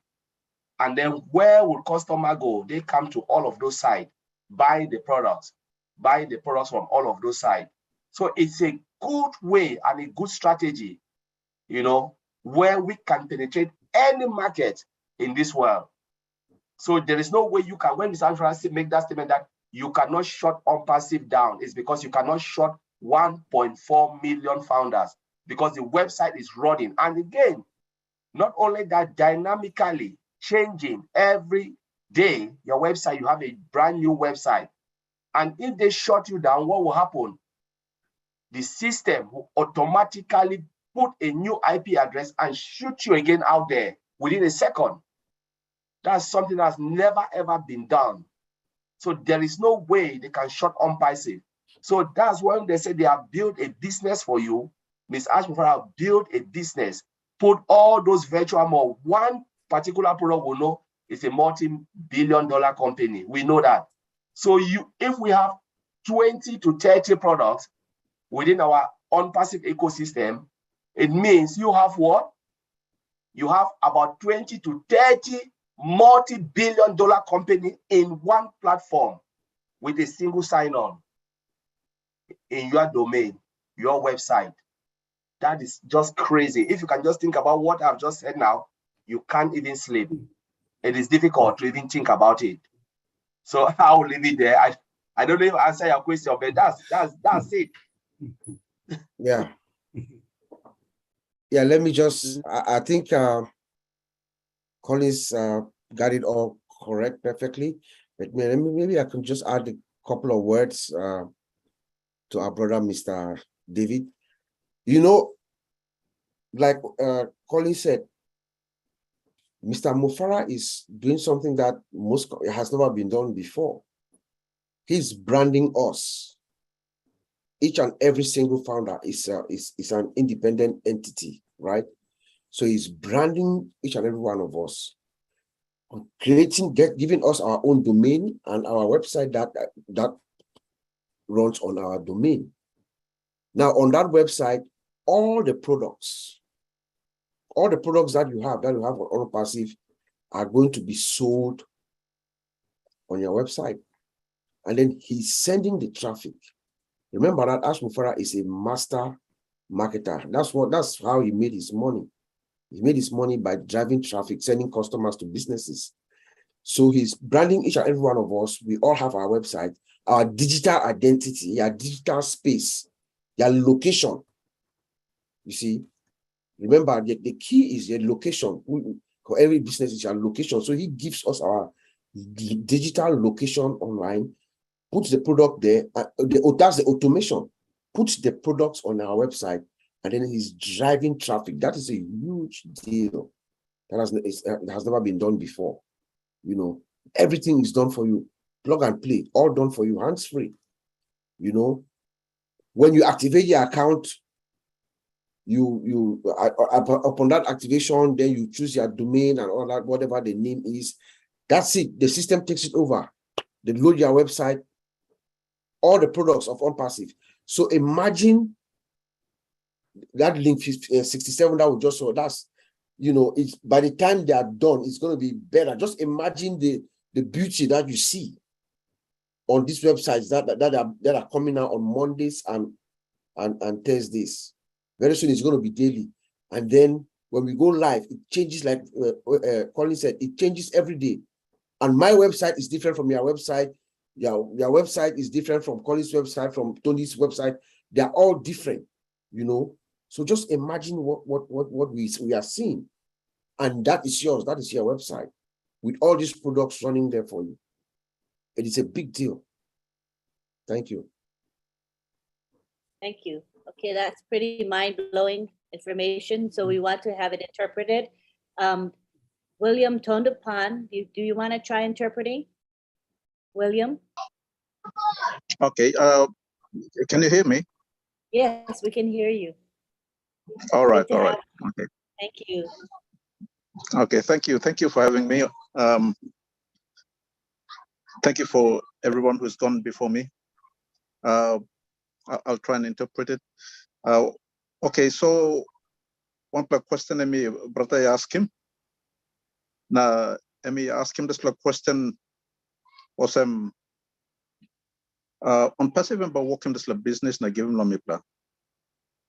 And then where will customer go? They come to all of those sites, buy the products from all of those sites. So it's a good way and a good strategy, you know, where we can penetrate any market in this world. So there is no way you can, when Mr. Francis make that statement that you cannot shut OnPassive down, it's because you cannot shut 1.4 million founders because the website is running. And again, not only that, dynamically changing every day, your website, you have a brand new website. And if they shut you down, what will happen? The system will automatically put a new IP address and shoot you again out there within a second. That's something that's never, ever been done. So there is no way they can shut OnPassive. So that's when they say they have built a business for you. Ms. Ashmore have built a business, put all those virtual malls. One particular product we know is a multi-billion-dollar company. We know that. So if we have 20 to 30 products within our OnPassive ecosystem, it means you have what? You have about 20 to 30 multi-billion-dollar company in one platform with a single sign-on in your domain, your website. That is just crazy. If you can just think about what I've just said now, you can't even sleep. It is difficult to even think about it. So I'll leave it there. I don't know if I answer your question, but that's it. Yeah. Yeah, let me just, I think Collins got it all correct perfectly. But maybe I can just add a couple of words to our brother, Mr. David. You know, like Collins said, Mr. Mufara is doing something that has never been done before. He's branding us. Each and every single founder is an independent entity, right? So he's branding each and every one of us, giving us our own domain and our website that runs on our domain. Now on that website, all the products that you have on OnPassive are going to be sold on your website. And then he's sending the traffic. Remember that Ash Mufara is a master marketer. That's how he made his money. He made his money by driving traffic, sending customers to businesses. So he's branding each and every one of us. We all have our website, our digital identity, our digital space, your location. You see, remember the key is your location. For every business is your location. So he gives us our digital location online, puts the product there, that's the automation, puts the products on our website, and then he's driving traffic. That is a huge deal. That has never been done before. You know, everything is done for you. Plug and play, all done for you, hands-free. You know, when you activate your account, upon that activation, then you choose your domain and all that, whatever the name is. That's it. The system takes it over. They load your website, all the products of OnPassive. So imagine that link 67 that we just saw. That's, you know, it's by the time they are done, it's going to be better. Just imagine the beauty that you see on these websites that are coming out on Mondays and Thursdays. Very soon it's going to be daily. And then when we go live, it changes, like Colin said, it changes every day. And my website is different from your website. Your website is different from Colin's website, from Tony's website. They're all different, you know. So just imagine what we are seeing. And that is yours. That is your website with all these products running there for you. It is a big deal. Thank you. Thank you. Okay, that's pretty mind-blowing information. So we want to have it interpreted. William Tondapan, do you want to try interpreting? William? Okay, can you hear me? Yes, we can hear you. All right, all right. Okay. Thank you. Okay, thank you. Thank you for having me. Thank you for everyone who's gone before me. I'll try and interpret it. Okay, so one question Emi brother ask him. Na Emi ask him this question was On passive member working this business na give him lamipla.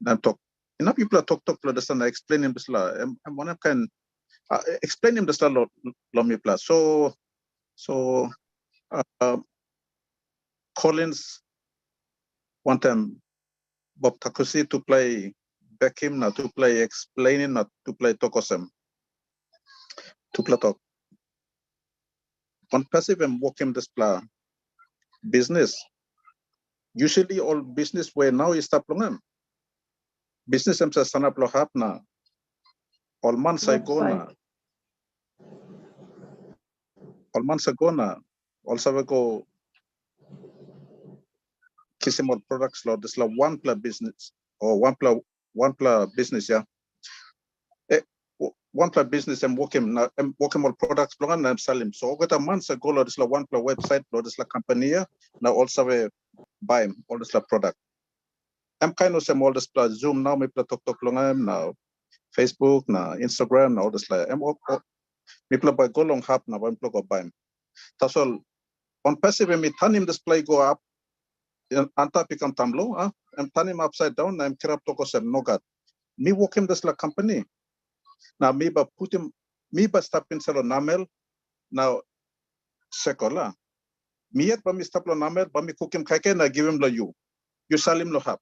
Na talk. Enough people talk to this na explain him this la. I'm one can explain him this la lamipla. So Collins want them Bob Takusi to play back him na to play explaining na to play tokosem. To play talk. On passive and working this business. Usually all business where now is taplongan. Business em sa sana plohap na. All months ago na. All months ago na. Also go kisimol products law. This la one pla business or one pla business yeah. One pla business and working na working all products plongan na salim. So got a months ago lo this la one pla website lo this la company now also buy all this la product. I'm kind of some all this pla Zoom now me pla talk plongan now. Facebook, na Instagram, na all this like. People by go long hap na one plug of buying. That's all. On passive, me turn him display go up. Anta pikam tamlo. I'm turn him upside down. I'm kirap toko sem no god. Me work him this like company. Now me ba put him. Me ba stop in salo namel. Now sekola. Me yet ba me stop lo namel. Ba me cook him kake na give him lo you. You sell him lo hap.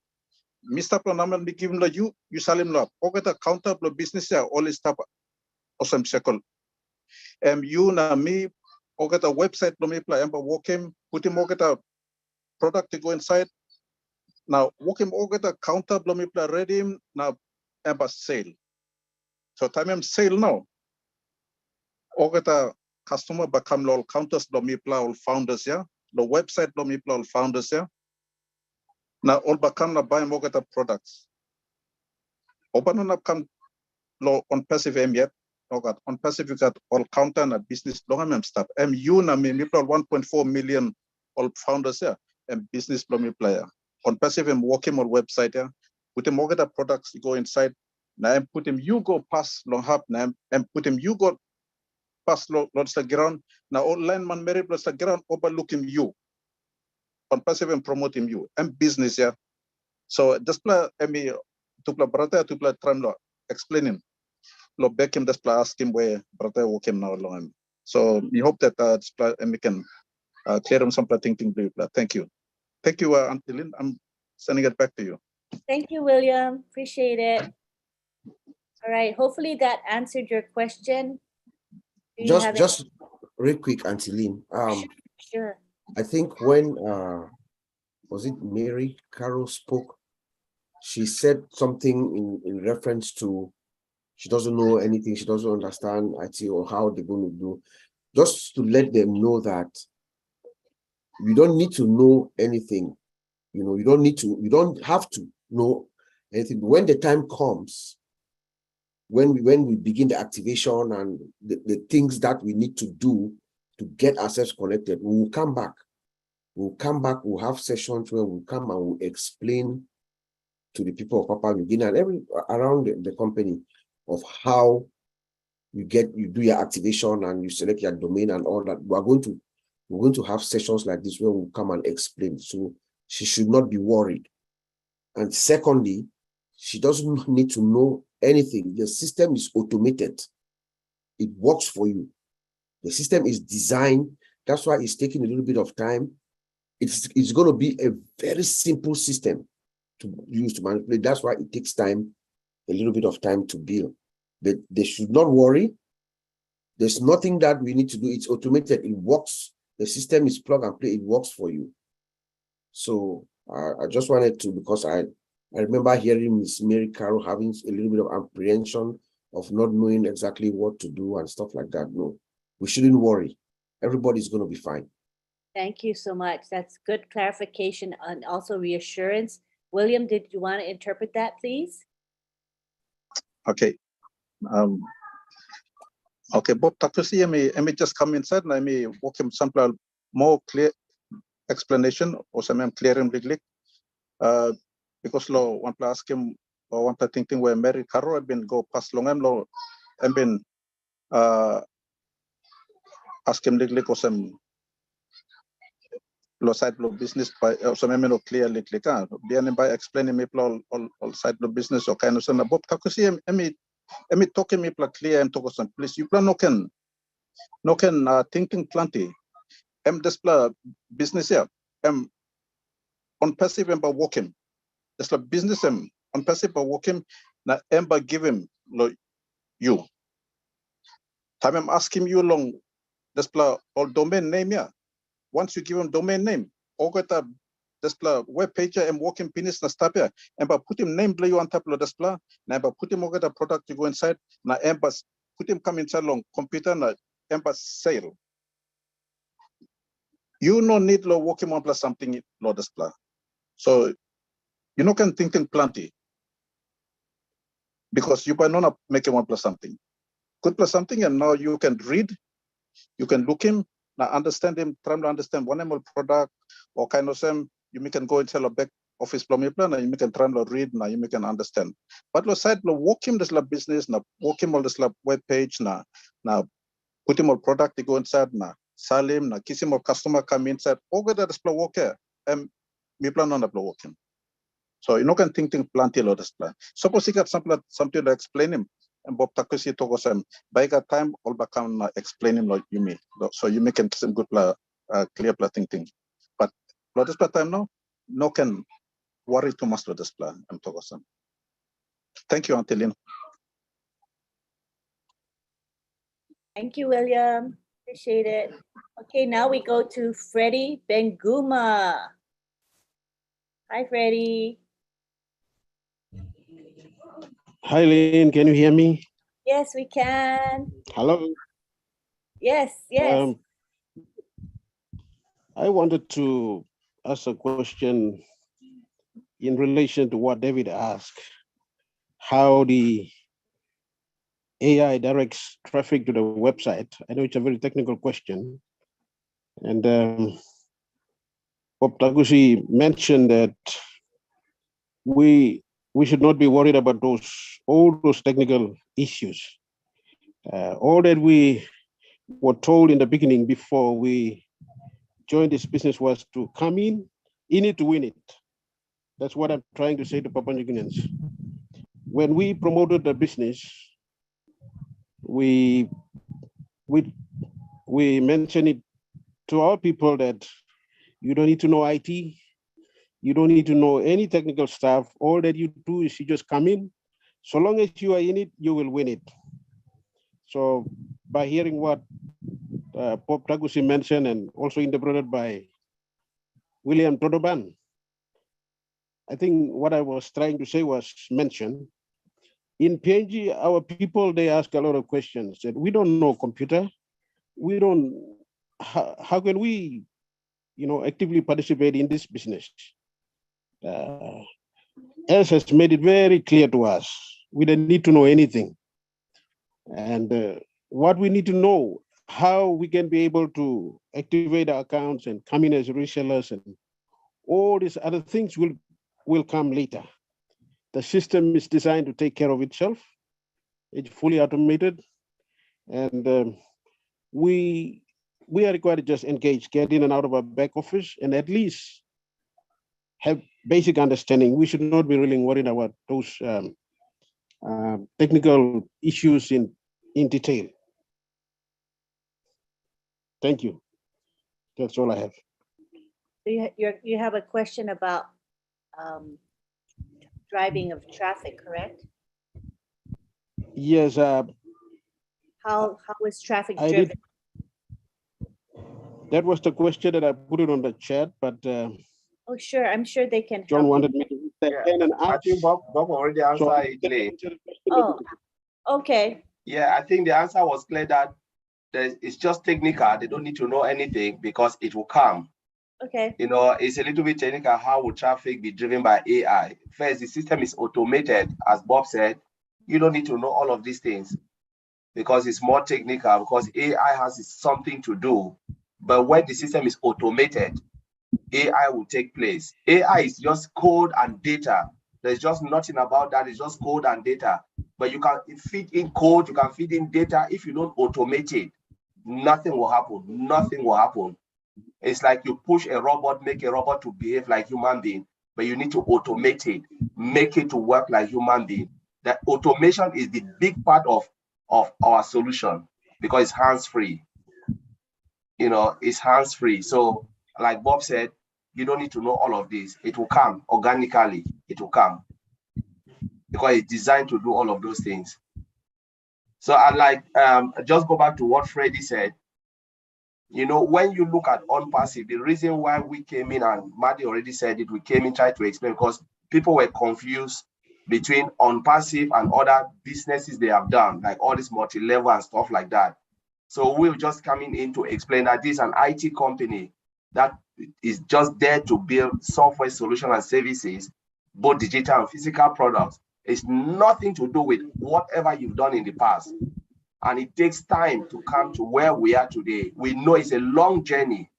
Me stop lo namel. Me give him lo you. You sell him lo hap. Okay the counter lo business ya all is stop. Osem sekol. You na me, or get a website no me play emba walk him, put him or get a product to go inside. Now walk him or get a counter blow me play ready him now emba sale. So time him sale now. Or get a customer become all counters blow me play all founders yeah. The website blow me play all founders yeah. Now all become na buy more get a products. Open up come low on passive M yet. On passive you got all counter and business long stuff. You na me 1.4 million all founders here and business blow player. On passive and working on website here. Put him get the products go inside. Now and put him you go pass long hub now and put him you go pass lots the ground. Now all line man Mary plus the ground overlook him you. On passive and promote him you and business here. So just play me to play brother to play tram explaining. Lo back him this play ask him where brother work him now long. So we hope that we can clear him some thinking. Thank you. Thank you, Auntie Lynn. I'm sending it back to you. Thank you, William. Appreciate it. All right. Hopefully that answered your question. Just real quick, Auntie Lynn. Sure. I think when was it Mary Carol spoke, she said something in reference to she doesn't know anything, she doesn't understand IT or how they're going to do. Just to let them know that you don't need to know anything. You know, you don't have to know anything. When the time comes, when we begin the activation and the things that we need to do to get ourselves connected, we will come back. We'll come back, we'll have sessions where we'll come and we'll explain to the people of Papua New Guinea and around the company of how you do your activation and you select your domain and all that. We're going to have sessions like this where we'll come and explain. So she should not be worried. And secondly, she doesn't need to know anything. The system is automated. It works for you. The system is designed. That's why it's taking a little bit of time. It's going to be a very simple system to use to manipulate. That's why it takes time, a little bit of time to build. They should not worry. There's nothing that we need to do. It's automated. It works. The system is plug and play. It works for you. So I just wanted to, because I remember hearing Miss Mary Carroll having a little bit of apprehension of not knowing exactly what to do and stuff like that. No, we shouldn't worry. Everybody's going to be fine. Thank you so much. That's good clarification and also reassurance. William, did you want to interpret that, please? Okay. Okay, Bob Takusi, I may just come inside and I may walk him some more clear explanation or some clear and big because law one plus ask him or one thinking where Mary Carroll had been go past long law and been ask him big or some lo side lo business by so me no clearly click on bien by explaining me all side lo business or kind of some bob takusi emi talking me clear and talk some please you plan no can thinking plenty display business here on passive by working display business on passive by working na by give him lo you time I'm asking you long display or domain name yeah. Once you give them domain name, or get a display web page and working penis na stop here, and by put him name play you on top of the display, now by put him over the product you go inside, now and put him come inside long computer na and sale. You no need lo working on plus something lo display. So you know can thinking plenty because you by not making one plus something. Good plus something, and now you can read, you can look him. Now understand him, try to understand one animal product or kind of same, you can go and tell a back office plan and you can try to read, now you can understand. But the side walk him this business, now walk him all this web page, now put him all product, they go inside, now sell him, now kiss him all customer come inside, all get that display walk here, and me plan on the walk him. So you know can think plenty of this plan. Suppose you got something to explain him. And Bob Takusi told us by that time all back can explain him like you may. So you make some good clear thinking. But this time now, no can worry too much with this plan. I'm talking. Thank you, Auntie Lynn. Thank you, William. Appreciate it. Okay, now we go to Freddie Benguma. Hi, Freddie. Hi, Lynn. Can you hear me? Yes, we can. Hello. Yes. I wanted to ask a question in relation to what David asked, how the AI directs traffic to the website. I know it's a very technical question. And Bob Taguchi mentioned that we should not be worried about all those technical issues. All that we were told in the beginning before we joined this business was to come in it to win it. That's what I'm trying to say to Papua New Guineans. When we promoted the business, we mentioned it to our people that you don't need to know IT, you don't need to know any technical stuff. All that you do is you just come in. So long as you are in it, you will win it. So by hearing what Bob Taguchi mentioned and also interpreted by William Todoban, I think what I was trying to say was mentioned. In PNG, our people, they ask a lot of questions that we don't know computer. We don't, how can we, actively participate in this business? Els has made it very clear to us. We don't need to know anything. And what we need to know, how we can be able to activate our accounts and come in as resellers and all these other things will come later. The system is designed to take care of itself. It's fully automated. And we are required to just engage, get in and out of our back office, and at least have basic understanding. We should not be really worried about those technical issues in detail. Thank you. That's all I have. You have a question about driving of traffic, correct? Yes. How is traffic driven? That was the question that I put it on the chat, but oh, sure. I'm sure they can John help wanted you. me to step in and ask. I think Bob already answered it. Oh, okay. Yeah, I think the answer was clear that it's just technical. They don't need to know anything because it will come. Okay. It's a little bit technical. How will traffic be driven by AI? First, the system is automated, as Bob said. You don't need to know all of these things because it's more technical, because AI has something to do. But when the system is automated, AI will take place. AI is just code and data. There's just nothing about that. It's just code and data. But you can feed in code, you can feed in data. If you don't automate it, nothing will happen. Nothing will happen. It's like you push a robot, make a robot to behave like human being, but you need to automate it, make it to work like human being. That automation is the big part of our solution because it's hands-free. You know, it's hands-free. So like Bob said, you don't need to know all of this. It will come organically. It will come because it's designed to do all of those things. So I like, just go back to what Freddie said. You know, when you look at on-passive, the reason why we came in, and Maddie already said it, we came in trying to explain because people were confused between on-passive and other businesses they have done, like all this multi-level and stuff like that. So we're just coming in to explain that this is an IT company that is just there to build software solutions and services, both digital and physical products. It's nothing to do with whatever you've done in the past. And it takes time to come to where we are today. We know it's a long journey.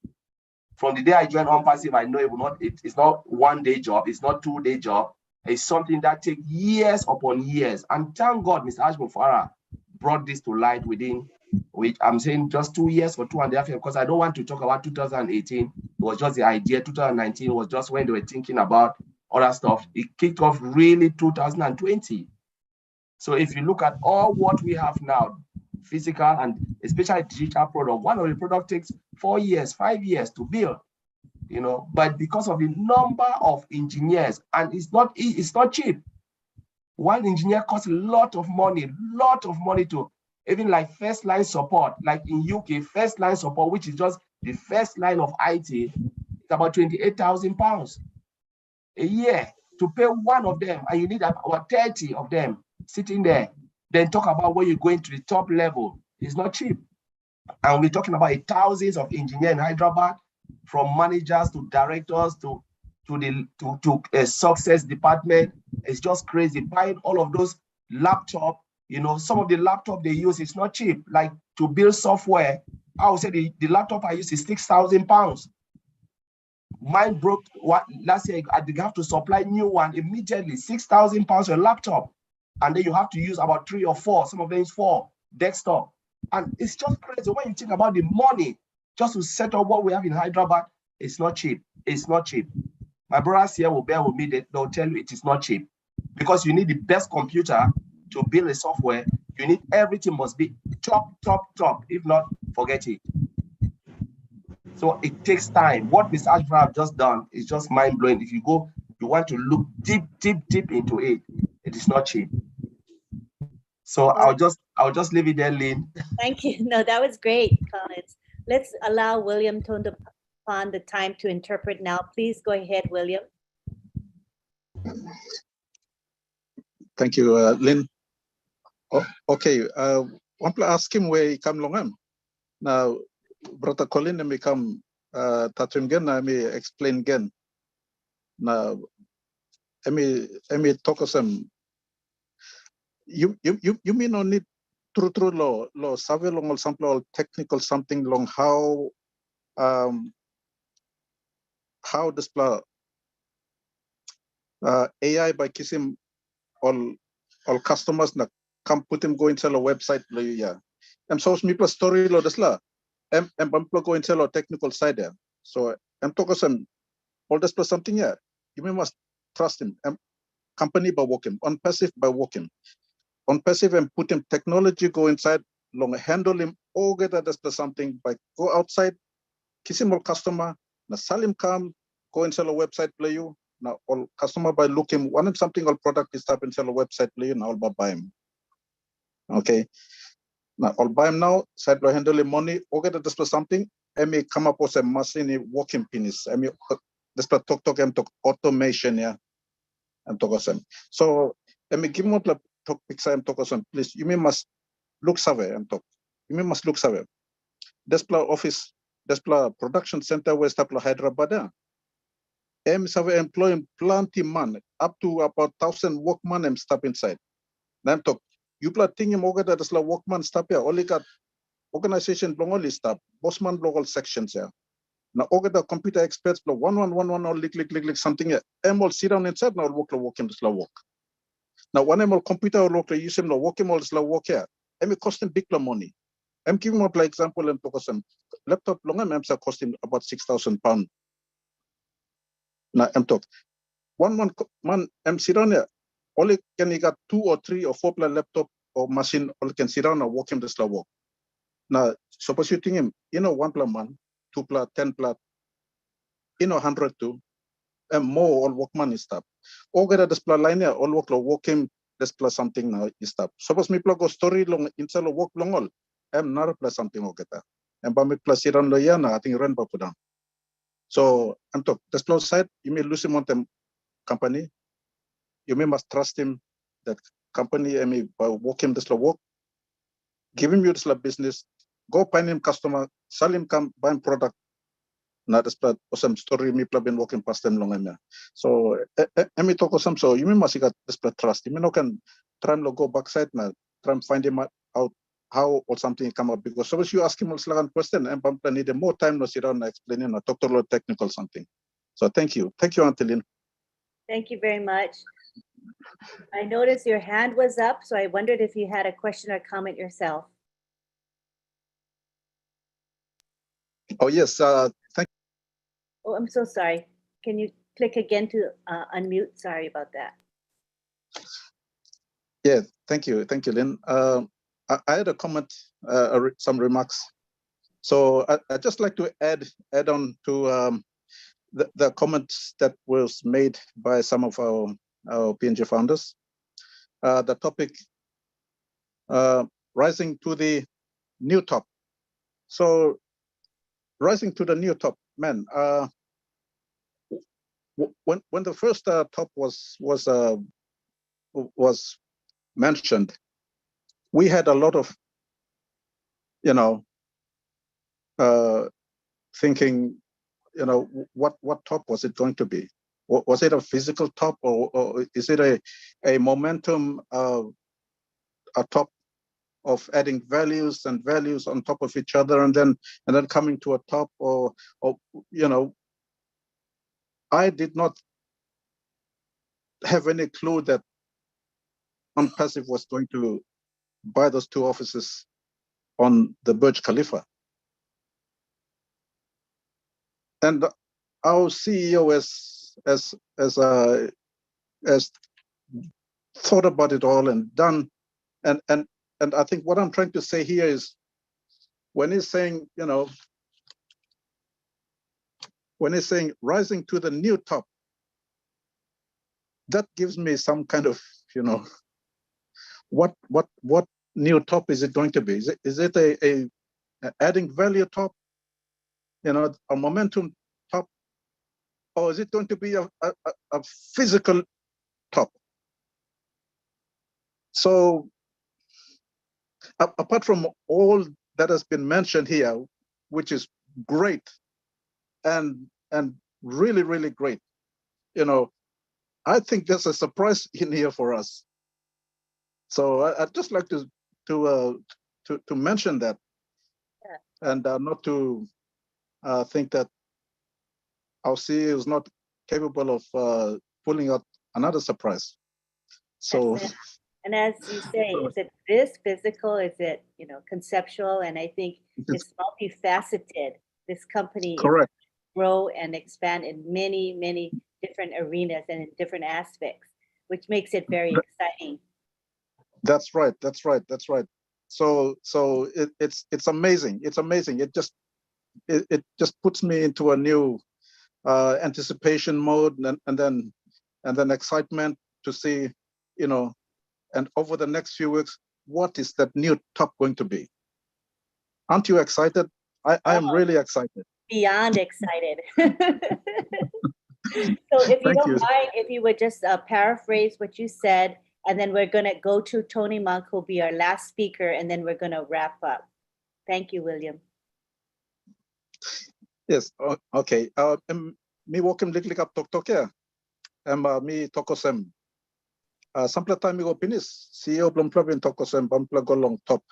From the day I joined on-passive, I know it's not one-day job, it's not two-day job. It's something that takes years upon years. And thank God, Mr. Ashmufara brought this to light within, which I'm saying just 2 years or 2.5 years, because I don't want to talk about 2018. It was just the idea. 2019 was just when they were thinking about other stuff. It kicked off really 2020. So if you look at all what we have now, physical and especially digital product, one of the product takes 4 years, 5 years to build, you know, but because of the number of engineers, and it's not cheap. One engineer costs a lot of money to even like first line support, like in UK, first line support, which is just the first line of IT, it's about £28,000 a year to pay one of them, and you need about 30 of them sitting there. Then talk about when you go into the top level. It's not cheap. And we're talking about thousands of engineers in Hyderabad, from managers to directors to a success department. It's just crazy. Buying all of those laptops, you know, some of the laptop they use is not cheap. Like to build software, I would say the laptop I use is £6,000. Mine broke last year. I have to supply new one immediately, £6,000 a laptop. And then you have to use about 3 or 4, some of them is 4 desktop. And it's just crazy when you think about the money just to set up what we have in Hyderabad. It's not cheap. It's not cheap. My brothers here will bear with me. They'll tell you it is not cheap because you need the best computer to build a software. You need everything must be top. If not, forget it. So it takes time. What Mr. Ashford have just done is just mind-blowing. If you want to look deep into it, it is not cheap. So I'll just leave it there, Lynn. Thank you. No, that was great, Collins. Let's allow William Tondapan the time to interpret now. Please go ahead, William. Thank you, Lynn. Okay, want to ask him where he come along. Now, Brother Colin, let me come touch him again. Let me explain again. Now, let me talk to some. You may not need true law survey long or something or technical something long how this AI by kissing all customers na come put him go into a website yeah. I'm so me plus story lo this la. I'm go into a technical side there. So I'm talking some all this plus something here. You may must trust him. Company by working on passive by working. On passive and put him technology go inside, long handle him, all get that something by go outside, kiss him all customer, na sell him come, go and sell a website play you. Now all customer by look him, one of something all product is up and sell a website play you, now all buy him. Okay. Now all buy him now, side by handle him money, all get that something, and may come up with a machine working penis. I mean this talk automation, yeah. And talk us. So let me give him what talk picture and talk us on, please. You may must look survey and talk. You may must look survey. Display office, display production center West Apla Hyderabad. Survey employing plenty man up to about 1,000 workman and stop inside. Then talk. You play thing him over that display workman stop here. Only got organization long only stop. Bossman local sections here. Now over the computer experts blow 1 all click something here. All sit down inside now work in this work. Now, one more computer or local use him, work him all this work here. And it cost him big money. I'm giving up like example and focus on laptop long I'm cost him about £6,000. Now I'm talk. One man I'm sit down here. Only can he got 2 or 3 or 4 pla laptop or machine only can sit down and work him the slow work. Now suppose you think him, 1 pla man, 2 pla, 10 pla, 100 too, and more all workman is stuff. All get this pla line here, all work him this plus something now is stuff. Suppose me plug a story long inside work long all. I'm not plus something or get that. And by me plus it on the year, I think run back down. So I'm talk the slow side, you may lose him on them company. You may must trust him that company and me by work him the slow work, give him you the slow business, go find him customer, sell him come buy him product. Not this or some story me been walking past them long and so me talk or some so you may must got this trust. You may not can try and go backside now, try and find him out how or something come up because suppose you ask him a question and I need more time to sit down and explain and talk to a lot technical something. So thank you, Antilin. Thank you very much. I noticed your hand was up, so I wondered if you had a question or comment yourself. Oh yes, thank you. Oh, I'm so sorry. Can you click again to unmute? Sorry about that. Yeah, thank you, Lynn. I had a comment, some remarks. So I'd just like to add on to the comments that was made by some of our PNG founders. The topic, rising to the new top. So rising to the new top, man. When the first top was mentioned, we had a lot of, thinking, what top was it going to be? Was it a physical top or is it a momentum, a top of adding values on top of each other and then coming to a top or I did not have any clue that OnPassive was going to buy those 2 offices on the Burj Khalifa. And our CEO has thought about it all and done. And I think what I'm trying to say here is when he's saying, when he's saying rising to the new top, that gives me some kind of, what new top is it going to be? Is it a adding value top, a momentum top, or is it going to be a physical top? So apart from all that has been mentioned here, which is great and really, really great, I think there's a surprise in here for us. So I'd just like to mention that, and not to think that our CEO is not capable of pulling out another surprise. So, and as you say, is it this physical? Is it conceptual? And I think it's multifaceted. This company correct. is grow and expand in many, many different arenas and in different aspects, which makes it very exciting. That's right. So it's amazing. It's amazing. It just puts me into a new anticipation mode and then excitement to see, and over the next few weeks, what is that new top going to be? Aren't you excited? I am really excited. Beyond excited. So if you don't mind, if you would just paraphrase what you said, and then we're going to go to Tony Monk, who'll be our last speaker, and then we're going to wrap up. Thank you, William. Yes, okay. Me welcome liklik up tok ya. Me tokosem. Sample time me go finish. CEO blum plugin tokosem bumpla go long top.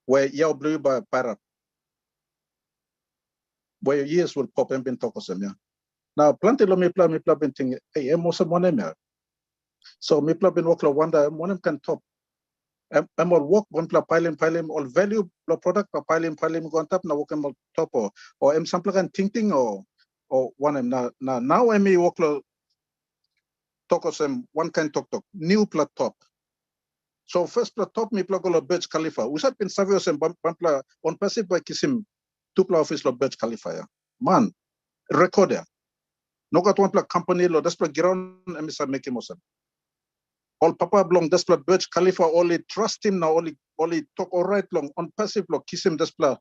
Where yaw blue by parrot. Where your ears will pop and bin tokosem ya. Now plenty lo me plugin thing. Hey, most of one. So me plugin work lo wanda one can top. I'm all work one pla piling all value the product pa piling go on top na work all top or I'm sample kan ting or one now I'm work lo talk of some one kind talk new pla top. So first pla top me pla go lo Burj Khalifa. We said been savio sem pla on passive by kisim two pla office lo Burj Khalifa ya. Man recorder. No got one pla company lo that's pla ground emisa make him all papa blong despla Burj Khalifa only trust him now only talk all right long on passive lo kiss him despla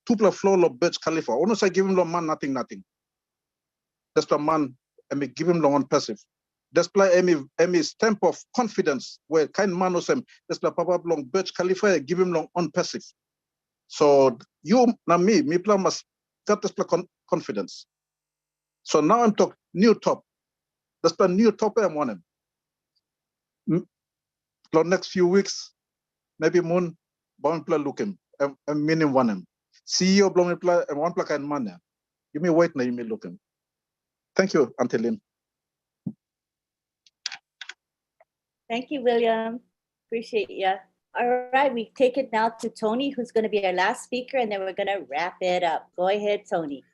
tupla floor lo Burj Khalifa. Ono say give him lo man nothing. Despla man and me give him lo on passive. Despla emi stamp of confidence where kind man osem despla papa blong Burj Khalifa give him lo on passive. So you na me plan must got despla confidence. So now I'm talk new top. Despla new top I'm on him. For next few weeks, maybe moon, bound pla look him, and meaning one him. CEO blowing pla and one plaka and man. You may wait now, you may look him. Thank you, Auntie Lynn. Thank you, William. Appreciate you. All right, we take it now to Tony, who's going to be our last speaker, and then we're going to wrap it up. Go ahead, Tony.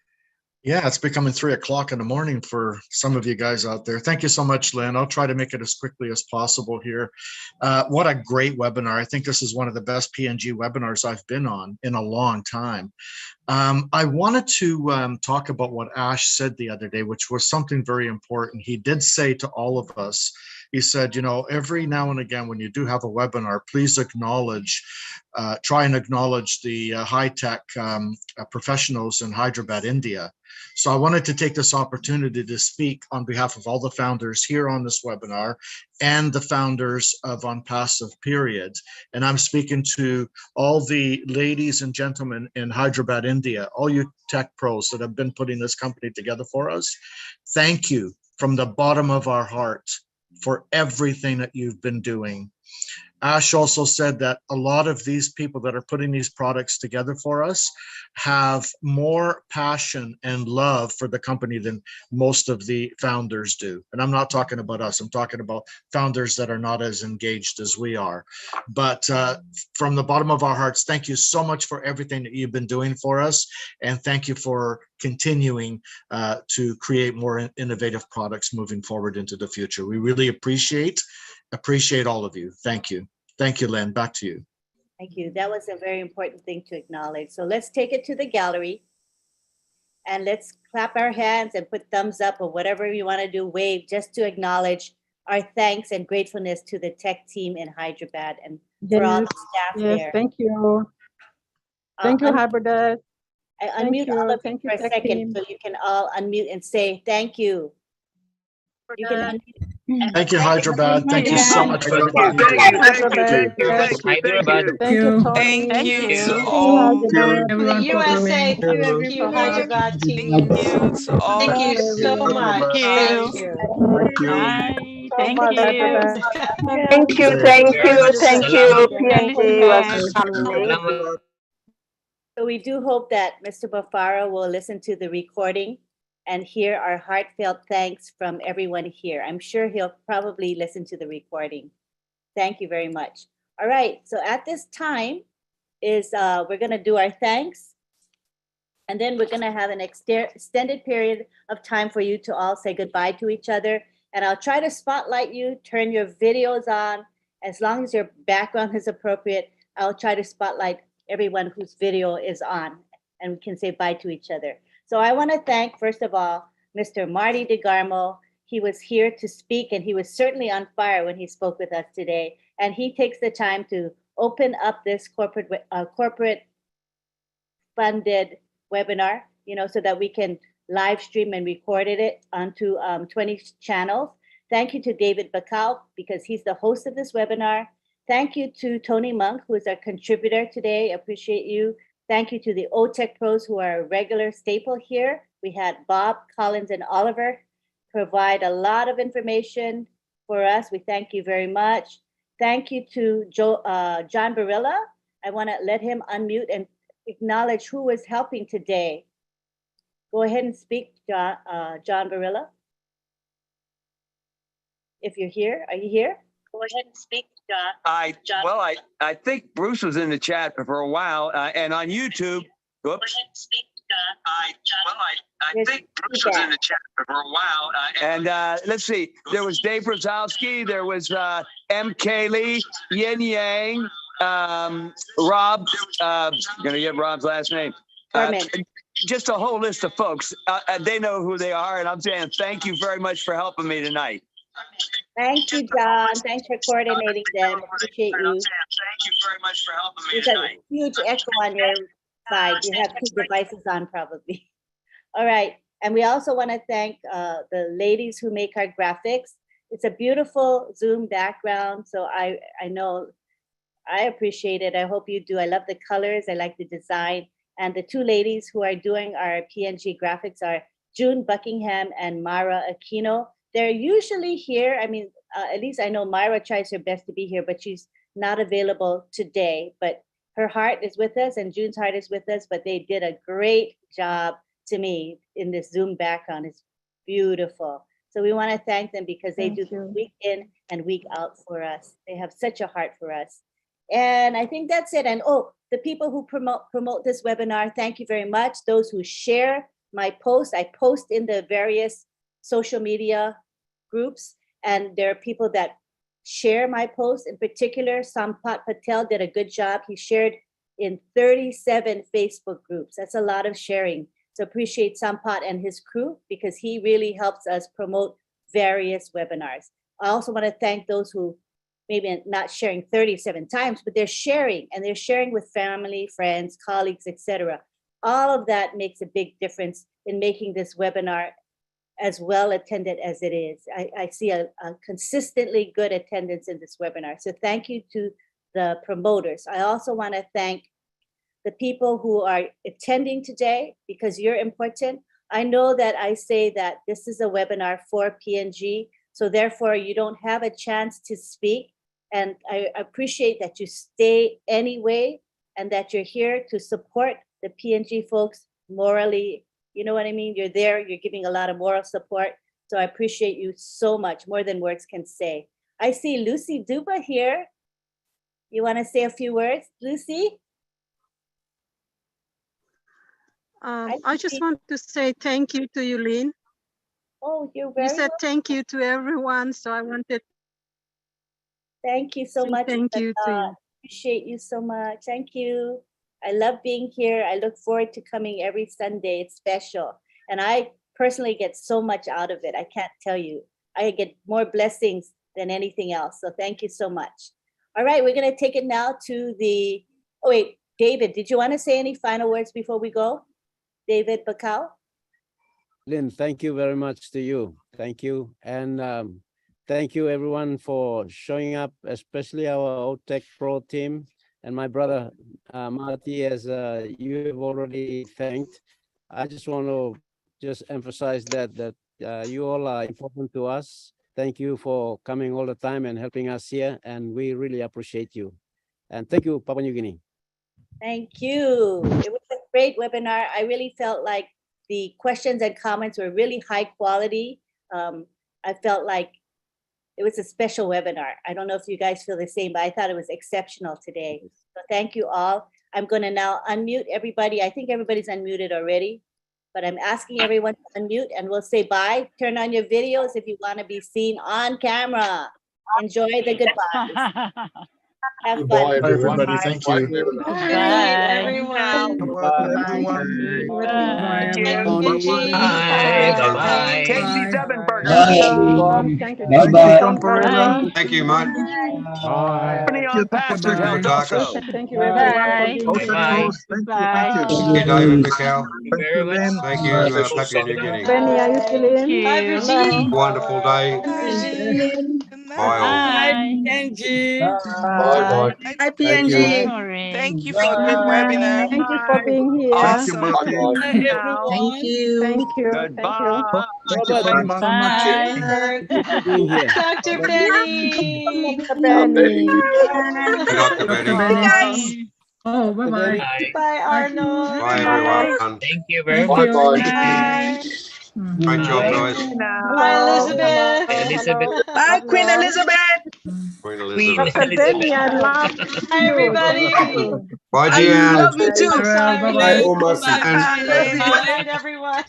Yeah, it's becoming 3 o'clock in the morning for some of you guys out there. Thank you so much, Lynn. I'll try to make it as quickly as possible here. What a great webinar. I think this is one of the best PNG webinars I've been on in a long time. I wanted to talk about what Ash said the other day, which was something very important. He did say to all of us, he said, you know, every now and again, when you do have a webinar, please acknowledge, try and acknowledge the high-tech professionals in Hyderabad, India. So I wanted to take this opportunity to speak on behalf of all the founders here on this webinar and the founders of On Passive Period. And I'm speaking to all the ladies and gentlemen in Hyderabad, India, all you tech pros that have been putting this company together for us. Thank you from the bottom of our heart for everything that you've been doing. Ash also said that a lot of these people that are putting these products together for us have more passion and love for the company than most of the founders do. And I'm not talking about us. I'm talking about founders that are not as engaged as we are. But from the bottom of our hearts, thank you so much for everything that you've been doing for us. And thank you for continuing to create more innovative products moving forward into the future. We really appreciate all of you. Thank you. Thank you, Len. Back to you. Thank you. That was a very important thing to acknowledge. So let's take it to the gallery and let's clap our hands and put thumbs up or whatever you want to do, wave, just to acknowledge our thanks and gratefulness to the tech team in Hyderabad and for all the staff there. Thank you. Thank you, Hyderabad. I unmute all of you for a second so you can all unmute and say thank you. You can unmute. Thank you, Hyderabad. Thank you so much for everything. Thank you, Hyderabad. Thank you, Tony. Thank you to Thank all you, the Hyderabad. USA QMQ Hyderabad team. Thank you to all. Thank you so much. Thank you. Bye. Thank you. Thank you, PNG was amazing. So we do hope that Mr. Bafara will listen to the recording and hear our heartfelt thanks from everyone here. I'm sure he'll probably listen to the recording. Thank you very much. All right, so at this time we're gonna do our thanks, and then we're gonna have an extended period of time for you to all say goodbye to each other. And I'll try to spotlight you, turn your videos on. As long as your background is appropriate, I'll try to spotlight everyone whose video is on, and we can say bye to each other. So I want to thank, first of all, Mr. Marty DeGarmo. He was here to speak, and he was certainly on fire when he spoke with us today. And he takes the time to open up this corporate funded webinar, so that we can live stream and recorded it onto 20 channels. Thank you to David Bacall, because he's the host of this webinar. Thank you to Tony Monk, who is our contributor today. Appreciate you. Thank you to the OTech pros who are a regular staple here. We had Bob, Collins, and Oliver provide a lot of information for us. We thank you very much. Thank you to John Barilla. I want to let him unmute and acknowledge who was helping today. Go ahead and speak, John Barilla. If you're here, are you here? Go ahead and speak, John. I think Bruce was in the chat for a while, and on YouTube. Whoops. I think Bruce was in the chat for a while. And let's see, there was Dave Brzezowski, there was M. Kaylee, Yin Yang, Rob, gonna get Rob's last name. Just a whole list of folks. They know who they are, and I'm saying thank you very much for helping me tonight. Thank you, John. Thanks for coordinating them. Appreciate you. Thank you very much for helping me There's a tonight. huge echo on your side. You have two devices on probably. All right. And we also want to thank the ladies who make our graphics. It's a beautiful Zoom background. So I know I appreciate it. I hope you do. I love the colors. I like the design. And the two ladies who are doing our PNG graphics are June Buckingham and Mara Aquino. They're usually here. I mean, at least I know Myra tries her best to be here, but she's not available today. But her heart is with us and June's heart is with us, but they did a great job to me in this Zoom background. It's beautiful. So we want to thank them because they do week in and week out for us. They have such a heart for us. And I think that's it. And the people who promote this webinar, thank you very much. Those who share my post, I post in the various social media groups, and there are people that share my posts. In particular, Sampat Patel did a good job. He shared in 37 Facebook groups. That's a lot of sharing. So appreciate Sampat and his crew because he really helps us promote various webinars. I also want to thank those who maybe not sharing 37 times, but they're sharing, and they're sharing with family, friends, colleagues, etc. All of that makes a big difference in making this webinar as well attended as it is. I see a consistently good attendance in this webinar. So thank you to the promoters. I also want to thank the people who are attending today because you're important. I know that I say that this is a webinar for PNG, so therefore you don't have a chance to speak. And I appreciate that you stay anyway and that you're here to support the PNG folks morally. You know what I mean? You're there, you're giving a lot of moral support. So I appreciate you so much, more than words can say. I see Lucy Duba here. You want to say a few words, Lucy? I just want to say thank you to you, Lynn. Oh, you're very You said thank you to everyone, so I wanted. Thank you so much. Thank you to you. Appreciate you so much. Thank you. I love being here. I look forward to coming every Sunday. It's special. And I personally get so much out of it. I can't tell you. I get more blessings than anything else. So thank you so much. All right, we're going to take it now to the, oh wait, David, did you want to say any final words before we go? David Bakau? Lynn, thank you very much to you. Thank you. And thank you everyone for showing up, especially our OTech Pro team and my brother Marty, as you have already thanked. I just want to emphasize that you all are important to us. Thank you for coming all the time and helping us here, and we really appreciate you. And thank you, Papua New Guinea. Thank you. It was a great webinar. I really felt like the questions and comments were really high quality. I felt like it was a special webinar. I don't know if you guys feel the same, but I thought it was exceptional today. So thank you all. I'm going to now unmute everybody. I think everybody's unmuted already, but I'm asking everyone to unmute and we'll say bye. Turn on your videos if you want to be seen on camera. Enjoy the goodbyes. Have fun. Bye, everybody. Thank you. Bye, everyone. Casey Sevenberger. Thank you, man. Company on Password helped also. Thank you everyone for being here. Thank you, David Mikhail. Thank you, Bye. Papua New Guinea. Benny, are you still in? Bye, Brigitte. Wonderful day. Bye all. Bye. Bye. Bye, Thank you. PNG. Thank you for a great webinar. Thank you for being here. Awesome. Bye. Thank you. Thank you. Thank you. Robert, Bye. thank you for being here. Dr. Benny. Benny. Dr. Benny. Guys. Oh, bye-bye. Bye, Arnold. Bye, everyone. Thank you very Bye. much. Bye. Great job, guys. Bye, Elizabeth. Hello. Bye, Queen Elizabeth. Queen Elizabeth. Dr. Denny, I love Hi, you. everybody. Thank you. Bye, I Gian. love you too. Bye, Omasi. Bye. Good night, everyone.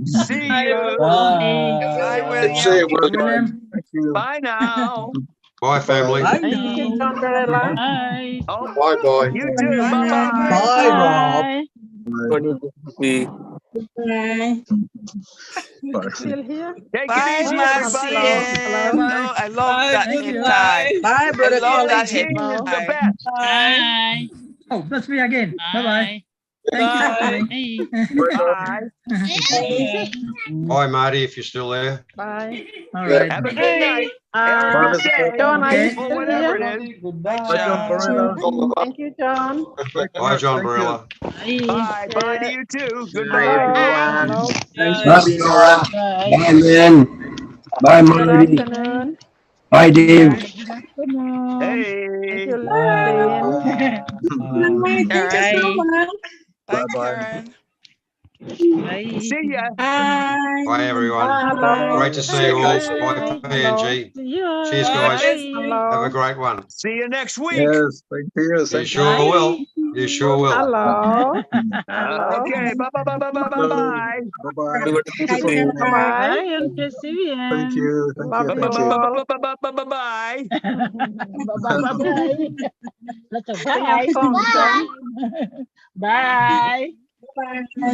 See you. Bye, William. Thank you. Bye now. Bye, family. Bye Thank you, now. John Barella. Bye. Oh, Bye bye. you too. Bye bye. Bye, Rob. Bye. Bye. Still here? Take Bye, it easy, Marcy. everybody. Hello. Oh, I love Bye. that Thank head you. tie. Bye, I brother love that Collins. head Jean is the tie. best. Bye. Oh, that's me again. Bye-bye. Thank you for coming. Bye. Bye. Bye, Marty, if you're still there. Bye. All right. Have a good night. Or a Uh, good day. John, are you Okay. Or still whatever here? it is. Bye, John. Thank you, John. Bye, John Thank you. Barilla. Bye. Bye to you too. Bye, Goodbye. Hello. everyone. Hello. Thanks, Marina. Bye. Lynn. Bye, Good Marty. afternoon. Bye, Dave. Good afternoon. Thank Hey. you, Lynn. Bye. Thank you so Bye. much. Bye, Bye-bye. Karen. Bye. See ya. Bye. Bye, everyone. Hello. Great to see you all. Bye, Bye. Hello. PNG. See you. Cheers, guys. Bye. Have a Hello. great one. See you next week. Yes, thank you. You Thank sure you. will. You sure will. Hello. Hello. Okay. Bye bye bye bye bye bye Bye. bye. Bye-bye. Thank you for Bye coming. bye. Bye, Uncle Thank Sivian. you. Thank you. Love you Thank you. all. Bye. Bye. Let's go. Sing a song, John. Bye. Bye.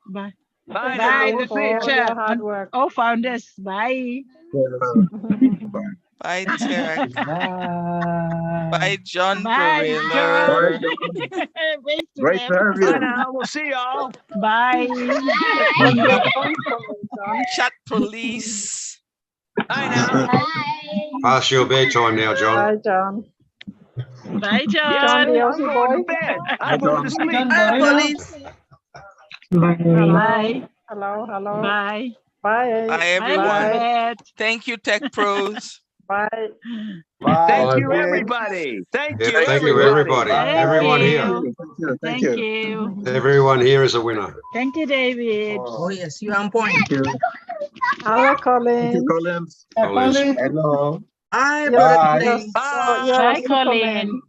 Bye. Bye Thank now. Bye, you the We'll see ya. for your future hard and work. all founders. Bye. Bye. Bye, Tech. Bye, John Bye, Bye, John. Barilla. John. Wait to Great them. to have Bye you. now. We'll see y'all. Bye. On your phone for me, John. Chat police. Bye now. Past your bedtime now, John. Bye, John. Bye, Yes, John, John. the I'm Aussie going boy. to bed. Bye, I'm going to John. sleep. Bye, police. Hello. Bye. Hello. Hello. Bye. Bye. Bye, Bye, everyone. Bye. Elizabeth. Thank you, Tech Pros. Bye. Thank Bye. you, everybody. Thank Yep, you, thank you, everybody. everybody. Thank Everyone here. you. Thank you. Thank Thank you. you. Everyone here is a winner. Thank you, David. Oh, yes, you are on point. Thank you. Hello, Thank you, Collins. Collins. Collins. Hello. Bye, You're, Brother Bye. Collins. you're Bye, Superman. Colin.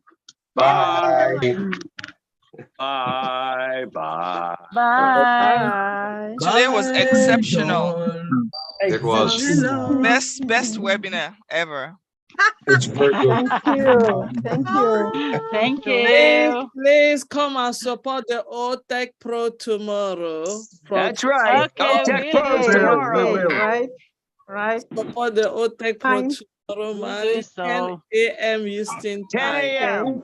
Bye. Bye. Bye. Bye. Bye. Today was exceptional. It was. Best webinar ever. It's very good. Thank you. Thank you. Thank Please, you. please come and support the Old Tech Pro tomorrow. That's right. Okay, Tech we Pros will. tomorrow. Right. Right. Support the Old Tech Pro Time. tomorrow We'll morning, do so. 10 a.m. Eastern 10 time. a.m.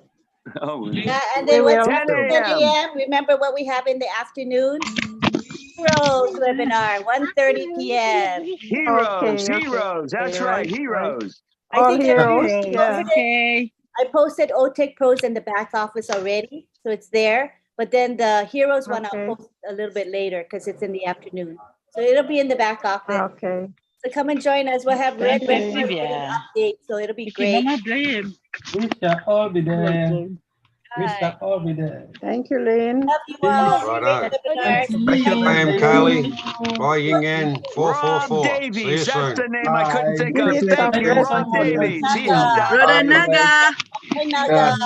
Oh, Yeah, and We then what's will. 10 after 10 a.m. a.m.? Remember what we have in the afternoon? Heroes webinar, 1:30 p.m. Heroes. Okay. Heroes. That's right. Right. Right. Heroes. I All think heroes. I Yeah. Okay. posted OTech Pros in the back office already, so it's there. But then the Heroes one Okay. I'll post a little bit later because it's in the afternoon. So it'll be in the back office. Okay. So come and join us. We'll have red Okay. update, so it'll be Okay, great. Mama Dream. We shall all be there. We Hi. shall all be there. Thank you, Lynn. Love you all. Righto. Webinar. Thank you, Bye, Lynn. Kaylee. Bye, Ying Yang. Rob 444. See you Davies. That's the soon. name I couldn't think You of. need Thank some you, rest, Rob Lynn. Davies. He helped out. Brother Naga. Hi, Naga.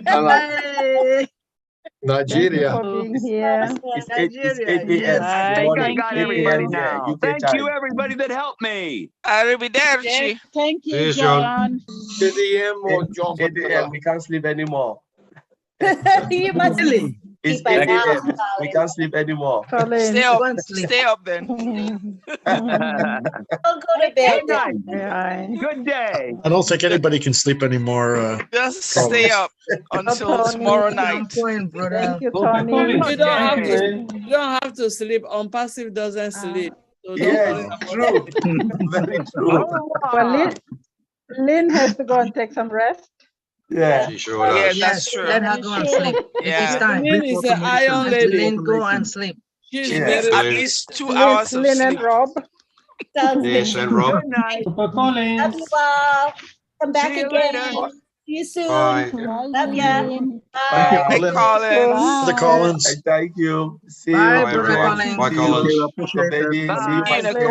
Bye. Thank you Nigeria. for being here. It's 8 Nigeria. p.m. I Bye. think I morning. Thank got 8 everybody p.m. you. here, now. UK Thank you, time. everybody that helped me. Arrivederci. Thank See you, you, John. John. 8 a.m. or 8 John 8 a.m. We can't sleep anymore. You must Really? It's sleep by 8 now, a.m. We Colin. can't sleep anymore. Stay Colin. up. Go and sleep. Stay up then. Don't go to bed Good then. night. Yeah. Good day. I don't think anybody can sleep anymore. Just stay up until Tony. tomorrow On night. point, brother. Thank you, Okay, Tony. Colin. You don't have to. Okay. You don't have to sleep. Unpassive doesn't sleep, so don't Yes, worry about true. Very true. Well, Aloha. Lynn has to go and take some rest. Yeah. She sure Yeah, does. that's true. Let her go and sleep. It is Yeah. time. Lynn is an iron lady. Lynn, go and sleep. She's She Yeah. needs very. at Lynn. least 2 hours of Lynn and sleep. Rob. Sounds Yes, good. and Rob. Good night. Super Love Collins. you all. Come back See you again. later. See See you soon. Bye. Love ya. Thank you, Bye. Colin. Collins. The Collins. Thank you. See Bye, you. everyone. Bye, See Collins. you. Appreciate it. Baby. See you. Bye. Bye.